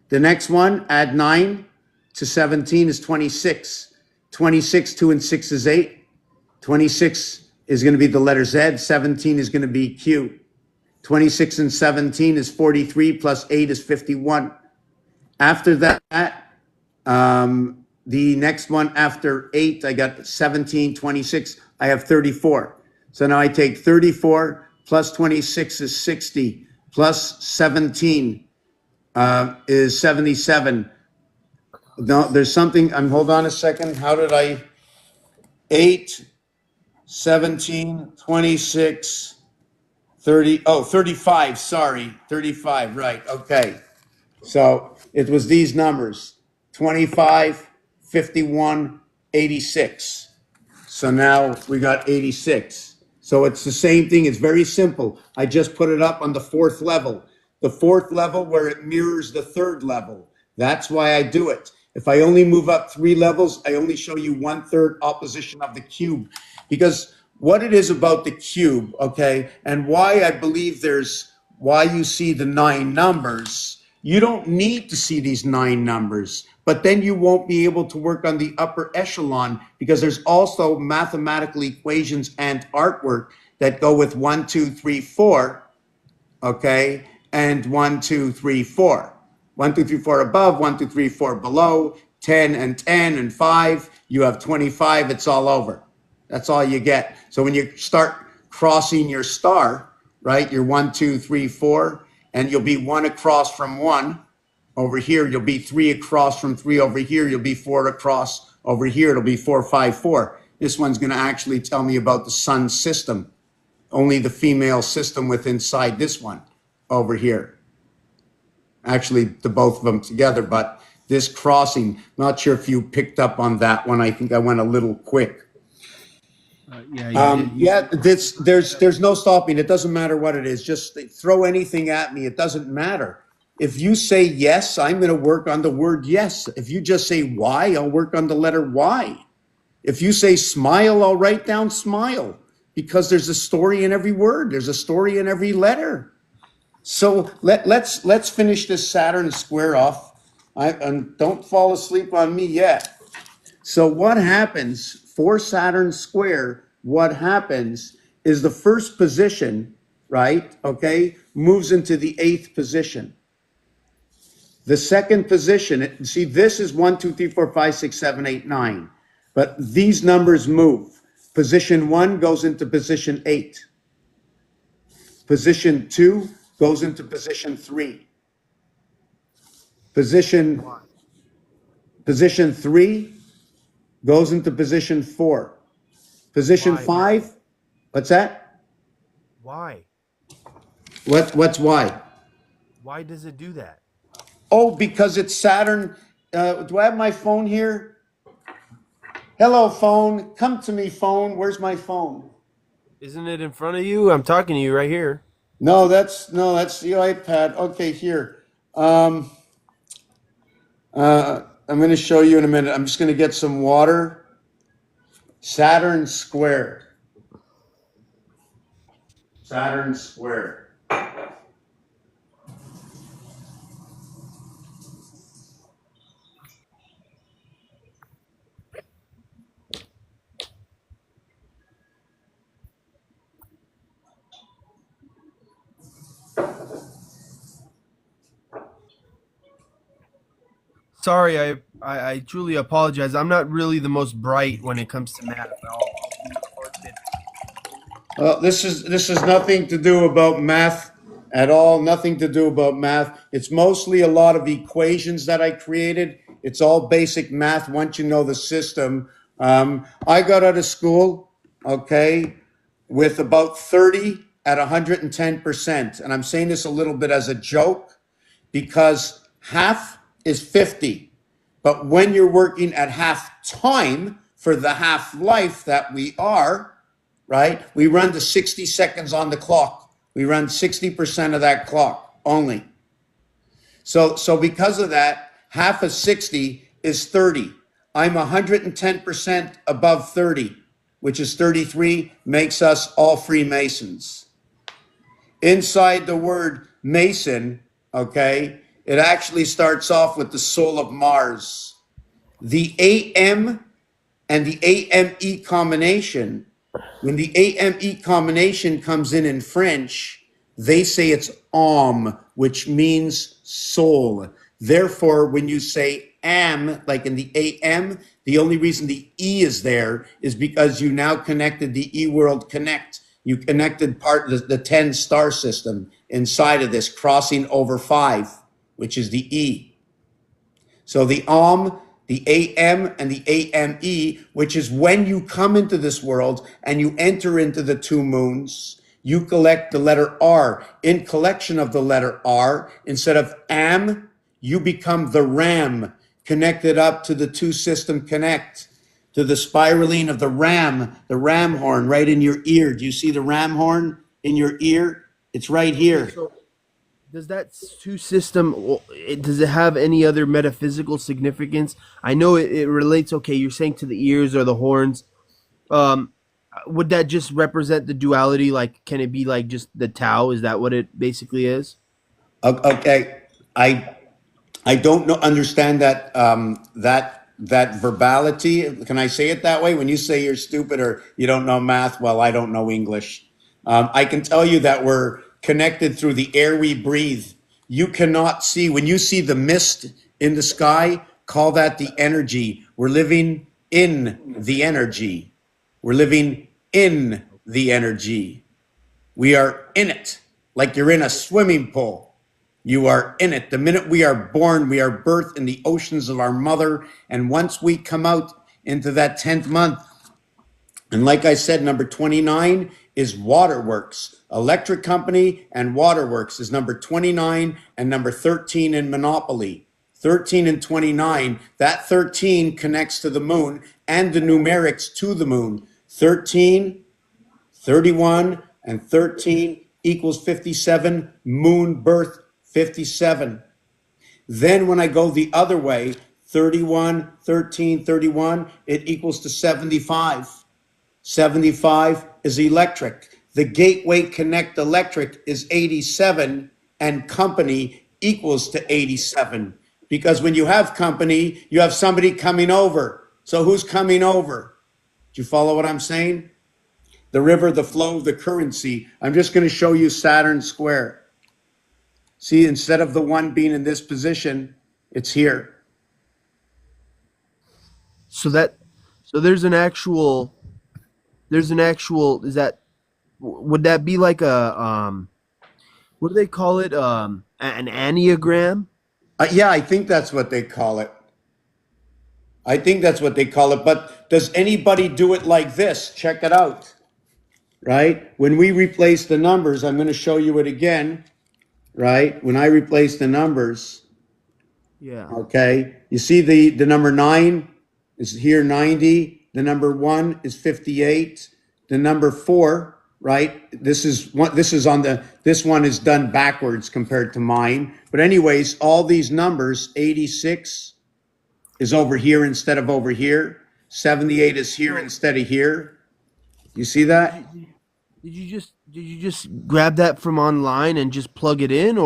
The next one, add 9 to 17 is 26. 26, 2 and 6 is 8. 26 is going to be the letter Z. 17 is going to be Q. 26 and 17 is 43 plus 8 is 51. After that, the next one after 8, I got 17, 26. I have 34. So now I take 34 plus 26 is 60 plus 17 is 77. No, there's something. Hold on a second. How did I? 8, 17, 26. 30, oh, 35, sorry, 35, right, okay. So it was these numbers, 25, 51, 86. So now we got 86. So it's the same thing, it's very simple. I just put it up on the fourth level. The fourth level where it mirrors the third level. That's why I do it. If I only move up 3 levels, I only show you 1/3 opposition of the cube. Because what it is about the cube, okay, and why I believe why you see the 9 numbers, you don't need to see these 9 numbers, but then you won't be able to work on the upper echelon because there's also mathematical equations and artwork that go with 1, 2, 3, 4, okay, and 1, 2, 3, 4. 1, 2, 3, 4 above, 1, 2, 3, 4 below, 10 and 5, you have 25, it's all over. That's all you get. So when you start crossing your star, right, you're 1, 2, 3, 4, and you'll be 1 across from 1 over here. You'll be 3 across from 3 over here. You'll be 4 across over here. It'll be 4, 5, 4. This one's going to actually tell me about the sun system, only the female system with inside this one over here. Actually, the both of them together, but this crossing, not sure if you picked up on that one. I think I went a little quick. Yeah, you did. There's no stopping. It doesn't matter what it is. Just throw anything at me. It doesn't matter. If you say yes, I'm going to work on the word yes. If you just say Y, I'll work on the letter Y. If you say smile, I'll write down smile because there's a story in every word. There's a story in every letter. So let's finish this Saturn square off. And don't fall asleep on me yet. So what happens for Saturn square? What happens is the first position, right? Okay, moves into the 8th position. The second position, see, this is 1, 2, 3, 4, 5, 6, 7, 8, 9. But these numbers move. Position 1 goes into position 8. Position 2 goes into position 3. Position Why? position 3 goes into position 4. Position Why? 5, what's that? Why? What's why? Why does it do that? Oh, because it's Saturn. Do I have my phone here? Hello, phone. Come to me, phone. Where's my phone? Isn't it in front of you? I'm talking to you right here. No, that's the iPad. Okay, here. Um, I'm going to show you in a minute. I'm just going to get some water. Saturn square. Saturn square. Sorry, I truly apologize. I'm not really the most bright when it comes to math. I'll admit. Well, this is nothing to do about math at all. Nothing to do about math. It's mostly a lot of equations that I created. It's all basic math once you know the system. I got out of school, okay, with about 30 at 110%. And I'm saying this a little bit as a joke because half is 50. But when you're working at half time for the half life that we are, right? We run to 60 seconds on the clock. We run 60% of that clock only. So because of that, half of 60 is 30. I'm 110% above 30, which is 33, makes us all Freemasons. Inside the word Mason, okay, it actually starts off with the soul of Mars. The AM and the AME combination, when the AME combination comes in French, they say it's âme, which means soul. Therefore, when you say am, like in the AM, the only reason the E is there is because you now connected the eWorld Connect. You connected part of the 10 star system inside of this, crossing over 5, which is the E. So the the AM, and the AME, which is when you come into this world and you enter into the two moons, you collect the letter R. In collection of the letter R, instead of AM, you become the RAM, connected up to the two system connect, to the spiraling of the ram horn right in your ear. Do you see the ram horn in your ear? It's right here. So, does that two system does it have any other metaphysical significance? I know it relates. Okay, you're saying to the ears or the horns. Um, would that just represent the duality? Like, can it be like just the Tao? Is that what it basically is? Okay, I don't know understand that verbality. Can I say it that way? When you say you're stupid or you don't know math, well, I don't know English. I can tell you that we're connected through the air we breathe. You cannot see when you see the mist in the sky. Call that the energy. We're living in the energy. We're living in the energy. We are in it, like you're in a swimming pool. You are in it. The minute we are born, we are birthed in the oceans of our mother. And once we come out into that 10th month, and like I said, number 29 is Waterworks. Electric Company and Waterworks is number 29 and number 13 in Monopoly. 13 and 29, that 13 connects to the moon and the numerics to the moon. 13, 31, and 13 equals 57, moon birth 57. Then when I go the other way, 31, 13, 31, it equals to 75. 75 is electric. The Gateway Connect electric is 87, and company equals to 87. Because when you have company, you have somebody coming over. So who's coming over? Do you follow what I'm saying? The river, the flow, the currency. I'm just going to show you Saturn square. See, instead of the one being in this position, it's here. So that so there's an actual is that would that be like a what do they call it? An enneagram? Yeah, I think that's what they call it. I think that's what they call it. But does anybody do it like this? Check it out. Right? When we replace the numbers, I'm going to show you it again. Right? When I replace the numbers, Yeah. okay, you see the number 9 is here 90. The number 1 is 58. The number 4, right? This one is done backwards compared to mine. But anyways, all these numbers, 86 is over here instead of over here. 78 is here So instead of here. You see did that? you did you just grab that from online and just plug it in,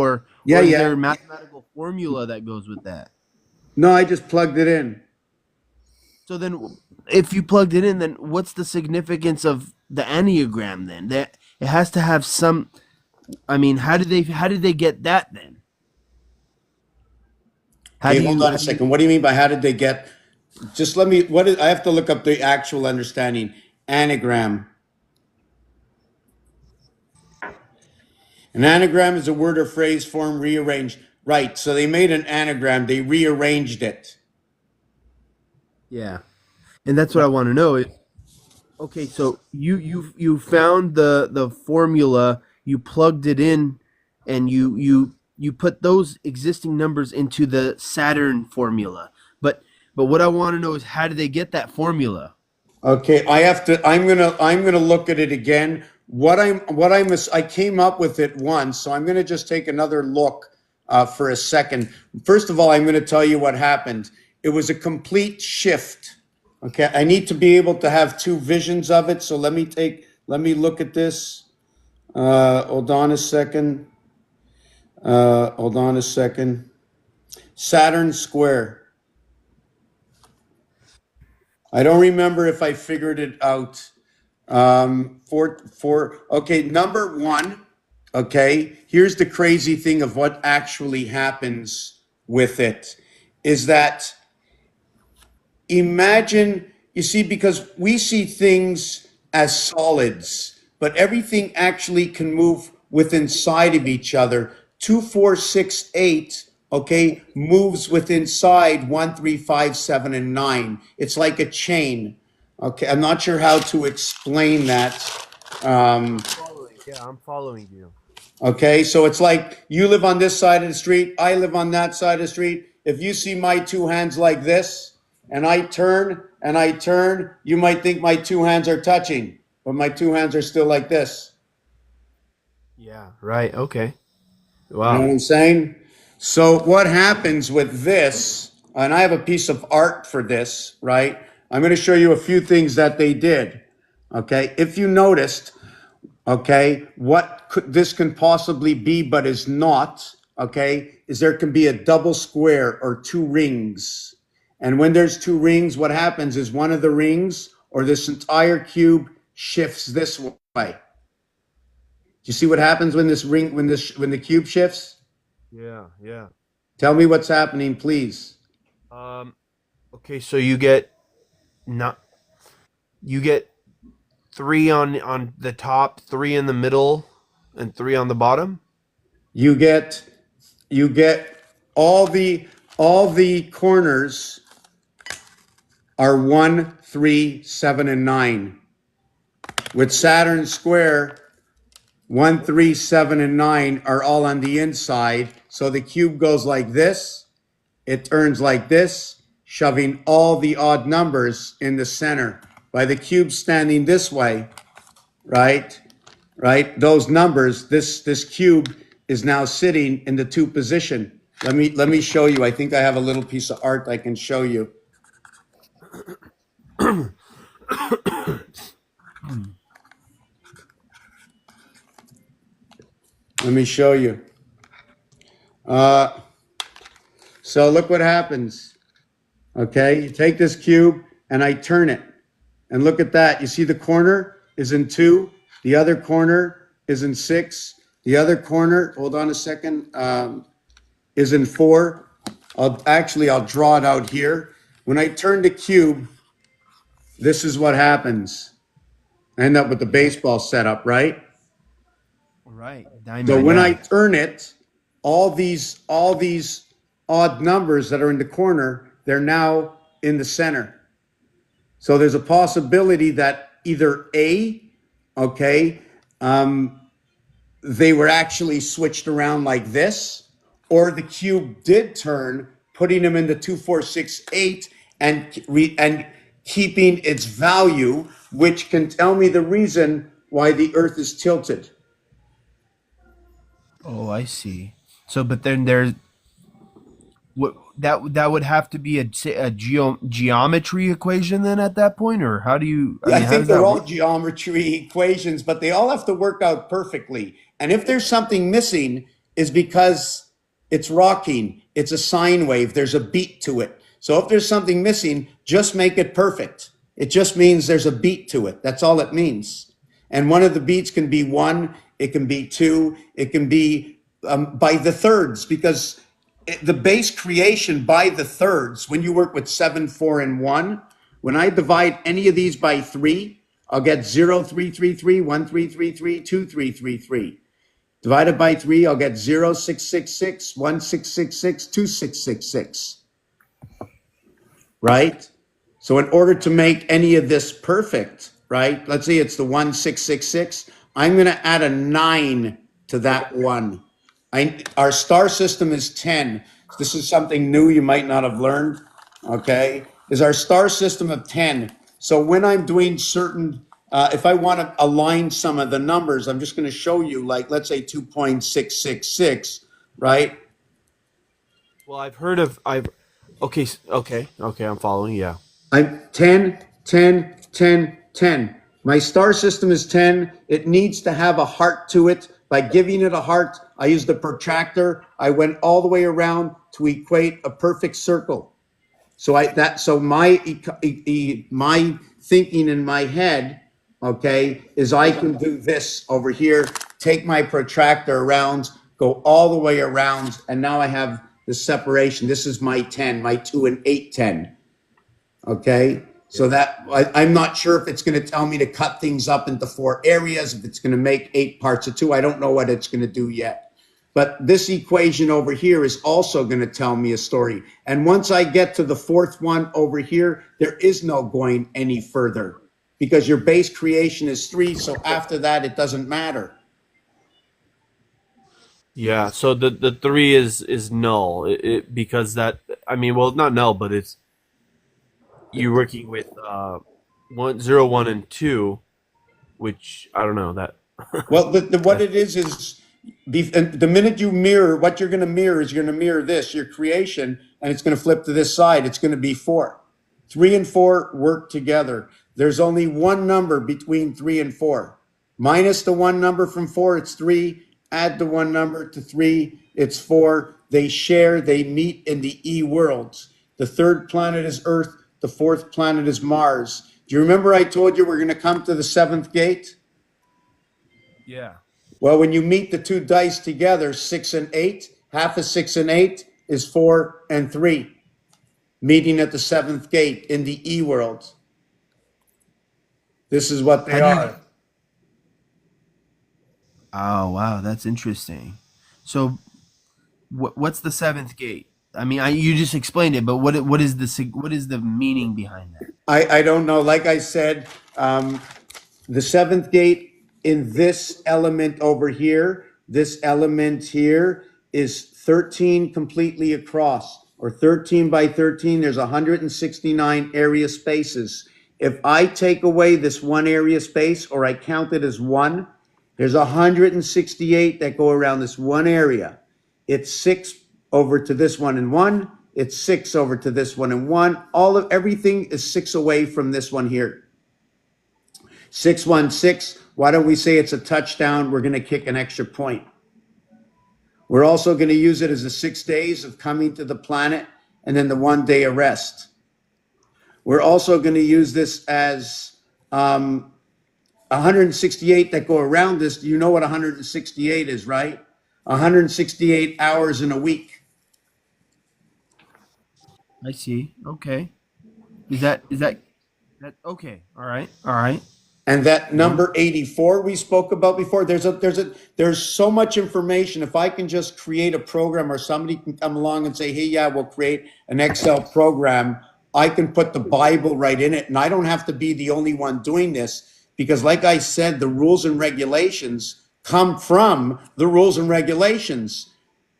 Yeah, or is yeah. there a mathematical formula that goes with that? No, I just plugged it in. So then, if you plugged it in, then what's the significance of the enneagram then? That it has to have some. I mean, how did they get that then? How Okay, do hold you on how a do you second. What do you mean by how did they get? Just let me. What is? I have to look up the actual understanding. Anagram. An anagram is a word or phrase form rearranged. Right. So they made an anagram. They rearranged it. Yeah, and that's what I want to know. Okay, so you found the formula, you plugged it in, and you put those existing numbers into the Saturn formula. But what I want to know is how did they get that formula? Okay, I have to. I'm gonna look at it again. I came up with it once, so I'm gonna just take another look for a second. First of all, I'm gonna tell you what happened. It was a complete shift. Okay, I need to be able to have two visions of it. So let me look at this. Hold on a second. Hold on a second. Saturn square. I don't remember if I figured it out. Okay, number one, okay, here's the crazy thing of what actually happens with it is that imagine, you see, because we see things as solids, but everything actually can move with inside of each other. 2, 4, 6, 8, okay, moves with inside 1, 3, 5, 7, and 9. It's like a chain. Okay, I'm not sure how to explain that. Um, Following. Yeah, I'm following you. Okay, so it's like you live on this side of the street, I live on that side of the street. If you see my two hands like this, and I turn, you might think my two hands are touching, but my two hands are still like this. Yeah, right. Okay. You know what Wow. I'm saying? So what happens with this, and I have a piece of art for this, right? I'm going to show you a few things that they did. Okay, if you noticed, okay, this can possibly be but is not, okay, is there can be a double square or two rings. And when there's two rings, what happens is one of the rings or this entire cube shifts this way. Do you see what happens when when the cube shifts? Yeah, yeah. Tell me what's happening, please. Um. Okay, so not you get three on the top, three in the middle, and three on the bottom. You get you get all the corners are 1, 3, 7, and 9. With Saturn square, 1, 3, 7, and 9 are all on the inside. So the cube goes like this, it turns like this, shoving all the odd numbers in the center. By the cube standing this way, right? Right? Those numbers, this cube is now sitting in the two position. Let me show you. I think I have a little piece of art I can show you. Let me show you. Uh, so look what happens. Okay, you take this cube and I turn it. And look at that. You see the corner is in 2. The other corner is in 6. The other corner, hold on a second, is in 4. I'll draw it out here. When I turn the cube, this is what happens. I end up with the baseball setup, right? Right. So Daima, when I yeah. turn it, all these odd numbers that are in the corner, they're now in the center. So there's a possibility that either A, okay, they were actually switched around like this, or the cube did turn, putting them into 2468 and keeping its value, which can tell me the reason why the Earth is tilted. Oh, I see. So, but then there's what that would have to be a geometry equation then at that point, or how do you? I I mean, how think does they're that all work? geometry equations, but they all have to work out perfectly. And if there's something missing, is because it's rocking, it's a sine wave, there's a beat to it. So if there's something missing, just make it perfect. It just means there's a beat to it. That's all it means. And one of the beats can be one, it can be two, it can be by the thirds, because the base creation by the thirds, when you work with 7, 4, and 1, when I divide any of these by 3, I'll get 0, 3, 3, 3, 1, 3, 3, 3, 2, 3, 3, 3. Divided by 3, I'll get 0, 6, 6, 6, 1, 6, 6, 6, 2, 6, 6, 6. Right? So in order to make any of this perfect, right? Let's say it's the 1666. I'm going to add a 9 to that one. Our star system is 10. This is something new you might not have learned, okay? Is our star system of 10. So when I'm doing certain, if I want to align some of the numbers, I'm just going to show you, like, let's say 2.666, right? Well, I've okay, okay, I'm following. Yeah. I'm 10, 10, 10, 10. My star system is 10. It needs to have a heart to it. By giving it a heart, I used a protractor. I went all the way around to equate a perfect circle. So my thinking in my head, okay, is I can do this over here, take my protractor around, go all the way around, and now I have the separation. This is my 10, my 2 and 8 10. Okay. So that I'm not sure if it's going to tell me to cut things up into 4 areas, if it's going to make 8 parts of 2. I don't know what it's going to do yet. But this equation over here is also going to tell me a story. And once I get to the 4th one over here, there is no going any further because your base creation is 3. So after that, it doesn't matter. Yeah. So the three is null because that I mean, well, not null, but it's you're working with 1, 0, 1, and 2, which I don't know that. Well, what that it is the minute you mirror, what you're going to mirror is you're going to mirror this, your creation, and it's going to flip to this side. It's going to be 4. 3 and 4 work together. There's only one number between 3 and 4. Minus the one number from 4, it's 3. Add the one number to 3, it's 4. They share, they meet in the E worlds. The third planet is Earth. The fourth planet is Mars. Do you remember I told you we're going to come to the 7th gate? Yeah. Well, when you meet the two dice together, 6 and 8, half of 6 and 8 is 4 and 3, meeting at the 7th gate in the E world. This is what they How do you? are. Oh wow, that's interesting. So what's the seventh gate? I mean, you just explained it, but what is the meaning behind that? I don't know. Like I said, the 7th gate in this element over here, this element here is 13 completely across, or 13 by 13. There's 169 area spaces. If I take away this one area space, or I count it as one, there's 168 that go around this one area. It's 6 over to this one and 1. It's 6 over to this one and 1. Everything is 6 away from this one here. 616. Why don't we say it's a touchdown? We're going to kick an extra point. We're also going to use it as the 6 days of coming to the planet and then the 1 day of rest. We're also going to use this as 168 that go around this. You know what 168 is, right? 168 hours in a week. I see. Okay. Is that okay? All right. All right. And that Mhm. number 84 we spoke about before, there's so much information. If I can just create a program or somebody can come along and say, hey, yeah, we'll create an Excel program, I can put the Bible right in it. And I don't have to be the only one doing this because, like I said, the rules and regulations come from the rules and regulations.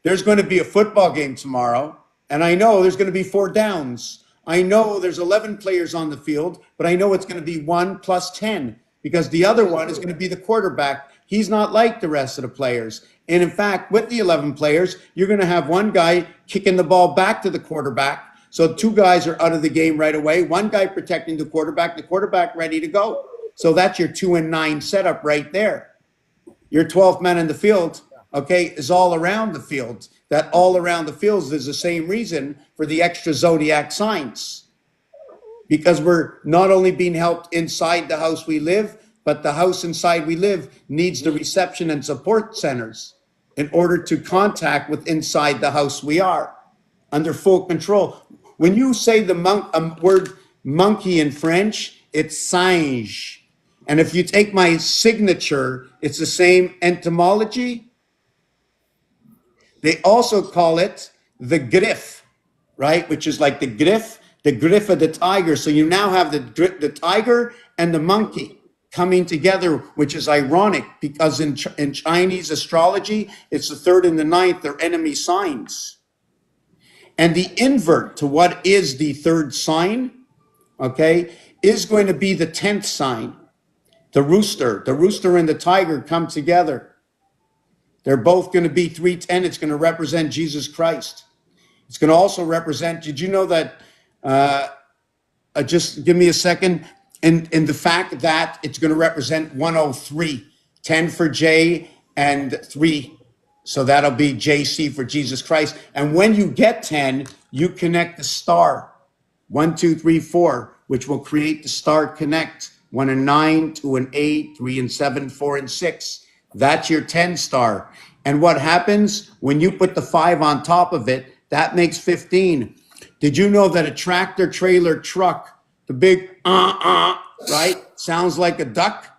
There's going to be a football game tomorrow, and I know there's going to be 4 downs. I know there's 11 players on the field, but I know it's going to be 1 plus 10 because the other one is going to be the quarterback. He's not like the rest of the players. And in fact, with the 11 players, you're going to have one guy kicking the ball back to the quarterback. So 2 guys are out of the game right away. One guy protecting the quarterback ready to go. So that's your 2 and 9 setup right there. Your 12th man in the field, okay, is all around the field. That all around the fields is the same reason for the extra zodiac signs. Because we're not only being helped inside the house we live, but the house inside we live needs the reception and support centers in order to contact with inside the house we are under full control. When you say the word monkey in French, it's singe. And if you take my signature, it's the same etymology. They also call it the griff, right? Which is like the griff of the tiger. So you now have the tiger and the monkey coming together, which is ironic because in Chinese astrology, it's the 3rd and the 9th, they're enemy signs. And the invert to what is the 3rd sign, okay, is going to be the 10th sign. The rooster and the tiger come together. They're both going to be 310. It's going to represent Jesus Christ. It's going to also represent, did you know that, just give me a second, and the fact that it's going to represent 103, 10 for J and 3. So that'll be JC for Jesus Christ. And when you get 10, you connect the star. 1, 2, 3, 4, which will create the star connect. 1 and 9, 2 and 8, 3 and 7, 4 and 6. That's your 10 star. And what happens when you put the 5 on top of it, that makes 15. Did you know that a tractor trailer truck, the big right, sounds like a duck?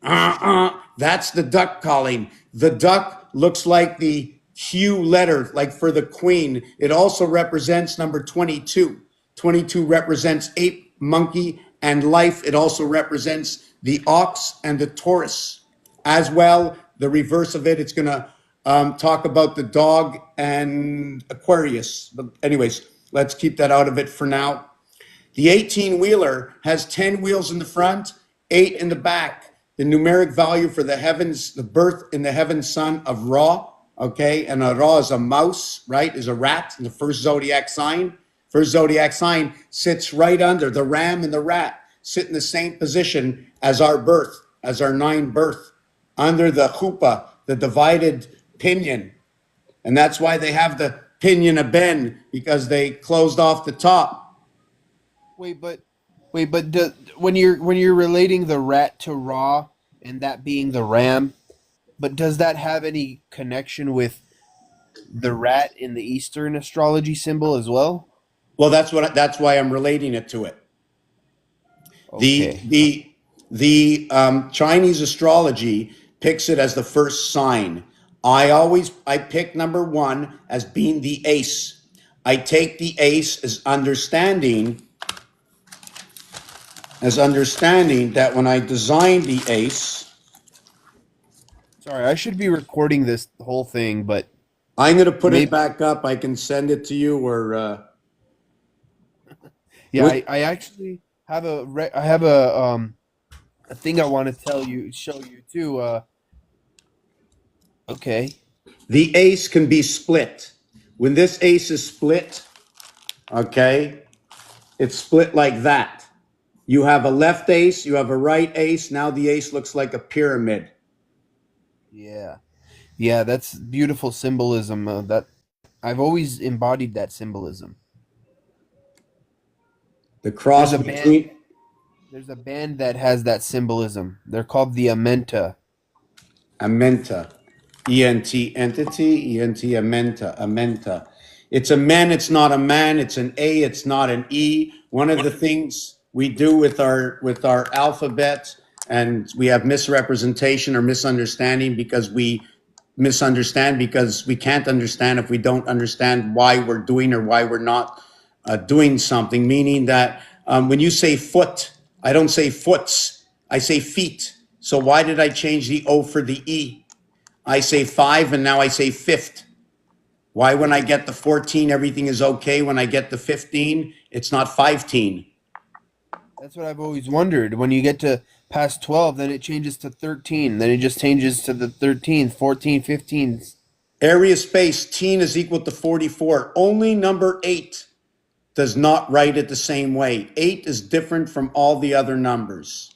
That's the duck calling. The duck looks like the Q letter, like for the queen. It also represents number 22. 22 represents ape, monkey, and life. It also represents the ox and the Taurus. As well, the reverse of it, it's going to talk about the dog and Aquarius. But anyways, let's keep that out of it for now. The 18-wheeler has 10 wheels in the front, 8 in the back. The numeric value for the heavens, the birth in the heavens son of Ra, okay? And Ra is a mouse, right? Is a rat in the first zodiac sign. First zodiac sign sits right under the ram and the rat, sit in the same position as our birth, as our 9 birth, under the chuppah, the divided pinion. And that's why they have the pinion of Ben, because they closed off the top. Wait, but when you're relating the rat to Ra and that being the ram, but does that have any connection with the rat in the Eastern astrology symbol as well? Well, that's why I'm relating it to it. The Okay. the the Chinese astrology picks it as the first sign. I pick number 1 as being the ace. I take the ace as understanding that when I designed the ace, Sorry, I should be recording this whole thing, but I'm going to put it maybe back up. I can send it to you or yeah, I actually have I have a thing I want to show you too. Okay. the ace can be split. When this ace is split, okay, it's split like that. You have a left ace, you have a right ace. Now the ace looks like a pyramid. Yeah. Yeah, that's beautiful symbolism. That I've always embodied that symbolism. The There's cross a band. between There's a band that has that symbolism. They're called the Amenta. Amenta, ENT entity, ENT Amenta, Amenta. It's a men, it's not a man, it's an A, it's not an E. One of the things we do with our alphabet and we have misrepresentation or misunderstanding because we misunderstand because we can't understand if we don't understand why we're doing or why we're not doing something. Meaning that when you say foot, I don't say foots, I say feet. So why did I change the O for the E? I say five and now I say fifth. Why, when I get the 14, everything is okay. When I get the 15, it's not 15. That's what I've always wondered. When you get to past 12, then it changes to 13. Then it just changes to the 13th, 14, 15. Area space, teen is equal to 44. Only number 8 does not write it the same way. 8 is different from all the other numbers.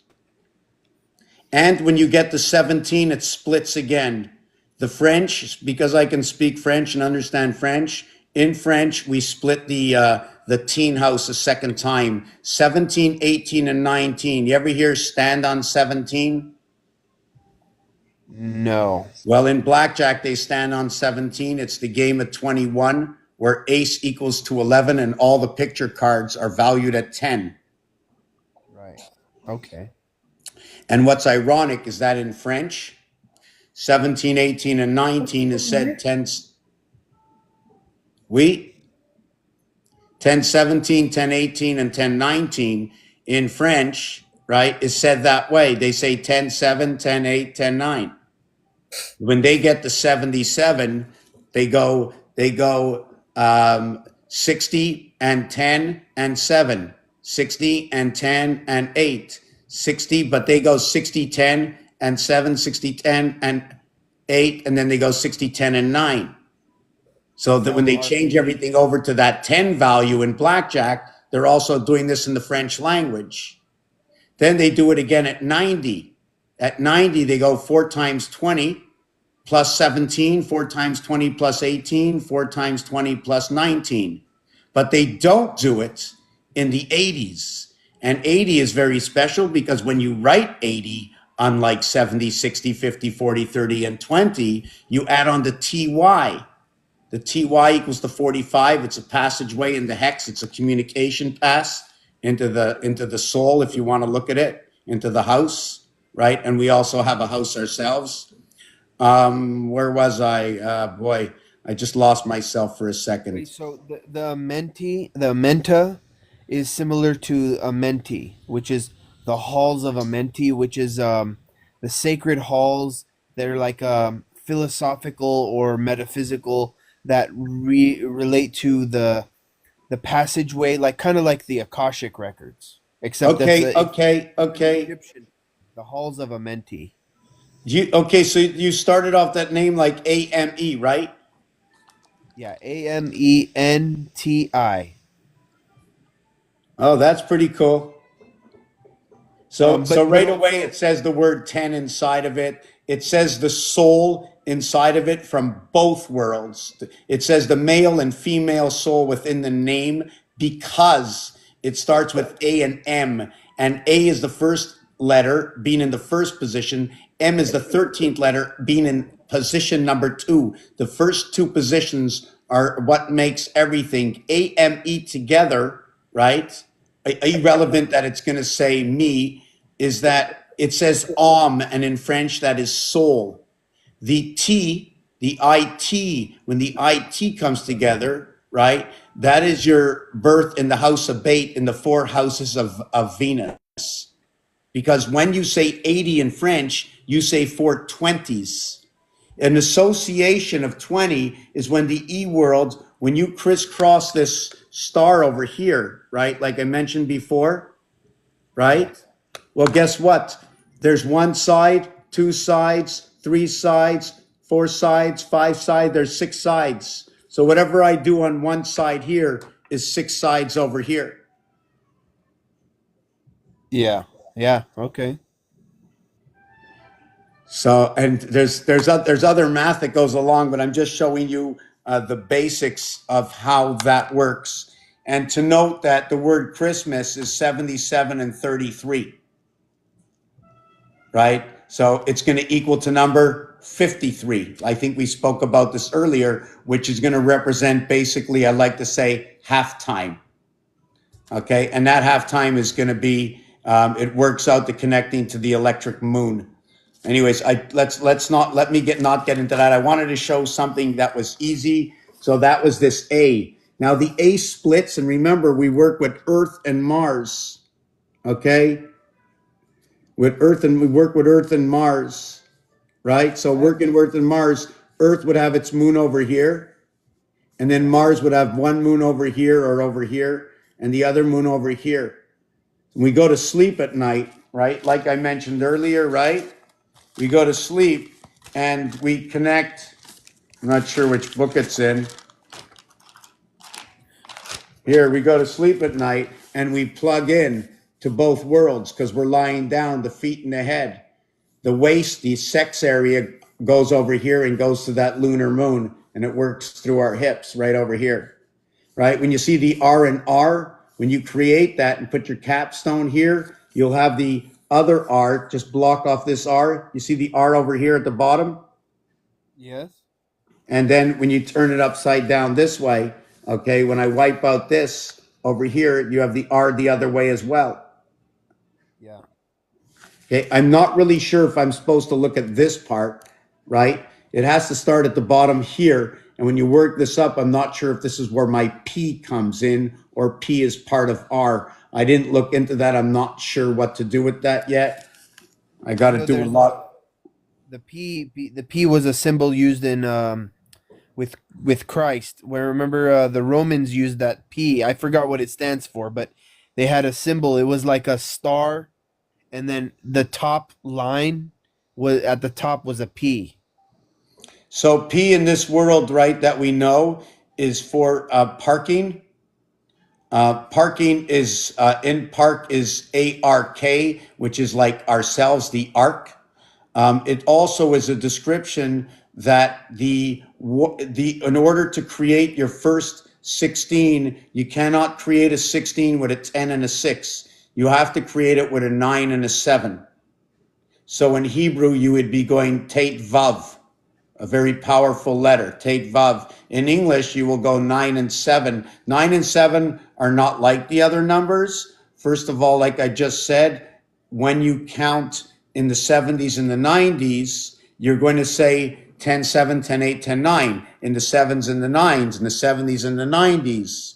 And when you get to 17, it splits again. The French, because I can speak French and understand French, in French, we split the teen house a second time. 17, 18, and 19. You ever hear stand on 17? No. Well, in blackjack, they stand on 17. It's the game of 21, where ace equals to 11, and all the picture cards are valued at 10. Right. Okay. And what's ironic is that in French, 17, 18, and 19 is said 10. Oui. 10, 17, 10, 18, and 10, 19 in French, right, is said that way. They say 10, 7, 10, 8, 10, 9. When they get to 77, they go 60 and 10 and 7, 60 and 10 and 8, 60, but they go 60, 10 and 7, 60, 10 and 8, and then they go 60, 10 and 9. So that when they change everything over to that 10 value in blackjack, they're also doing this in the French language. Then they do it again at 90. At 90, they go 4 times 20 plus 17, 4 times 20 plus 18, 4 times 20 plus 19. But they don't do it in the 80s. And 80 is very special because when you write 80, unlike 70, 60, 50, 40, 30, and 20, you add on the TY. The TY equals to 45. It's a passageway in the hex. It's a communication pass into the soul, if you want to look at it, into the house, right? And we also have a house ourselves. Where was I? Boy, I just lost myself for a second. Wait, so the Amenta is similar to Amenti, which is the halls of Amenti, which is the sacred halls that are like philosophical or metaphysical that relate to the passageway, like kind of like the Akashic records, except Okay, that's okay. Egyptian. The halls of Amenti. So you started off that name like AME, right? Yeah, AMENTI. Oh, that's pretty cool. So But right also, away it says the word 10 inside of it. It says the soul inside of it from both worlds. It says the male and female soul within the name because it starts with A and M. And A is the first letter being in the first position. M is the 13th letter being in position number 2. The first 2 positions are what makes everything. AME together, right? Irrelevant that it's going to say me, is that it says âme, and in French that is soul. The T, the IT, when the IT comes together, right, that is your birth in the house of Bate in the 4 houses of Venus. Because when you say 80 in French, you say 4 20s. An association of 20 is when the E world, when you crisscross this star over here, right? Like I mentioned before, right? Well, guess what? There's 1 side, 2 sides, 3 sides, 4 sides, 5 sides, there's 6 sides. So whatever I do on 1 side here is 6 sides over here. yeah, yeah, okay. So, and there's other math that goes along, but I'm just showing you the basics of how that works. And to note that the word Christmas is 77 and 33, right? So it's going to equal to number 53. I think we spoke about this earlier, which is going to represent basically, I like to say, halftime. Okay, and that halftime is going to be It works out the connecting to the electric moon. Anyways, let's not let me not get into that. I wanted to show something that was easy. So that was this A. Now the A splits, and remember, we work with Earth and Mars. Okay, with Earth, and we work with Earth and Mars, right? So working with Earth and Mars, Earth would have its moon over here, and then Mars would have one moon over here or over here, and the other moon over here. We go to sleep at night, right? Like I mentioned earlier, right? We go to sleep and we connect. I'm not sure which book it's in. Here, we go to sleep at night and we plug in to both worlds because we're lying down, the feet and the head. The waist, the sex area goes over here and goes to that lunar moon, and it works through our hips right over here, right? When you see the R and R, when you create that and put your capstone here, you'll have the other R, just block off this R. You see the R over here at the bottom? Yes. And then when you turn it upside down this way, okay, when I wipe out this over here, you have the R the other way as well. Yeah. Okay, I'm not really sure if I'm supposed to look at this part, right? It has to start at the bottom here. And when you work this up, I'm not sure if this is where my P comes in or P is part of R. I didn't look into that. I'm not sure what to do with that yet. I got to do a lot. The P was a symbol used in with Christ. Where remember the Romans used that P. I forgot what it stands for, but they had a symbol. It was like a star, and then the top line was at the top was a P. So P in this world, right, that we know is for parking. Parking is in park is ARK, which is like ourselves, the ark. It also is a description that in order to create your first 16, you cannot create a 16 with a 10 and a 6. You have to create it with a 9 and a 7. So in Hebrew, you would be going Tet Vav, a very powerful letter, Tet Vav. In English, you will go 9 and 7. 9 and 7 are not like the other numbers. First of all, like I just said, when you count in the 70s and the 90s, you're going to say 10, 7, 10, 8, 10, 9 in the 7s and the 9s, in the 70s and the 90s.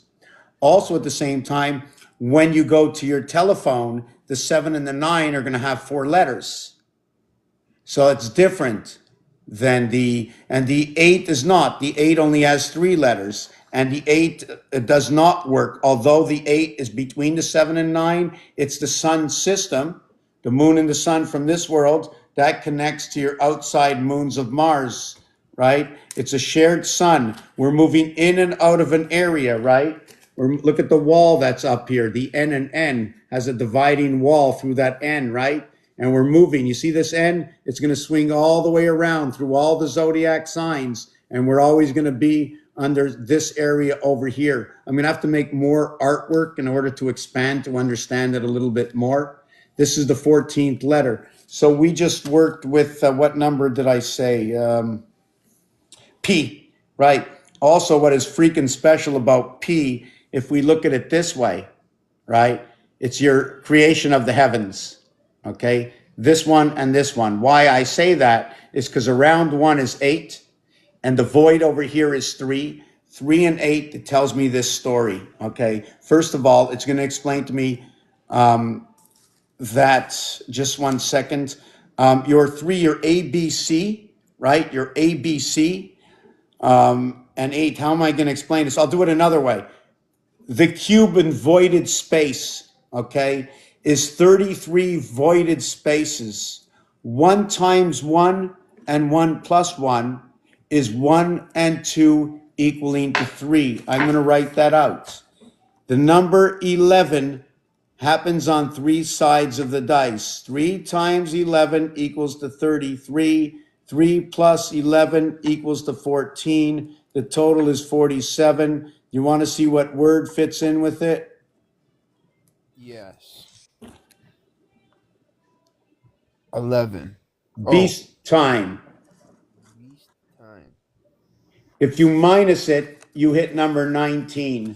Also at the same time, when you go to your telephone, the 7 and the 9 are going to have 4 letters. So it's different than and the 8 is not. The 8 only has 3 letters, and the 8 does not work. Although the 8 is between the 7 and 9, it's the sun system, the moon and the sun from this world, that connects to your outside moons of Mars, right? It's a shared sun. We're moving in and out of an area, right? Look at the wall that's up here. The N and N has a dividing wall through that N, right? And we're moving. You see this N? It's going to swing all the way around through all the zodiac signs. And we're always going to be under this area over here. I'm going to have to make more artwork in order to expand to understand it a little bit more. This is the 14th letter. So we just worked with, what number did I say? P, right? Also, what is freaking special about P, if we look at it this way, right? It's your creation of the heavens, okay? This one and this one. Why I say that is because around 1 is 8, and the void over here is 3. 3 and 8, it tells me this story, okay? First of all, it's going to explain to me that, just one second, your 3, your ABC, right? Your ABC, and 8, how am I going to explain this? I'll do it another way. The cube in voided space, okay, is 33 voided spaces. 1 times 1 and 1 plus 1 is 1 and 2 equaling to 3. I'm going to write that out. The number 11 happens on 3 sides of the dice. 3 times 11 equals to 33. 3 plus 11 equals to 14. The total is 47. You want to see what word fits in with it? Yes. 11. Beast time. Beast time. If you minus it, you hit number 19.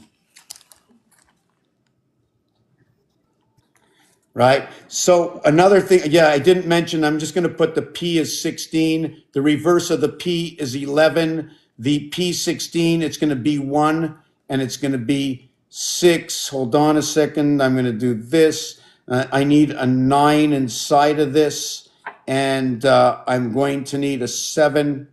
right? So another thing, yeah, I didn't mention, I'm just going to put the P as 16. The reverse of the P is 11. The P16, it's going to be 1, and it's going to be 6. Hold on a second. I'm going to do this. I need a 9 inside of this, and I'm going to need a 7.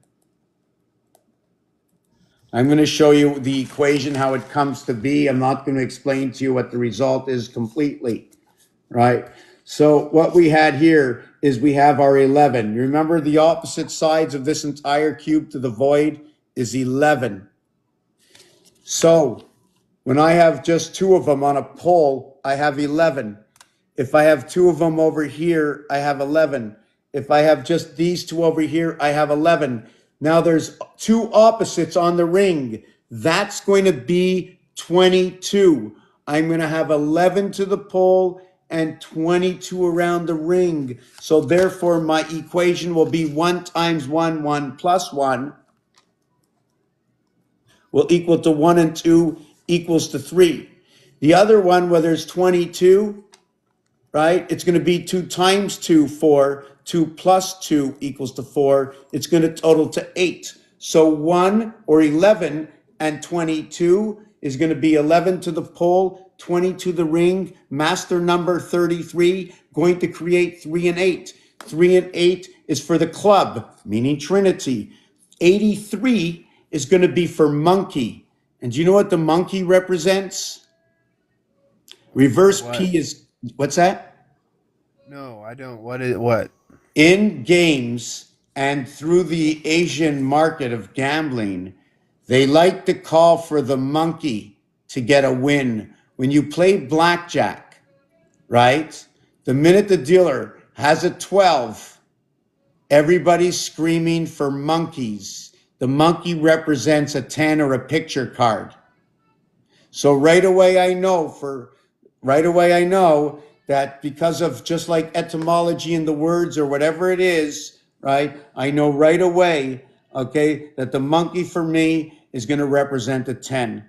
I'm going to show you the equation, how it comes to be. I'm not going to explain to you what the result is completely, right? So what we had here is we have our 11. You remember the opposite sides of this entire cube to the void is 11. So when I have just 2 of them on a pole, I have 11. If I have 2 of them over here, I have 11. If I have just these 2 over here, I have 11. Now there's 2 opposites on the ring. That's going to be 22. I'm going to have 11 to the pole and 22 around the ring. So therefore my equation will be 1 times 1, 1 plus 1 will equal to 1 and 2 equals to 3. The other one, where there's 22, right? It's going to be 2 times 2, 4. 2 plus 2 equals to 4. It's going to total to 8. So 1 or 11 and 22 is going to be 11 to the pole, 20 to the ring, master number 33, going to create 3 and 8. 3 and 8 is for the club, meaning Trinity. 83 is going to be for monkey. And do you know what the monkey represents? Reverse What? P is, what's that? No, I don't. What is what? In games and through the Asian market of gambling, they like to call for the monkey to get a win. When you play blackjack, right? The minute the dealer has a 12, everybody's screaming for monkeys. The monkey represents a 10 or a picture card. So right away I know that because of just like etymology in the words or whatever it is, right? I know right away, okay, that the monkey for me is going to represent a 10.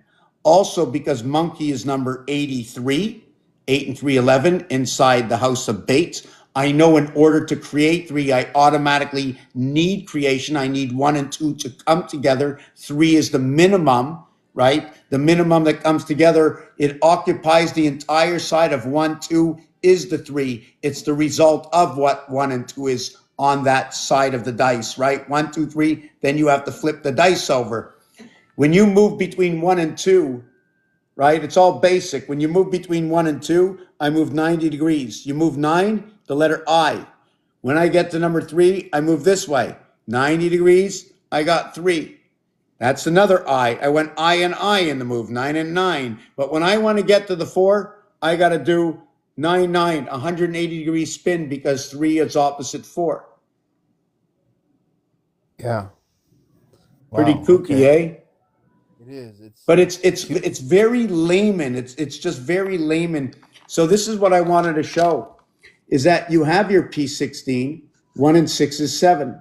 Also because monkey is number 83, 8 and 3, 11 inside the house of Bates. I know in order to create 3, I automatically need creation. I need 1 and 2 to come together. 3 is the minimum, right? The minimum that comes together, it occupies the entire side of 1, 2 is the 3. It's the result of what 1 and 2 is on that side of the dice, right? 1, 2, 3, then you have to flip the dice over. When you move between 1 and 2, right? It's all basic. When you move between 1 and 2, I move 90 degrees. You move 9, the letter I. When I get to number 3, I move this way. 90 degrees, I got 3. That's another I. I went I and I in the move, 9 and 9. But when I want to get to the 4, I got to do 9, 9, 180 degree spin because 3 is opposite 4. Yeah. Pretty Wow, kooky, okay. eh? It is. It's But it's very layman. It's just very layman. So this is what I wanted to show is that you have your P16, 1 and 6 is 7.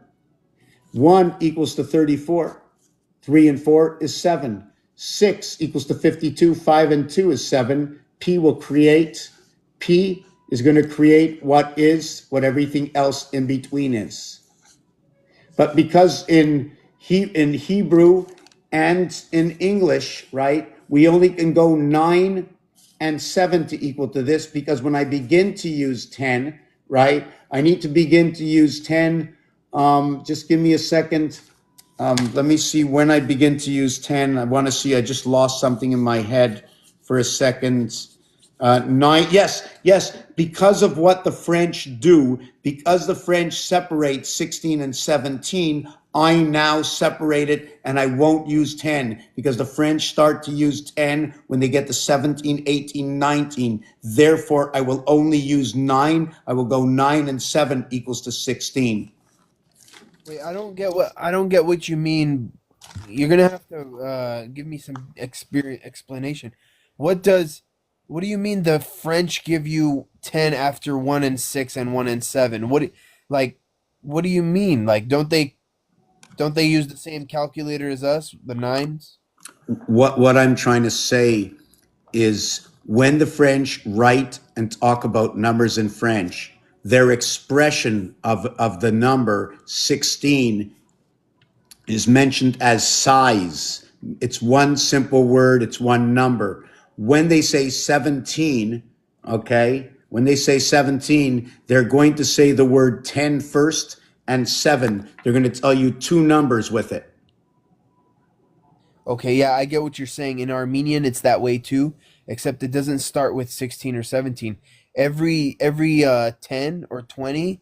1 equals to 34. 3 and 4 is 7. 6 equals to 52. 5 and 2 is 7. P is going to create what everything else in between is. But because in Hebrew and in English, right, we only can go 9 and 7 to equal to this because when I begin to use 10, right, I need to begin to use 10. Just give me a second. Let me see when I begin to use 10. I want to see, I just lost something in my head for a second. 9, yes, because of what the French do, because the French separate 16 and 17, I now separate it and I won't use 10 because the French start to use 10 when they get to 17, 18, 19. Therefore, I will only use 9. I will go 9 and 7 equals to 16. Wait, I don't get what you mean. You're gonna have to give me some explanation. What does what do you mean the French give you 10 after 1 and 6 and 1 and 7? Like what do you mean? Like don't they use the same calculator as us, the nines? What I'm trying to say is when the French write and talk about numbers in French, their expression of the number 16 is mentioned as size. It's one simple word, it's one number. When they say 17, okay, when they say 17, they're going to say the word 10 first and 7. They're going to tell you two numbers with it. Okay, yeah, I get what you're saying. In Armenian, it's that way too, except it doesn't start with 16 or 17. Every 10 or 20,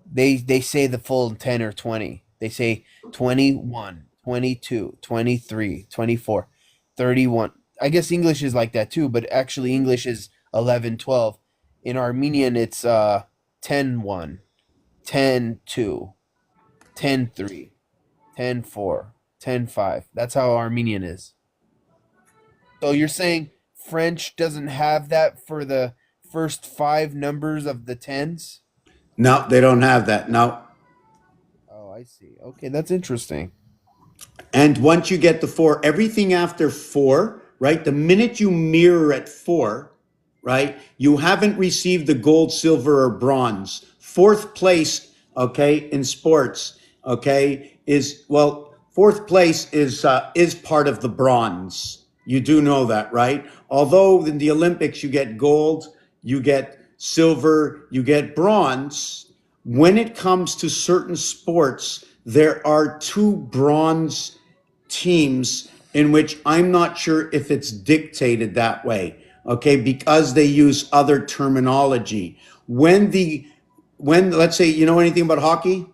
they say the full 10 or 20. They say 21, 22, 23, 24, 31. I guess English is like that too, but actually English is 11, 12. In Armenian, it's 10, 1, 10, 2, 10, 3, 10, 4, 10, 5. That's how Armenian is. So you're saying French doesn't have that for the first five numbers of the tens? No, they don't have that. No. Oh, I see. Okay, that's interesting. And once you get the 4, everything after 4, right? The minute you mirror at 4, right? You haven't received the gold, silver, or bronze. Fourth place, okay, in sports, okay, fourth place is part of the bronze. You do know that, right? Although in the Olympics you get gold, you get silver, you get bronze. When it comes to certain sports, there are two bronze teams in which I'm not sure if it's dictated that way, okay, because they use other terminology. When let's say, you know anything about hockey?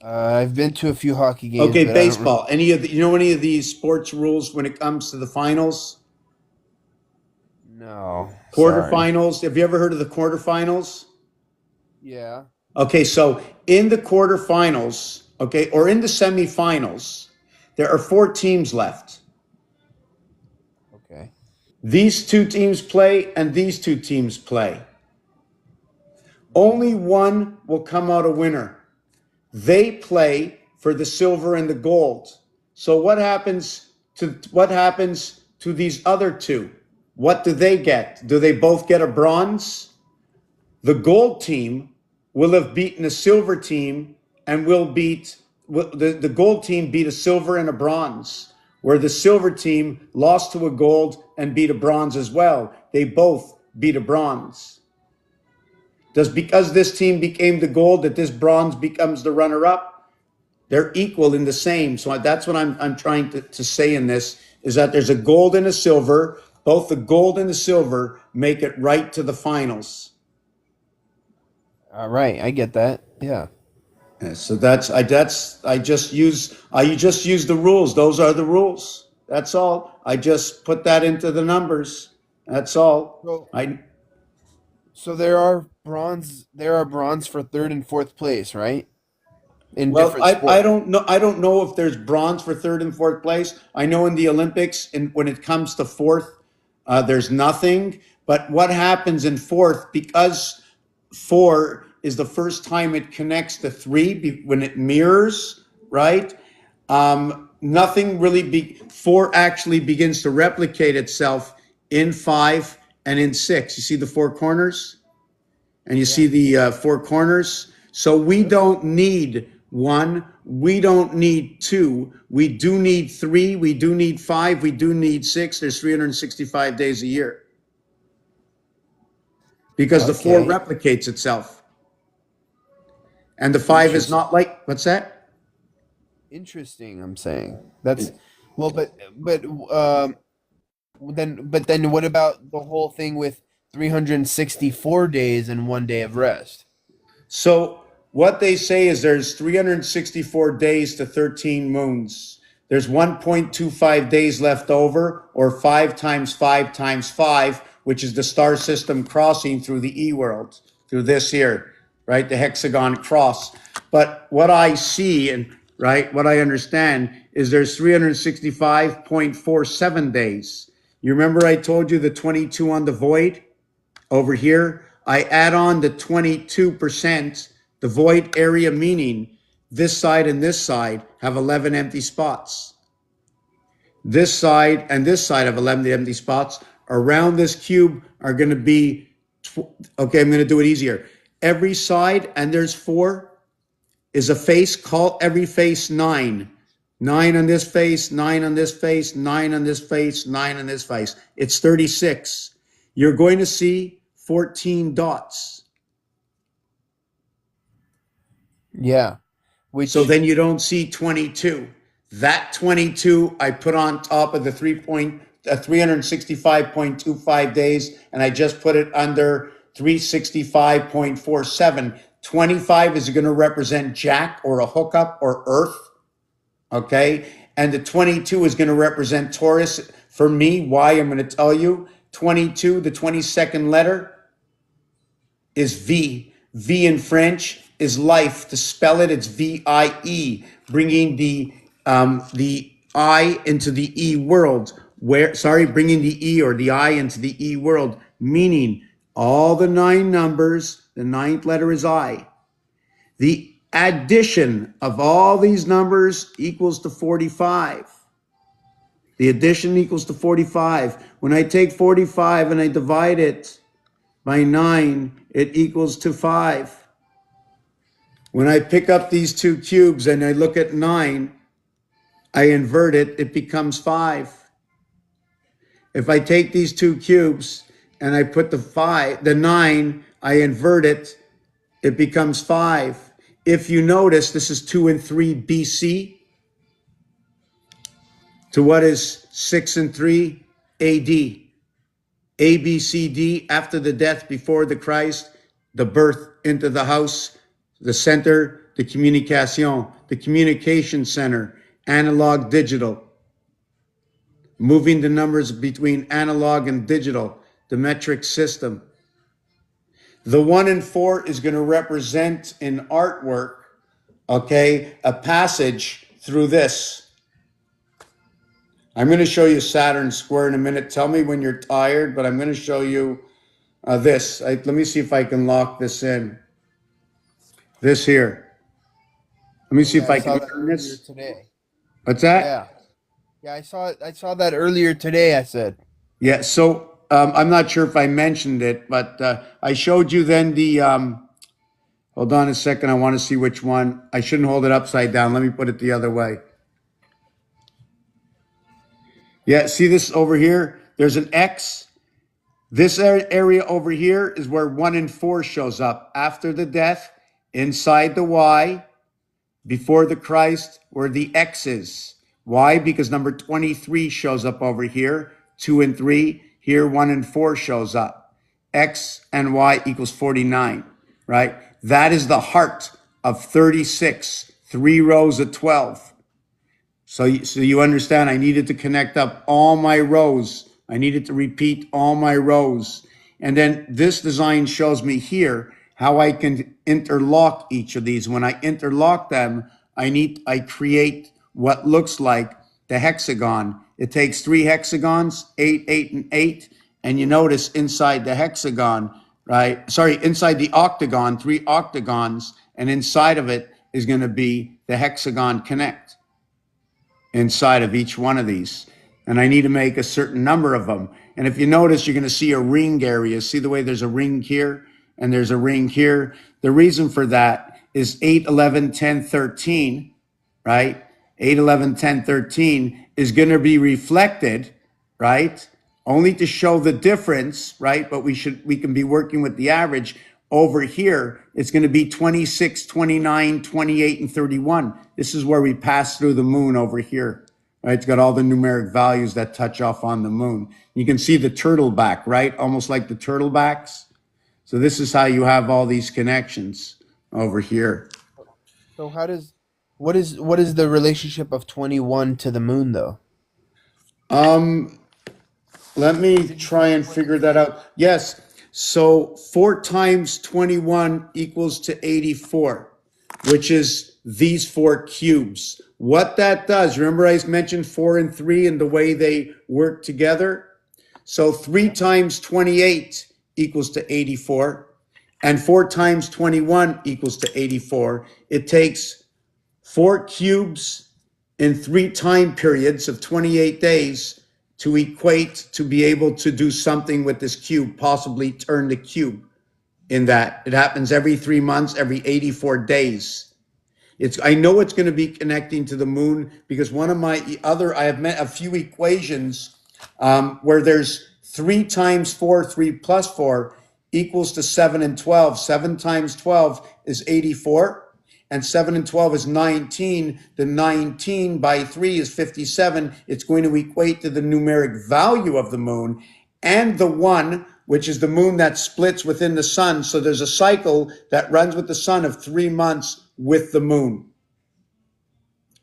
I've been to a few hockey games, Okay, but I don't. baseball. You know any of these sports rules when it comes to the finals? No, sorry. Quarterfinals. Have you ever heard of the quarterfinals? Yeah. Okay, so in the quarterfinals, okay, or in the semifinals, there are 4 teams left. Okay. These 2 teams play and these 2 teams play. Only one will come out a winner. They play for the silver and the gold. So what happens to these other 2? What do they get? Do they both get a bronze? The gold team will have beaten a silver team and the gold team beat a silver and a bronze, where the silver team lost to a gold and beat a bronze as well. They both beat a bronze. Because this team became the gold that this bronze becomes the runner-up? They're equal in the same. So that's what I'm trying to say in this, is that there's a gold and a silver. Both the gold and the silver make it right to the finals. All right, I get that. Yeah. Yeah, so I just use the rules. Those are the rules. That's all. I just put that into the numbers. That's all. So, I so there are bronze for third and fourth place, right? In Well, different I sports. don't know. I don't know if there's bronze for third and fourth place. I know in the Olympics, and when it comes to fourth, there's nothing. But what happens in fourth, because 4 is the first time it connects to 3 when it mirrors, right? Nothing really. 4 actually begins to replicate itself in 5 and in 6. You see the 4 corners? And you Yeah. see the 4 corners. So we Yep. don't need 1. We don't need 2. We do need 3. We do need 5. We do need 6. There's 365 days a year because the 4 Okay. replicates itself. And the 5 is Interesting. not like, what's that? Interesting. I'm saying that's well, but then what about the whole thing with 364 days and 1 day of rest? So what they say is there's 364 days to 13 moons. There's 1.25 days left over, or 5 times 5 times 5, which is the star system crossing through the E world, through this here, right? The hexagon cross. But what I see and right, what I understand is there's 365.47 days. You remember I told you the 22 on the void? Over here, I add on the 22%, the void area, meaning this side and this side have 11 empty spots. This side and this side have 11 empty spots, around this cube are going to be, okay, I'm going to do it easier. Every side, and there's 4, is a face. Call every face 9. 9 on this face, 9 on this face, 9 on this face, 9 on this face. It's 36. You're going to see 14 dots. Yeah. Which So then you don't see 22. That 22 I put on top of the 365.25 days, and I just put it under 365.47. 25 is going to represent Jack or a hookup or Earth. Okay. And the 22 is going to represent Taurus. For me, why? I'm going to tell you. 22, the 22nd letter is V. V in French is life. To spell it, it's VIE, bringing the I into the E world. Bringing the E or the I into the E world, meaning all the 9 numbers, the 9th letter is I. The addition of all these numbers equals to 45. The addition equals to 45. When I take 45 and I divide it by 9, it equals to 5. When I pick up these 2 cubes and I look at 9, I invert it, it becomes 5. If I take these 2 cubes and I put the 9, I invert it, it becomes 5. If you notice, this is 2 and 3 BC to what is 6 and 3 AD. A, B, C, D, after the death, before the Christ, the birth into the house, the center, the communication, the communication center, analog, digital. Moving the numbers between analog and digital, the metric system. The 1 and 4 is going to represent in artwork, okay, a passage through this. I'm going to show you Saturn square in a minute. Tell me when you're tired, but I'm going to show you this. Let me see if I can lock this in. This here. Let me see if I can turn this. today. What's that? Yeah. Yeah, I saw it. I saw that earlier today, I said. Yeah, so I'm not sure if I mentioned it, but I showed you then the, hold on a second, I want to see which one. I shouldn't hold it upside down. Let me put it the other way. Yeah, see this over here? There's an X. This area over here is where 1 and 4 shows up. After the death, inside the Y, before the Christ, where the X is. Why? Because number 23 shows up over here, 2 and 3. Here, 1 and 4 shows up. X and Y equals 49, right? That is the heart of 36, 3 rows of 12. So you understand, I needed to connect up all my rows. I needed to repeat all my rows. And then this design shows me here how I can interlock each of these. When I interlock them, I create what looks like the hexagon. It takes 3 hexagons, 8, 8, and 8. And you notice inside the hexagon, right? Sorry, inside the octagon, 3 octagons, and inside of it is going to be the hexagon connect inside of each one of these. And I need to make a certain number of them. And if you notice, you're going to see a ring area. See the way there's a ring here and there's a ring here? The reason for that is 8, 11, 10, 13, right? 8, 11, 10, 13 is going to be reflected, right? Only to show the difference, right? But we can be working with the average. Over here, it's going to be 26, 29, 28, and 31. This is where we pass through the moon over here, right? It's got all the numeric values that touch off on the moon. You can see the turtle back, right? Almost like the turtle backs. So this is how you have all these connections over here. So what is the relationship of 21 to the moon though? Let me try and figure that out. Yes. So 4 times 21 equals to 84, which is these 4 cubes. What that does, remember I mentioned 4 and 3 and the way they work together? So 3 times 28 equals to 84, and 4 times 21 equals to 84. It takes 4 cubes in 3 time periods of 28 days to equate to be able to do something with this cube, possibly turn the cube in that. It happens every 3 months, every 84 days. I know it's going to be connecting to the moon because one of my I have met a few equations where there's 3 times 4, 3 plus 4 equals to 7 and 12. 7 times 12 is 84. And 7 and 12 is 19. The 19 by 3 is 57. It's going to equate to the numeric value of the moon and the 1, which is the moon that splits within the sun. So there's a cycle that runs with the sun of 3 months with the moon.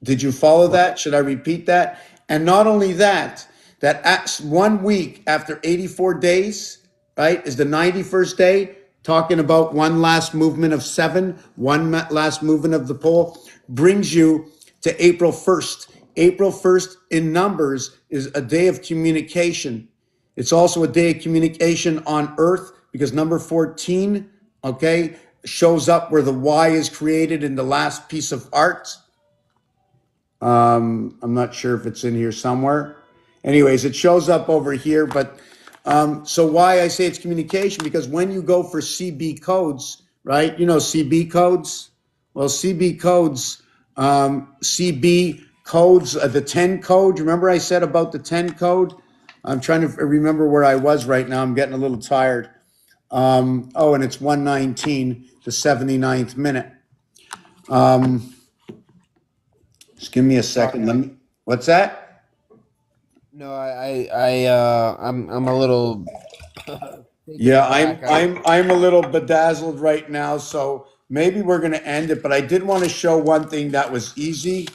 Did you follow that? Should I repeat that? And not only that, that at 1 week after 84 days, right, is the 91st day, talking about one last movement of 7, one last movement of the pole, brings you to April 1st. April 1st in numbers is a day of communication. It's also a day of communication on Earth because number 14, okay, shows up where the Y is created in the last piece of art. I'm not sure if it's in here somewhere. Anyways, it shows up over here, but so why I say it's communication, because when you go for CB codes, right? You know CB codes? Well, CB codes, the 10 code. Remember I said about the 10 code? I'm trying to remember where I was right now. I'm getting a little tired. And it's 119, the 79th minute. Just give me a second. What's that? No, I'm a little. Yeah, I'm a little bedazzled right now, so maybe we're going to end it. But I did want to show one thing that was easy,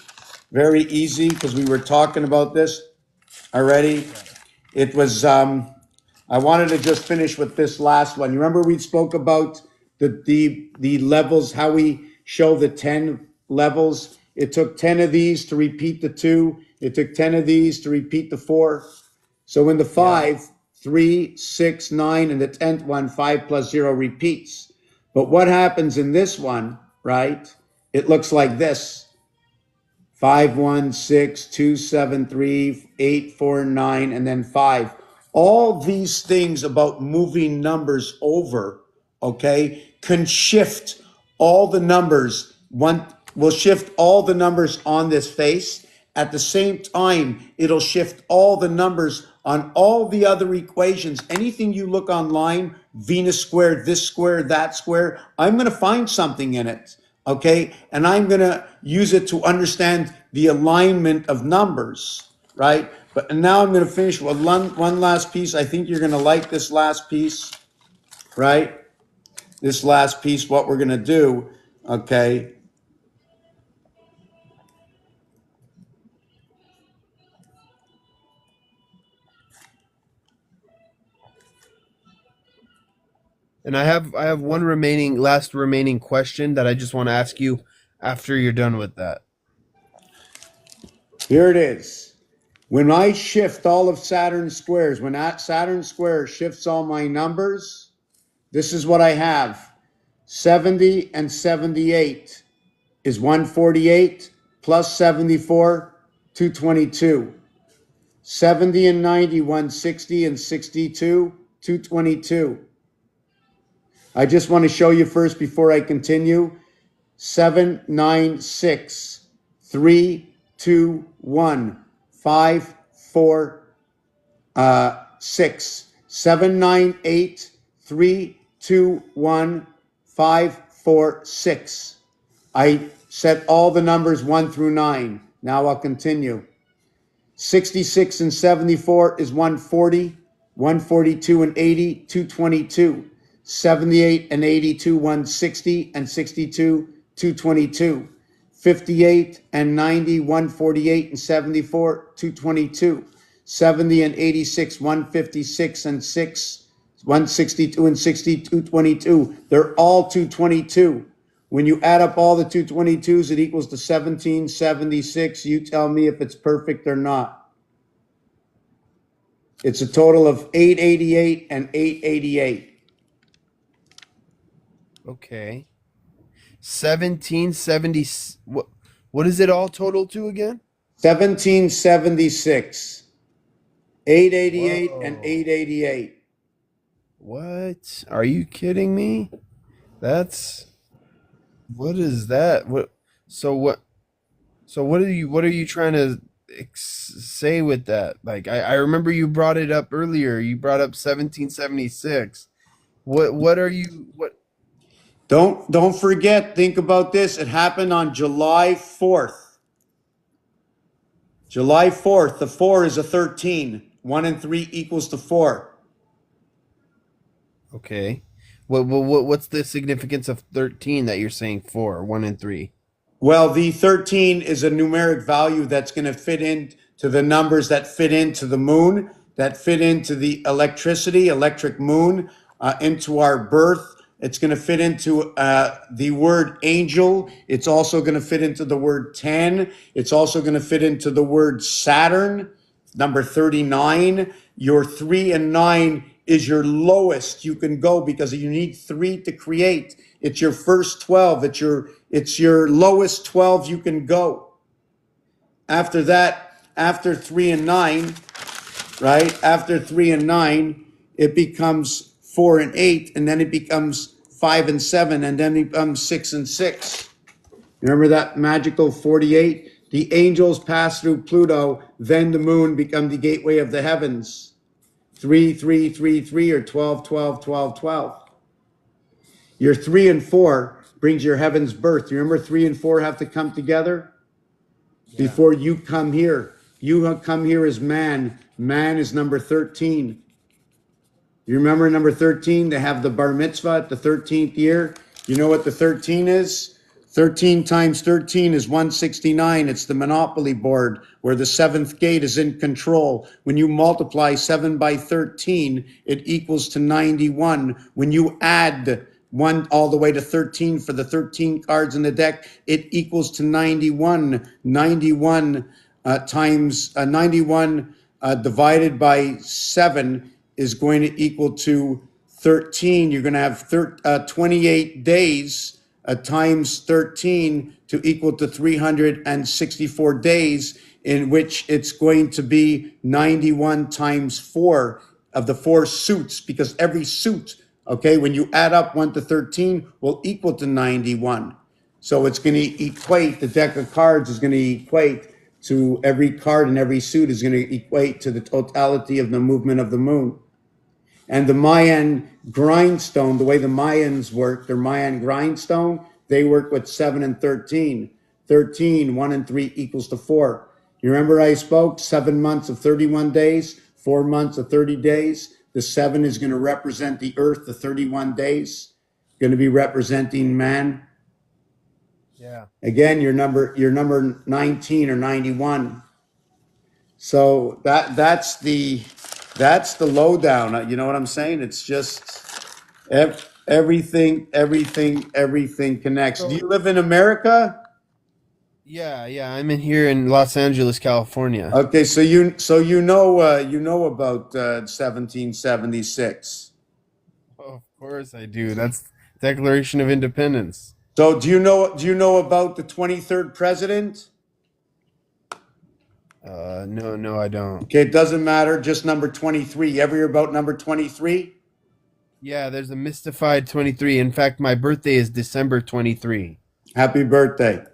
very easy, because we were talking about this already. It was I wanted to just finish with this last one. You remember we spoke about the levels, how we show the 10 levels. It took 10 of these to repeat the 2. It took 10 of these to repeat the 4. So in the 5, 3, 6, 9, and the 10th one, 5 plus 0 repeats. But what happens in this one, right? It looks like this. 5, 1, 6, 2, 7, 3, 8, 4, 9, and then 5. All these things about moving numbers over, okay, can shift all the numbers. One will shift all the numbers on this face. At the same time, it'll shift all the numbers on all the other equations. Anything you look online, Venus squared, this square, that square, I'm going to find something in it, okay? And I'm going to use it to understand the alignment of numbers, right? But now I'm going to finish with one last piece. I think you're going to like this last piece, right? This last piece, what we're going to do, okay? And I have one last remaining question that I just want to ask you after you're done with that. Here it is. When I shift all of Saturn's squares, when that Saturn square shifts all my numbers, this is what I have. 70 and 78 is 148 plus 74, 222. 70 and 90, 160 and 62, 222. I just want to show you first before I continue. 7, 9, 6, 3, 2, 1, 5, 4, 6, 7, 9, 8, 3, 2, 1, 5, 4, 6. I set all the numbers 1 through 9. Now I'll continue. 66 and 74 is 140, 142 and 80, 222. 78 and 82, 160 and 62, 222. 58 and 90, 148 and 74, 222. 70 and 86, 156 and 6, 162 and 60, 222. They're all 222. When you add up all the 222s, it equals to 1776. You tell me if it's perfect or not. It's a total of 888 and 888. Okay. 1770. What is it all total to again? 1776. 888 and Whoa. 888. What? Are you kidding me? That's what is that? What so what so what are you trying to say with that? Like I remember you brought it up earlier. You brought up 1776. What are you what Don't forget, think about this. It happened on July 4th. July 4th, the 4 is a 13. 1 and 3 equals to 4. Okay. What's the significance of 13 that you're saying 4, 1 and 3? Well, the 13 is a numeric value that's going to fit into the numbers that fit into the moon, that fit into the electricity, electric moon, into our birth. It's going to fit into the word angel. It's also going to fit into the word 10. It's also going to fit into the word Saturn, number 39. Your 3 and 9 is your lowest you can go because you need 3 to create. It's your first 12. It's your lowest 12 you can go. After that, after 3 and 9, right? After 3 and 9, it becomes 4 and 8, and then it becomes 5 and 7, and then it becomes 6 and 6. Remember that magical 48? The angels pass through Pluto, then the moon become the gateway of the heavens. 3, 3, 3, 3, or 12, 12, 12, 12. Your 3 and 4 brings your heaven's birth. You remember 3 and 4 have to come together Yeah. before you come here. You come here as man. Man is number 13. You remember number 13? They have the bar mitzvah at the 13th year. You know what the 13 is? 13 times 13 is 169. It's the monopoly board where the seventh gate is in control. When you multiply 7 by 13, it equals to 91. When you add 1 all the way to 13 for the 13 cards in the deck, it equals to 91. 91 times 91 divided by 7 is going to equal to 13. You're going to have 28 days times 13 to equal to 364 days, in which it's going to be 91 times 4 of the 4 suits, because every suit, okay, when you add up 1 to 13, will equal to 91. So it's going to equate, the deck of cards is going to equate to every card and every suit is going to equate to the totality of the movement of the moon. And the Mayan grindstone, the way the Mayans work, their Mayan grindstone, they work with 7 and 13. 13, 1 and 3 equals to 4. You remember I spoke 7 months of 31 days, 4 months of 30 days. The 7 is going to represent the earth, the 31 days, going to be representing man. Yeah. Again, you're number 19 or 91. So that's the lowdown. You know what I'm saying? It's just everything connects. Do So you live in America? yeah, I'm in here in Los Angeles, California. Okay, so you know about 1776. Of course I do. That's Declaration of Independence. So do you know about the 23rd president? No, I don't. Okay, it doesn't matter. Just number 23. You ever hear about number 23? Yeah, there's a mystified 23. In fact, my birthday is December 23. Happy birthday.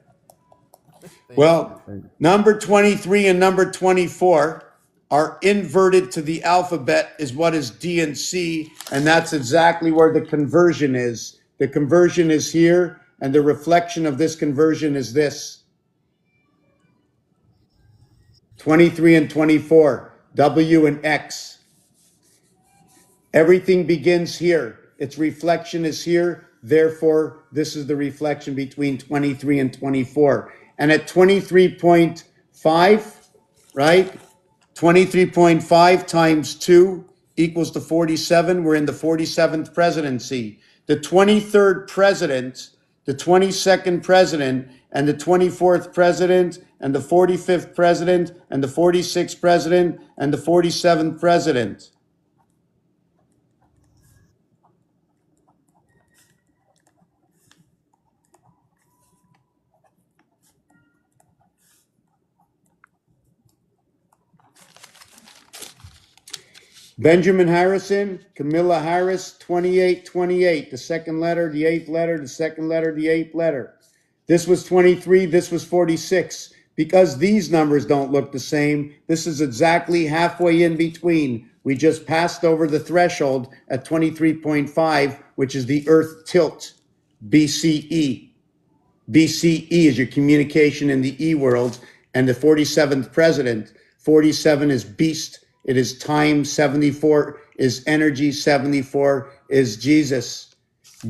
Thank you. Well, Thank you. number 23 and number 24 are inverted to the alphabet, is what is D and C, and that's exactly where the conversion is. The conversion is here, and the reflection of this conversion is this. 23 and 24, W and X. Everything begins here. Its reflection is here. Therefore, this is the reflection between 23 and 24. And at 23.5, right? 23.5 times 2 equals to 47. We're in the 47th presidency. The 23rd president, the 22nd president, and the 24th president, and the 45th president, and the 46th president, and the 47th president. Benjamin Harrison, Camilla Harris, 2828. The second letter, the eighth letter, the second letter, the eighth letter. This was 23, this was 46. Because these numbers don't look the same, this is exactly halfway in between. We just passed over the threshold at 23.5, which is the Earth tilt, BCE. BCE is your communication in the E world, and the 47th president, 47 is beast, it is time, 74 is energy, 74 is Jesus.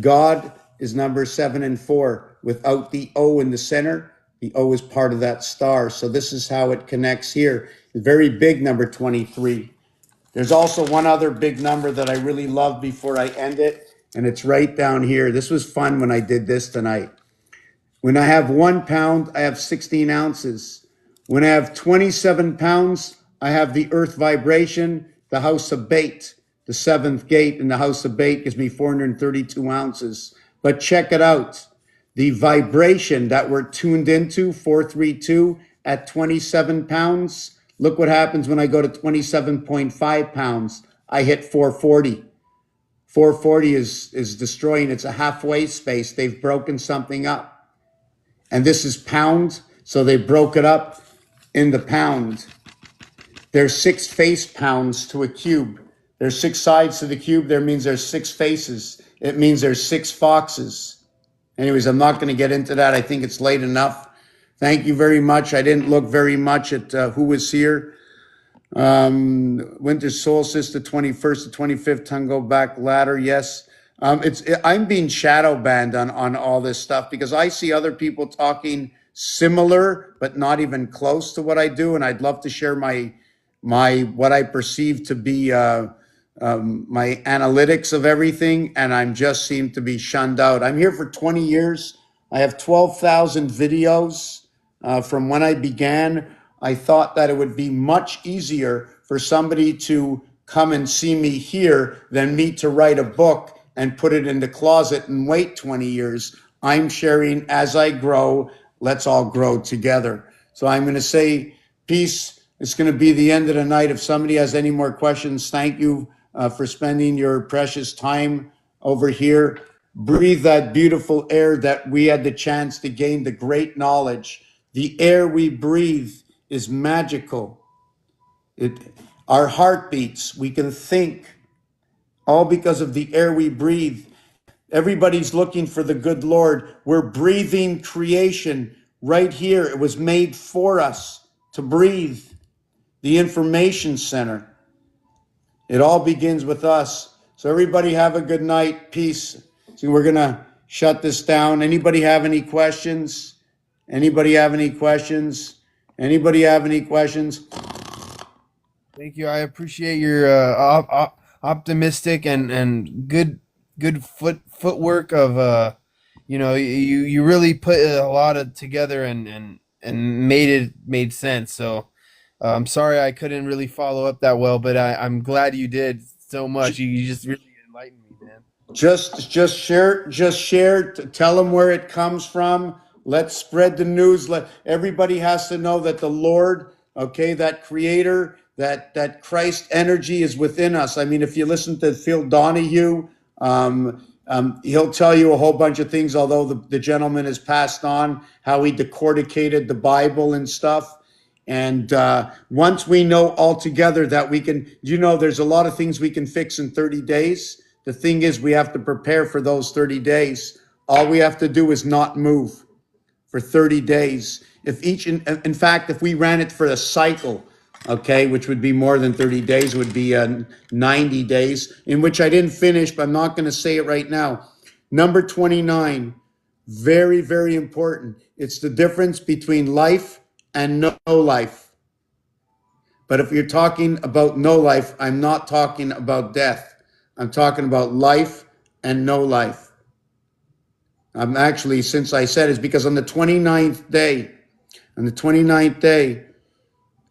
God is number 7 and 4 without the O in the center. The O is part of that star. So this is how it connects here. The very big number 23. There's also one other big number that I really love before I end it, and it's right down here. This was fun when I did this tonight. When I have 1 pound, I have 16 ounces. When I have 27 pounds, I have the earth vibration, the house of bait. The 7th gate in the house of bait gives me 432 ounces. But check it out. The vibration that we're tuned into, 432 at 27 pounds. Look what happens when I go to 27.5 pounds. I hit 440. 440 is destroying. It's a halfway space. They've broken something up. And this is pound, so they broke it up in the pound. There's 6 face pounds to a cube. There's 6 sides to the cube. There means there's 6 faces. It means there's 6 foxes. Anyways, I'm not going to get into that. I think it's late enough. Thank you very much. I didn't look very much at who was here. Winter solstice, the 21st to 25th, Tungo back ladder. Yes. I'm being shadow banned on all this stuff because I see other people talking similar, but not even close to what I do. And I'd love to share my what I perceive to be my analytics of everything, and I'm just seem to be shunned out. I'm here for 20 years. I have 12,000 videos from when I began. I thought that it would be much easier for somebody to come and see me here than me to write a book and put it in the closet and wait 20 years. I'm sharing as I grow. Let's all grow together. So I'm going to say peace. It's going to be the end of the night. If somebody has any more questions, thank you for spending your precious time over here. Breathe that beautiful air that we had the chance to gain the great knowledge. The air we breathe is magical. Our heartbeats, we can think, all because of the air we breathe. Everybody's looking for the good Lord. We're breathing creation right here. It was made for us to breathe. The information center. It all begins with us. So everybody have a good night. Peace. So we're going to shut this down. Anybody have any questions? Anybody have any questions? Anybody have any questions? Thank you. I appreciate your optimistic and good footwork of you really put a lot of together and made sense. So I'm sorry I couldn't really follow up that well, but I'm glad you did so much. You just really enlightened me, man. Just share, tell them where it comes from. Let's spread the news. Everybody has to know that the Lord, okay, that creator, that Christ energy is within us. I mean, if you listen to Phil Donahue, he'll tell you a whole bunch of things, although the gentleman has passed on, how he decorticated the Bible and stuff. And once we know altogether that we can, there's a lot of things we can fix in 30 days. The thing is, we have to prepare for those 30 days. All we have to do is not move for 30 days. In fact, if we ran it for a cycle, okay, which would be more than 30 days, would be 90 days, in which I didn't finish, but I'm not going to say it right now. Number 29, very, very important. It's the difference between life and no life. But if you're talking about no life, I'm not talking about death. I'm talking about life and no life. I'm actually, since I said it's because on the 29th day,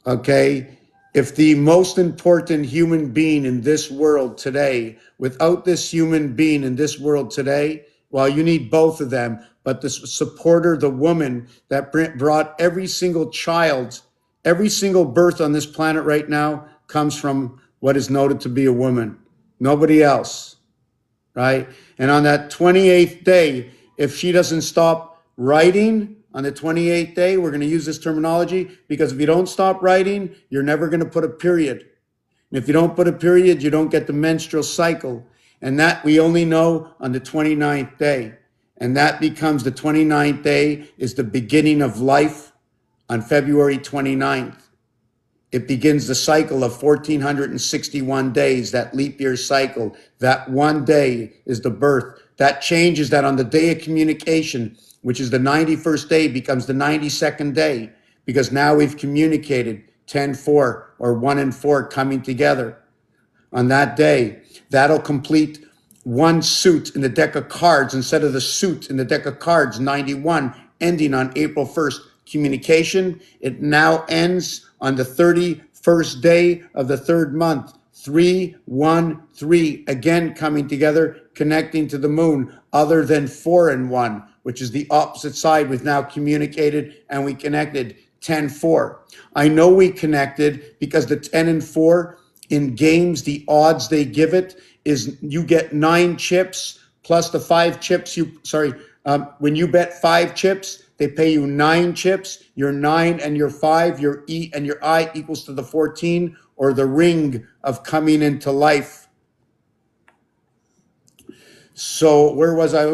okay, if the most important human being in this world today, without this human being in this world today, well, you need both of them, but the supporter, the woman that brought every single child, every single birth on this planet right now comes from what what is noted to be a woman. Nobody else, right? And on that 28th day, if she doesn't stop writing on the 28th day, we're going to use this terminology because if you don't stop writing, you're never going to put a period. And if you don't put a period, you don't get the menstrual cycle. And that we only know on the 29th day. And that becomes the 29th day is the beginning of life on February 29th. It begins the cycle of 1461 days, that leap year cycle. That one day is the birth. That changes that on the day of communication, which is the 91st day, becomes the 92nd day because now we've communicated 10-4 or 1 and 4 coming together. On that day, that'll complete one suit in the deck of cards instead of the suit in the deck of cards, 91, ending on April 1st. Communication, it now ends on the 31st day of the third month, 3-1-3, again coming together, connecting to the moon, other than 4 and 1, which is the opposite side. We've now communicated and we connected 10-4. I know we connected because the 10 and 4 in games, the odds they give it is you get 9 chips plus the 5 chips when you bet 5 chips, they pay you 9 chips. Your 9 and your 5, your E and your I equals to the 14, or the ring of coming into life. So where was I?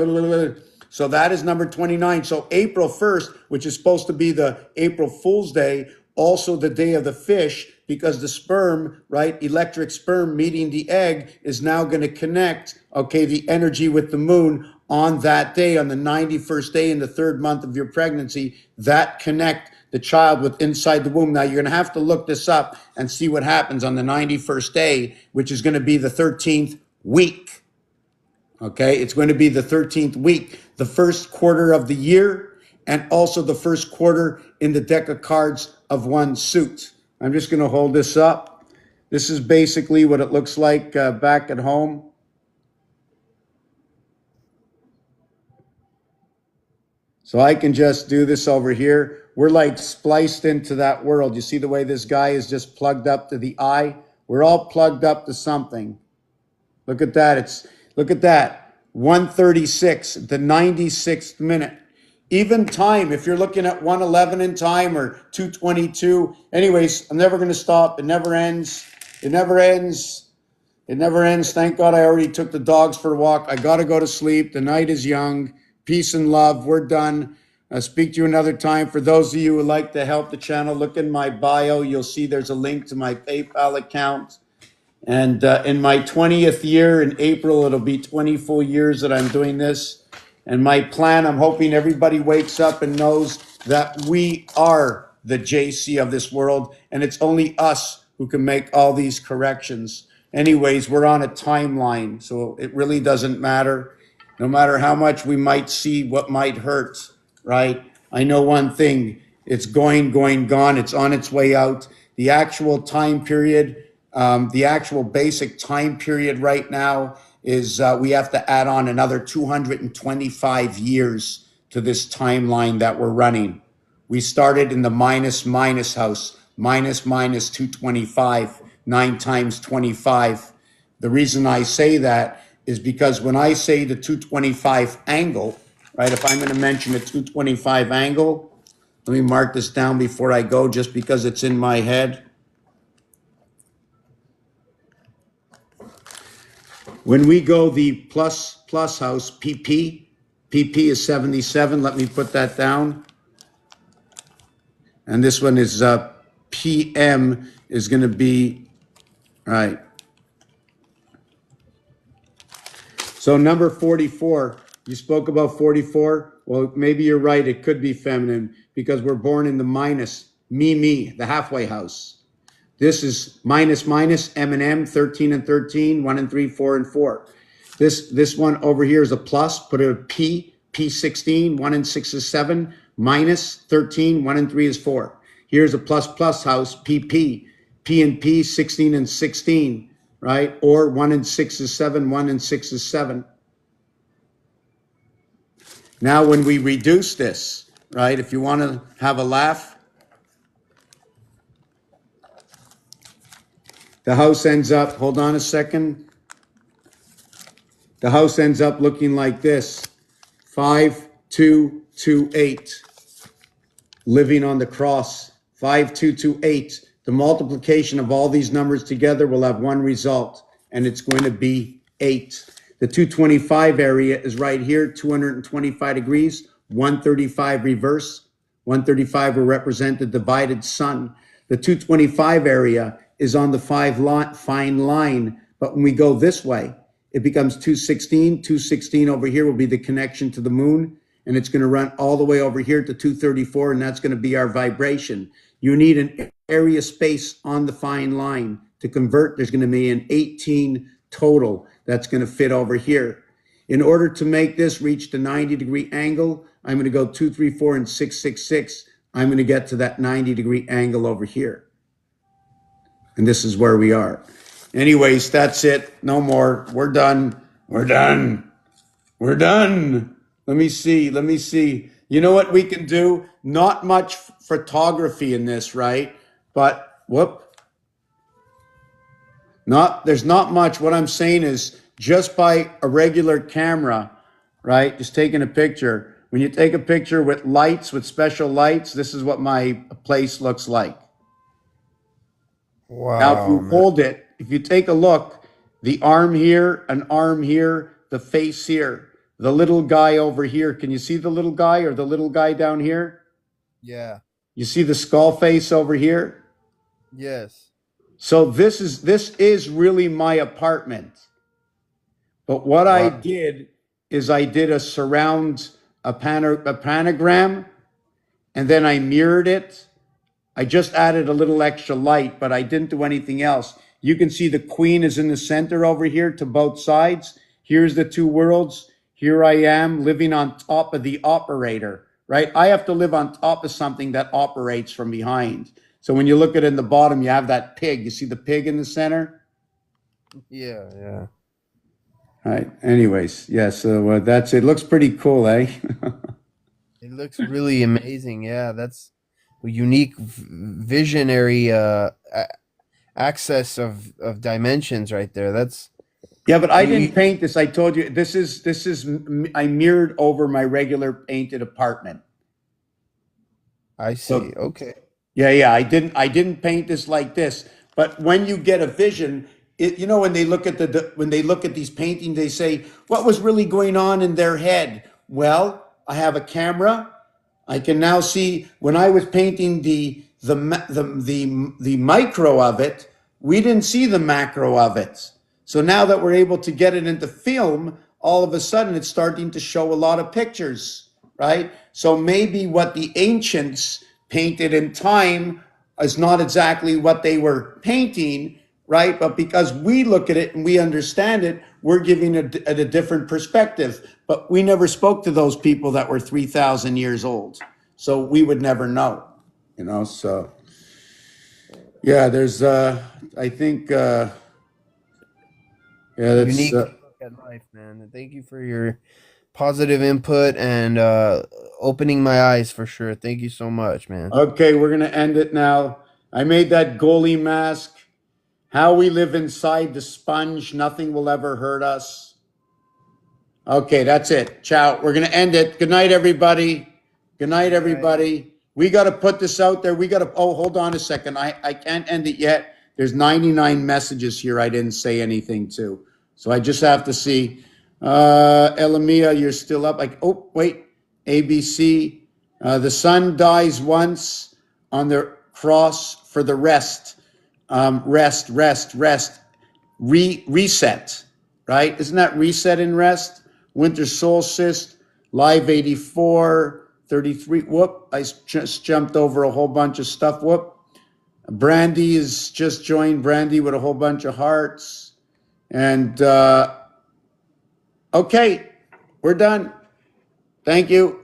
So that is number 29. So April 1st, which is supposed to be the April Fool's Day, also the day of the fish, because the sperm, right, electric sperm meeting the egg is now going to connect, okay, the energy with the moon on that day, on the 91st day in the third month of your pregnancy, that connect the child with inside the womb. Now you're going to have to look this up and see what happens on the 91st day, which is going to be the 13th week. Okay, it's going to be the 13th week, the first quarter of the year, and also the first quarter in the deck of cards of one suit. I'm just going to hold this up. This is basically what it looks like back at home. So I can just do this over here. We're like spliced into that world. You see the way this guy is just plugged up to the eye? We're all plugged up to something. Look at that. Look at that. 136, the 96th minute. Even time, if you're looking at 111 in time or 222. Anyways, I'm never going to stop. It never ends. It never ends. It never ends. Thank God I already took the dogs for a walk. I got to go to sleep. The night is young. Peace and love. We're done. I'll speak to you another time. For those of you who would like to help the channel, look in my bio. You'll see there's a link to my PayPal account. And in my 20th year, in April, it'll be 20 full years that I'm doing this. And my plan, I'm hoping everybody wakes up and knows that we are the JC of this world. And it's only us who can make all these corrections. Anyways, we're on a timeline, so it really doesn't matter. No matter how much we might see what might hurt, right? I know one thing, it's going, gone. It's on its way out. The actual time period, the actual basic time period right now is we have to add on another 225 years to this timeline that we're running. We started in the minus house, minus 225, 9 times 25. The reason I say that is because when I say the 225 angle, right, if I'm going to mention a 225 angle, let me mark this down before I go just because it's in my head. When we go the plus house, PP is 77. Let me put that down. And this one is PM is going to be, right. So number 44, you spoke about 44. Well, maybe you're right. It could be feminine because we're born in the minus, me, the halfway house. This is minus, M&M, 13 and 13, 1 and 3, 4 and 4. This one over here is a plus, put a P, P16, 1 and 6 is 7, minus 13, 1 and 3 is 4. Here's a plus house, PP, P and P, 16 and 16, right? Or 1 and 6 is 7, 1 and 6 is 7. Now when we reduce this, right, if you want to have a laugh, The house ends up, hold on a second. The house ends up looking like this. 5228. Living on the cross. 5228. The multiplication of all these numbers together will have one result, and it's going to be 8. The 225 area is right here, 225 degrees, 135 reverse. 135 will represent the divided sun. The 225 area is on the fine line, but when we go this way, it becomes 216. 216 over here will be the connection to the moon, and it's going to run all the way over here to 234, and that's going to be our vibration. You need an area space on the fine line to convert. There's going to be an 18 total that's going to fit over here. In order to make this reach the 90-degree angle, I'm going to go 2, 3, 4, and 6, 6, 6. I'm going to get to that 90-degree angle over here. And this is where we are. Anyways, that's it. No more. We're done. We're done. We're done. Let me see. Let me see. You know what we can do? Not much photography in this, right? But, there's not much. What I'm saying is just by a regular camera, right? Just taking a picture. When you take a picture with lights, with special lights, this is what my place looks like. Wow. Now, if you Man. hold it, if you take a look, the arm here, an arm here, the face here, the little guy over here. Can you see the little guy or the little guy down here? Yeah. You see the skull face over here? Yes. So this is really my apartment. But what I Wow. did is I did a surround, a panogram, and then I mirrored it. I just added a little extra light, but I didn't do anything else. You can see the queen is in the center over here to both sides. Here's the two worlds. Here I am living on top of the operator, right? I have to live on top of something that operates from behind. So when you look at it in the bottom, you have that pig. You see the pig in the center? Yeah. Yeah. All right. Anyways, yeah, so that's it. Looks pretty cool, eh? It looks really amazing. Yeah, that's a unique, visionary access of dimensions right there. That's Yeah, but I you, didn't you- paint this. I told you I mirrored over my regular painted apartment. I So see. Okay. yeah, I didn't paint this like this. But when you get a vision, when they look at when they look at these paintings, they say, what was really going on in their head? Well, I have a camera. I can now see when I was painting the micro of it, we didn't see the macro of it. So now that we're able to get it into film, all of a sudden it's starting to show a lot of pictures, right? So maybe what the ancients painted in time is not exactly what they were painting, right? But because we look at it and we understand it, we're giving it a different perspective. But we never spoke to those people that were 3,000 years old. So we would never know, so yeah, there's, I think, yeah, that's, Unique look at life, man. And thank you for your positive input and opening my eyes for sure. Thank you so much, man. okay, we're going to end it now. I made that goalie mask. How we live inside the sponge, nothing will ever hurt us. Okay, that's it. Ciao. We're going to end it. Good night, everybody. Good night, Good night. everybody. We got to put this out there. Hold on a second. I can't end it yet. There's 99 messages here I didn't say anything to. So I just have to see. Elamia, you're still up. Oh, wait. ABC. The sun dies once on the cross for the rest. Rest. Reset, right? Isn't that reset and rest? Winter solstice, live 84, 33. Whoop, I just jumped over a whole bunch of stuff. Whoop. Brandy is just joined. Brandy with a whole bunch of hearts. And okay, we're done. Thank you.